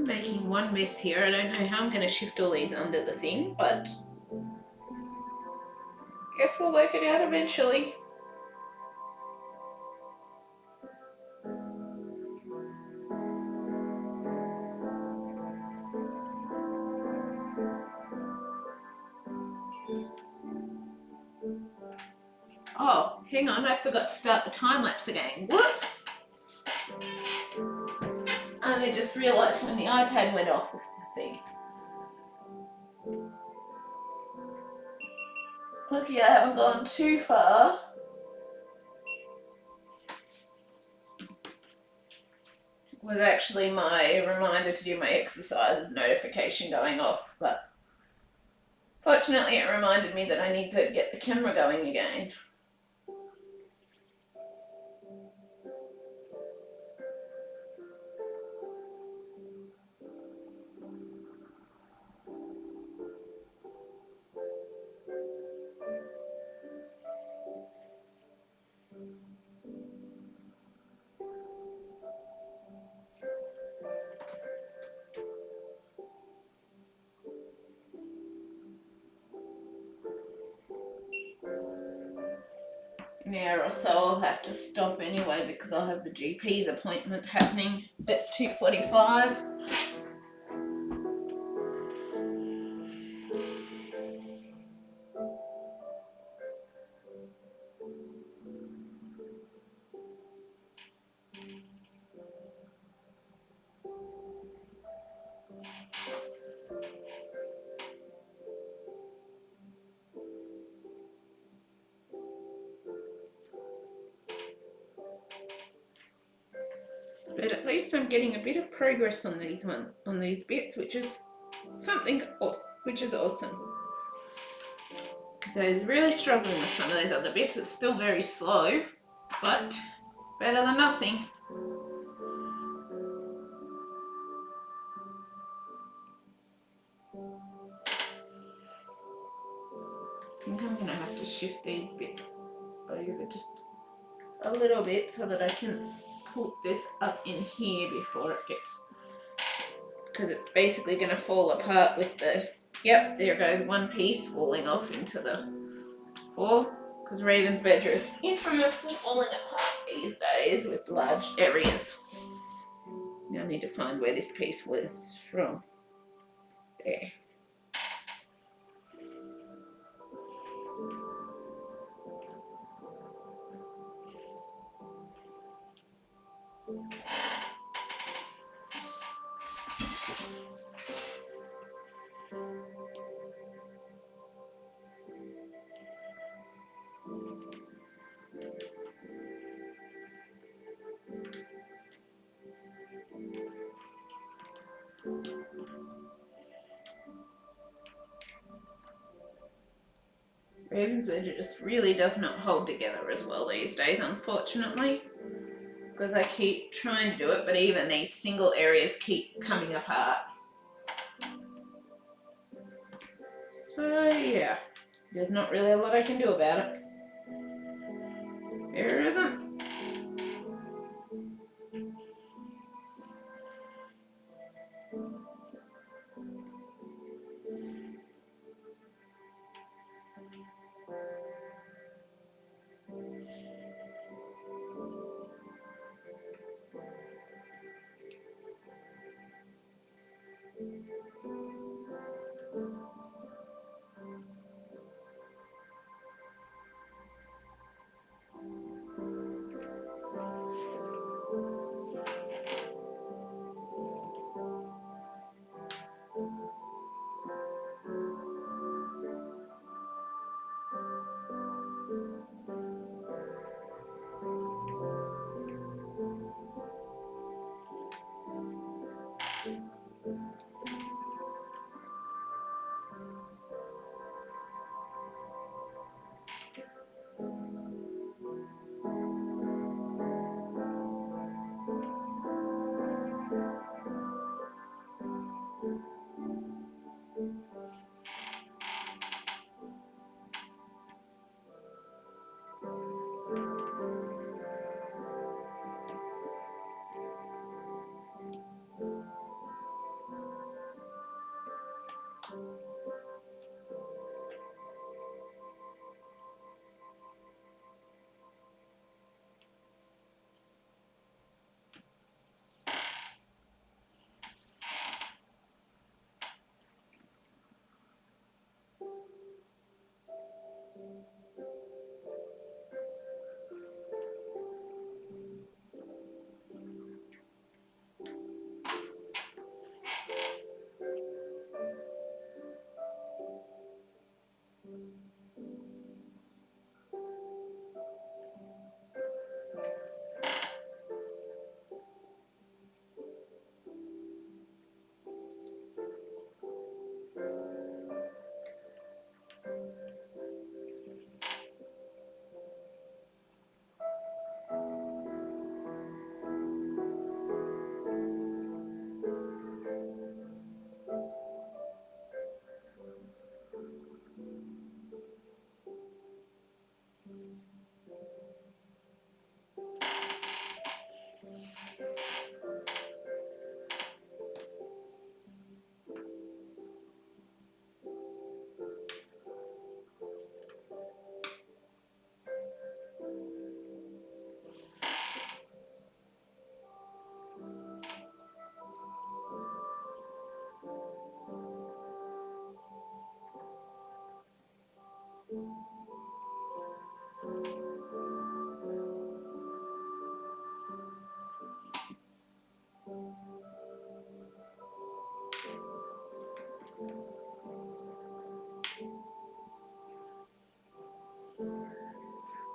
making one mess here. I don't know how I'm going to shift all these under the thing, but guess we'll work it out eventually. Oh, hang on, I forgot to start the time lapse again. Whoops! I only just realised when the iPad went off with the thing. Lucky I haven't gone too far. It was actually my reminder to do my exercises notification going off, but fortunately it reminded me that I need to get the camera going again. An hour or so I'll have to stop anyway because I'll have the GP's appointment happening at 2:45. But at least I'm getting a bit of progress on these bits, which is something awesome, which is awesome. So I was really struggling with some of those other bits. It's still very slow, but better than nothing. I think I'm gonna have to shift these bits over just a little bit so that I can put this up in here before it gets, because it's basically going to fall apart with the, yep, there goes one piece falling off into the floor, because Ravensburger is infamous for falling apart these days with large areas. Now I need to find where this piece was from. There. Ravensburger just really does not hold together as well these days, unfortunately, because I keep trying to do it, but even these single areas keep coming apart. So yeah, there's not really a lot I can do about it. There isn't.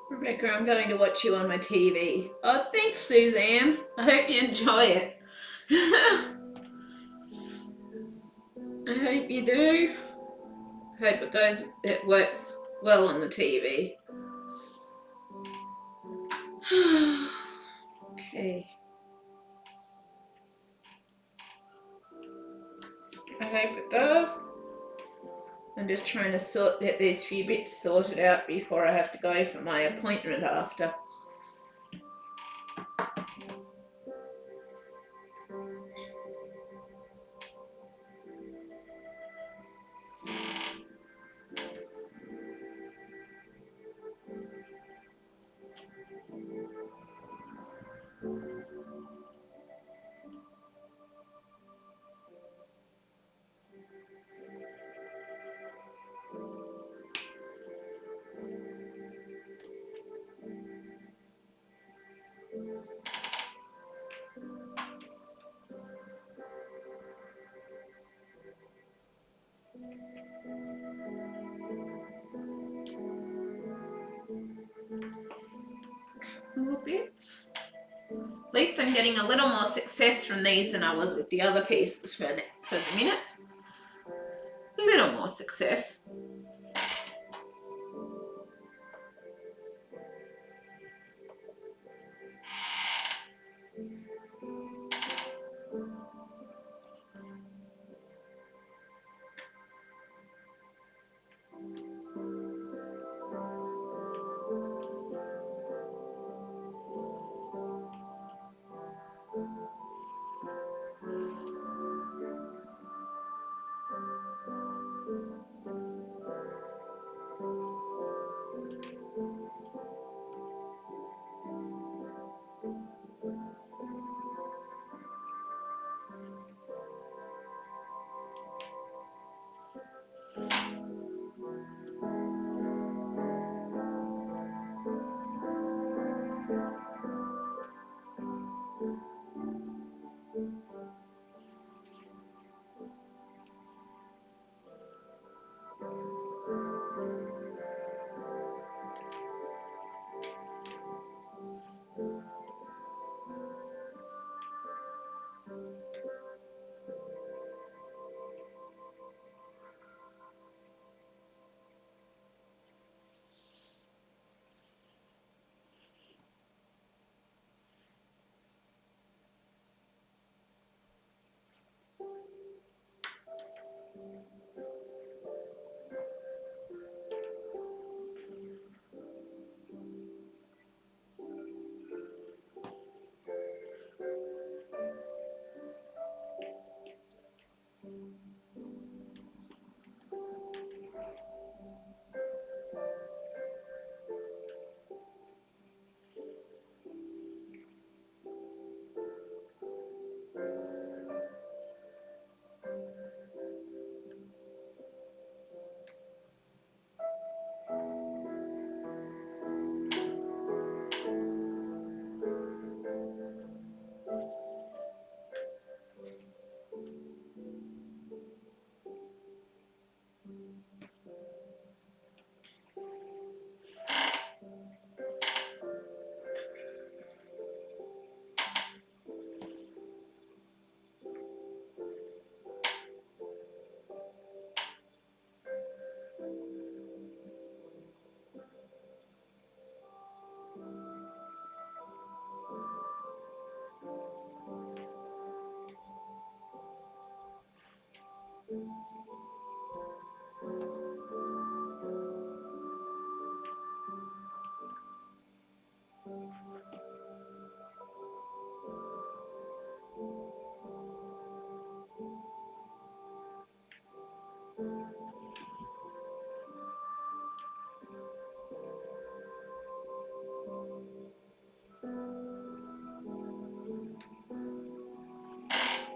Rebecca, I'm going to watch you on my TV. Oh, thanks, Suzanne. I hope you enjoy it. I hope you do. I hope it works well on the TV. Okay. I hope it does. I'm just trying to get these few bits sorted out before I have to go for my appointment after. Little bits. At least I'm getting a little more success from these than I was with the other pieces for the minute. A little more success.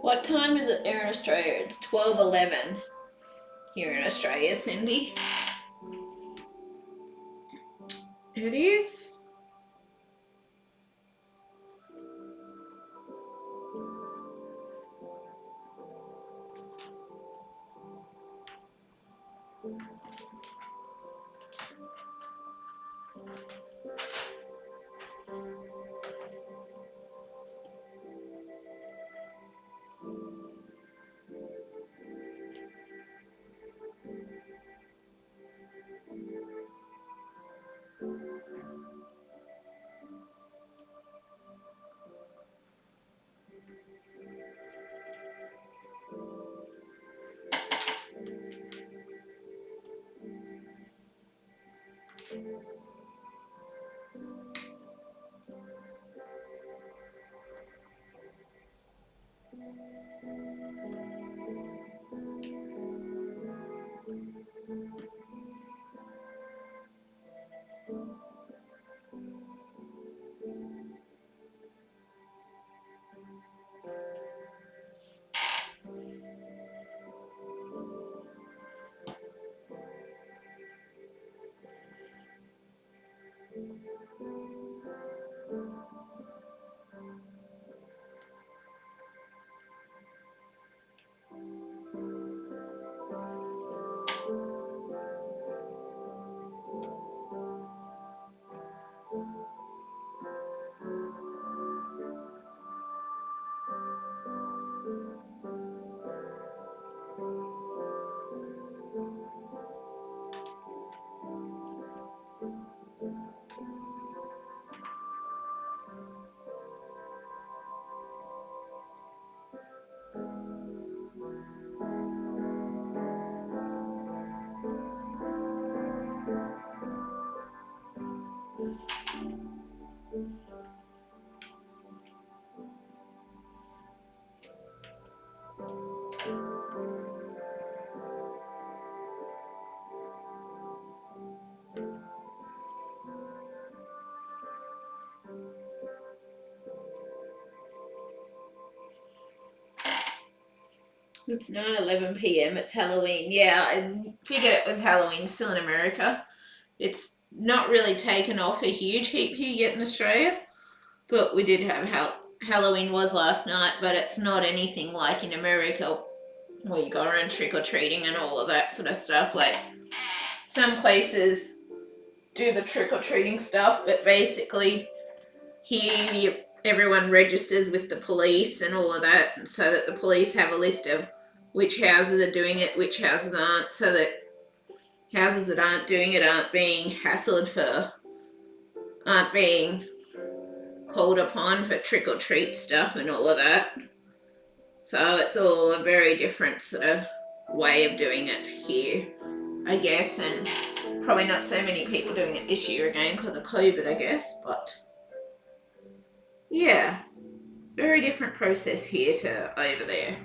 What time is it there in Australia? It's 12:11 here in Australia, Cindy. It is? It's 9:11 p.m. It's Halloween. Yeah, I figured it was Halloween still in America. It's not really taken off a huge heap here yet in Australia, but we did have Halloween was last night, but it's not anything like in America where you go around trick-or-treating and all of that sort of stuff. Like, some places do the trick-or-treating stuff, but basically here everyone registers with the police and all of that, so that the police have a list of which houses are doing it, which houses aren't, so that houses that aren't doing it aren't being called upon for trick-or-treat stuff and all of that. So it's all a very different sort of way of doing it here, I guess, and probably not so many people doing it this year again because of COVID, I guess, but yeah, very different process here to over there.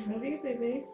Love you, baby.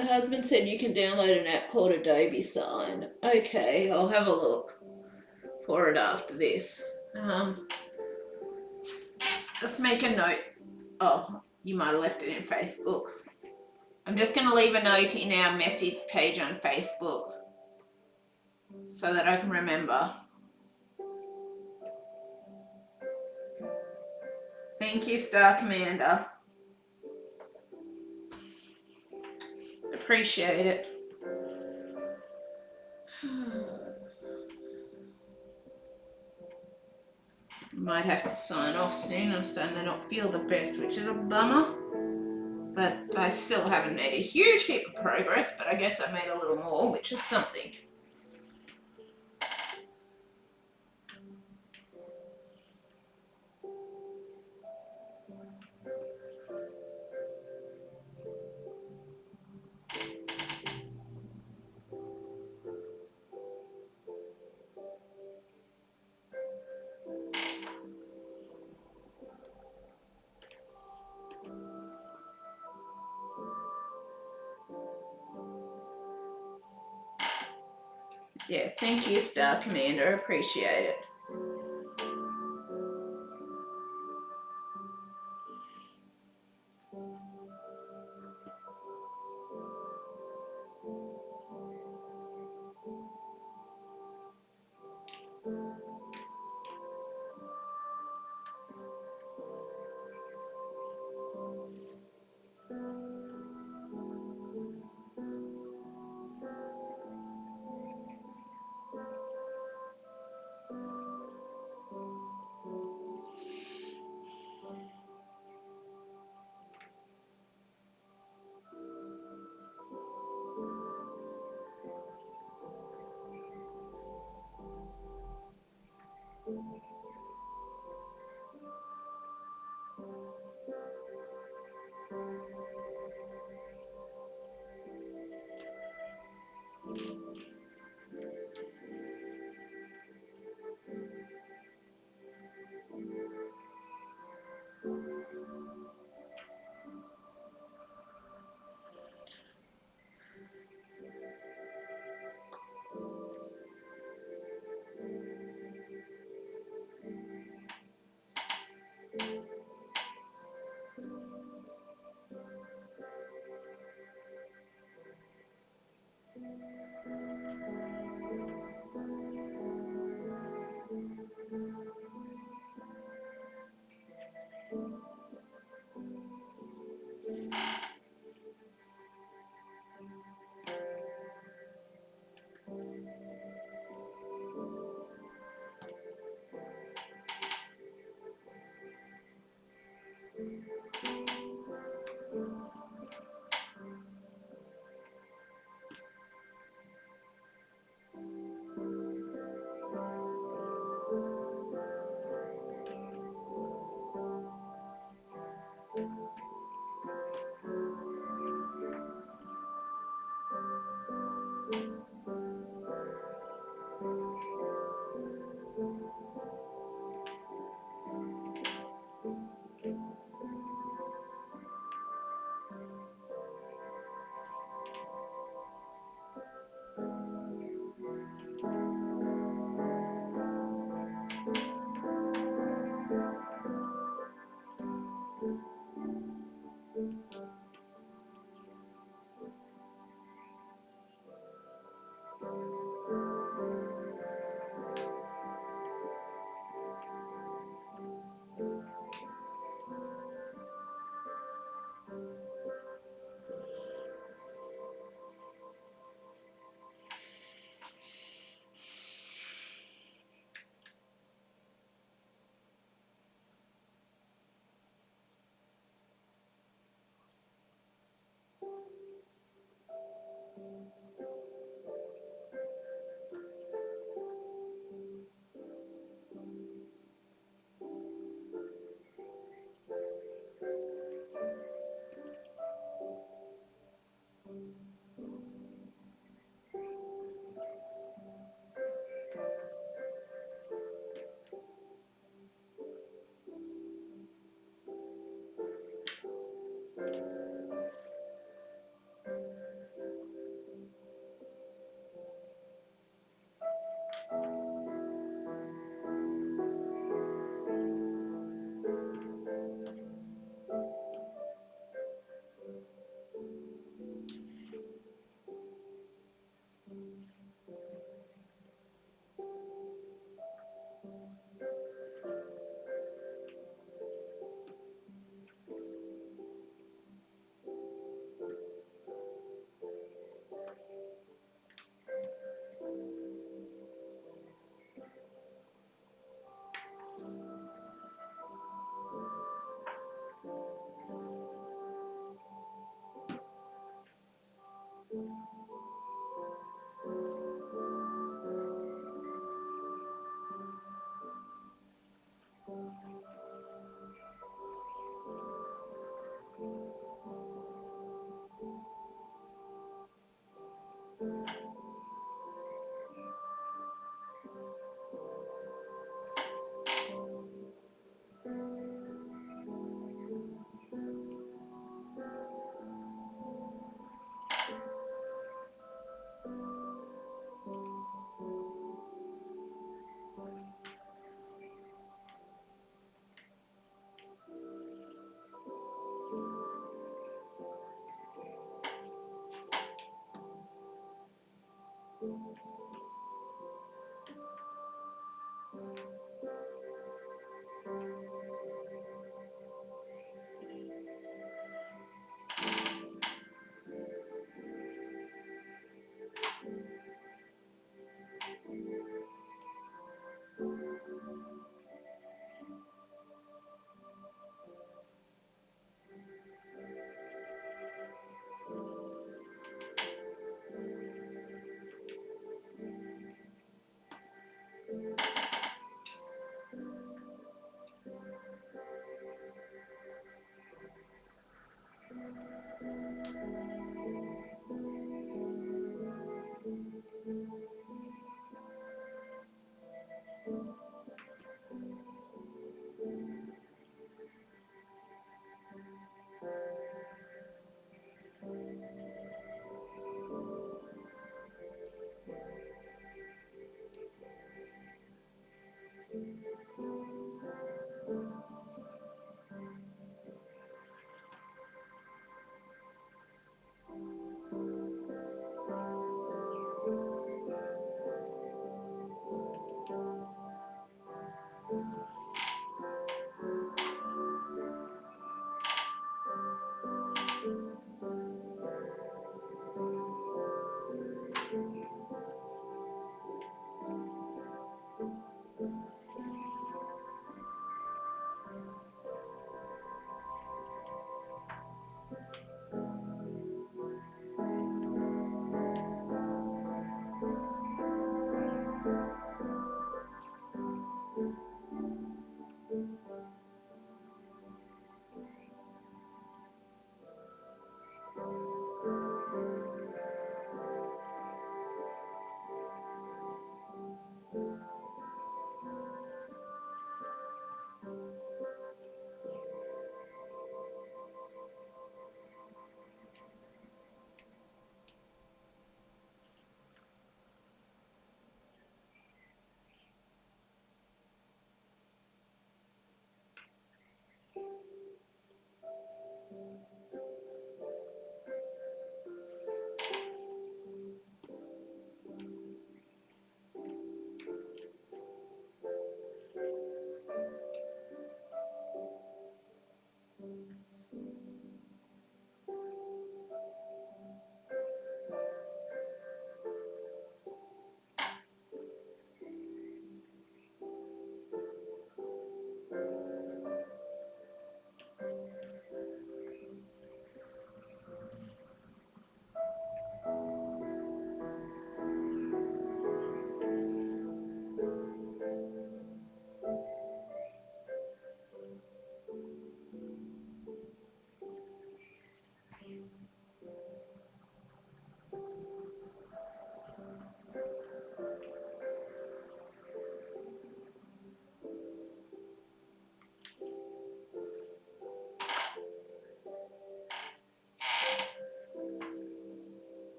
My husband said you can download an app called Adobe Sign. Okay, I'll have a look for it after this. Just make a note. Oh, you might have left it in Facebook. I'm just going to leave a note in our message page on Facebook so that I can remember. Thank you, Star Commander. Appreciate it. Might have to sign off soon. I'm starting to not feel the best, which is a bummer. But I still haven't made a huge heap of progress, but I guess I made a little more, which is something. Yeah, thank you, Star Commander. Appreciate it.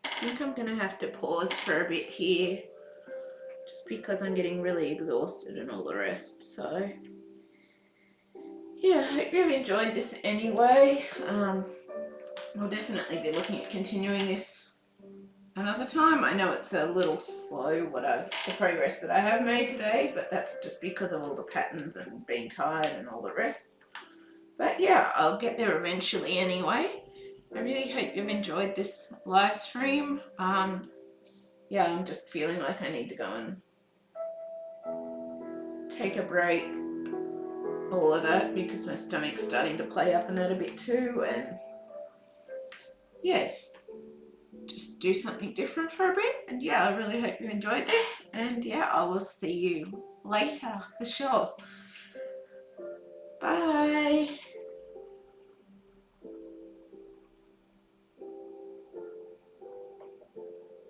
I think I'm gonna have to pause for a bit here just because I'm getting really exhausted and all the rest. So yeah, I hope you've enjoyed this anyway. I'll definitely be looking at continuing this another time. I know it's a little slow the progress that I have made today, but that's just because of all the patterns and being tired and all the rest. But yeah, I'll get there eventually anyway. I really hope you've enjoyed this live stream. Yeah, I'm just feeling like I need to go and take a break, all of that, because my stomach's starting to play up in that a bit too, and yeah, just do something different for a bit. And yeah, I really hope you enjoyed this, and yeah, I will see you later for sure. Bye.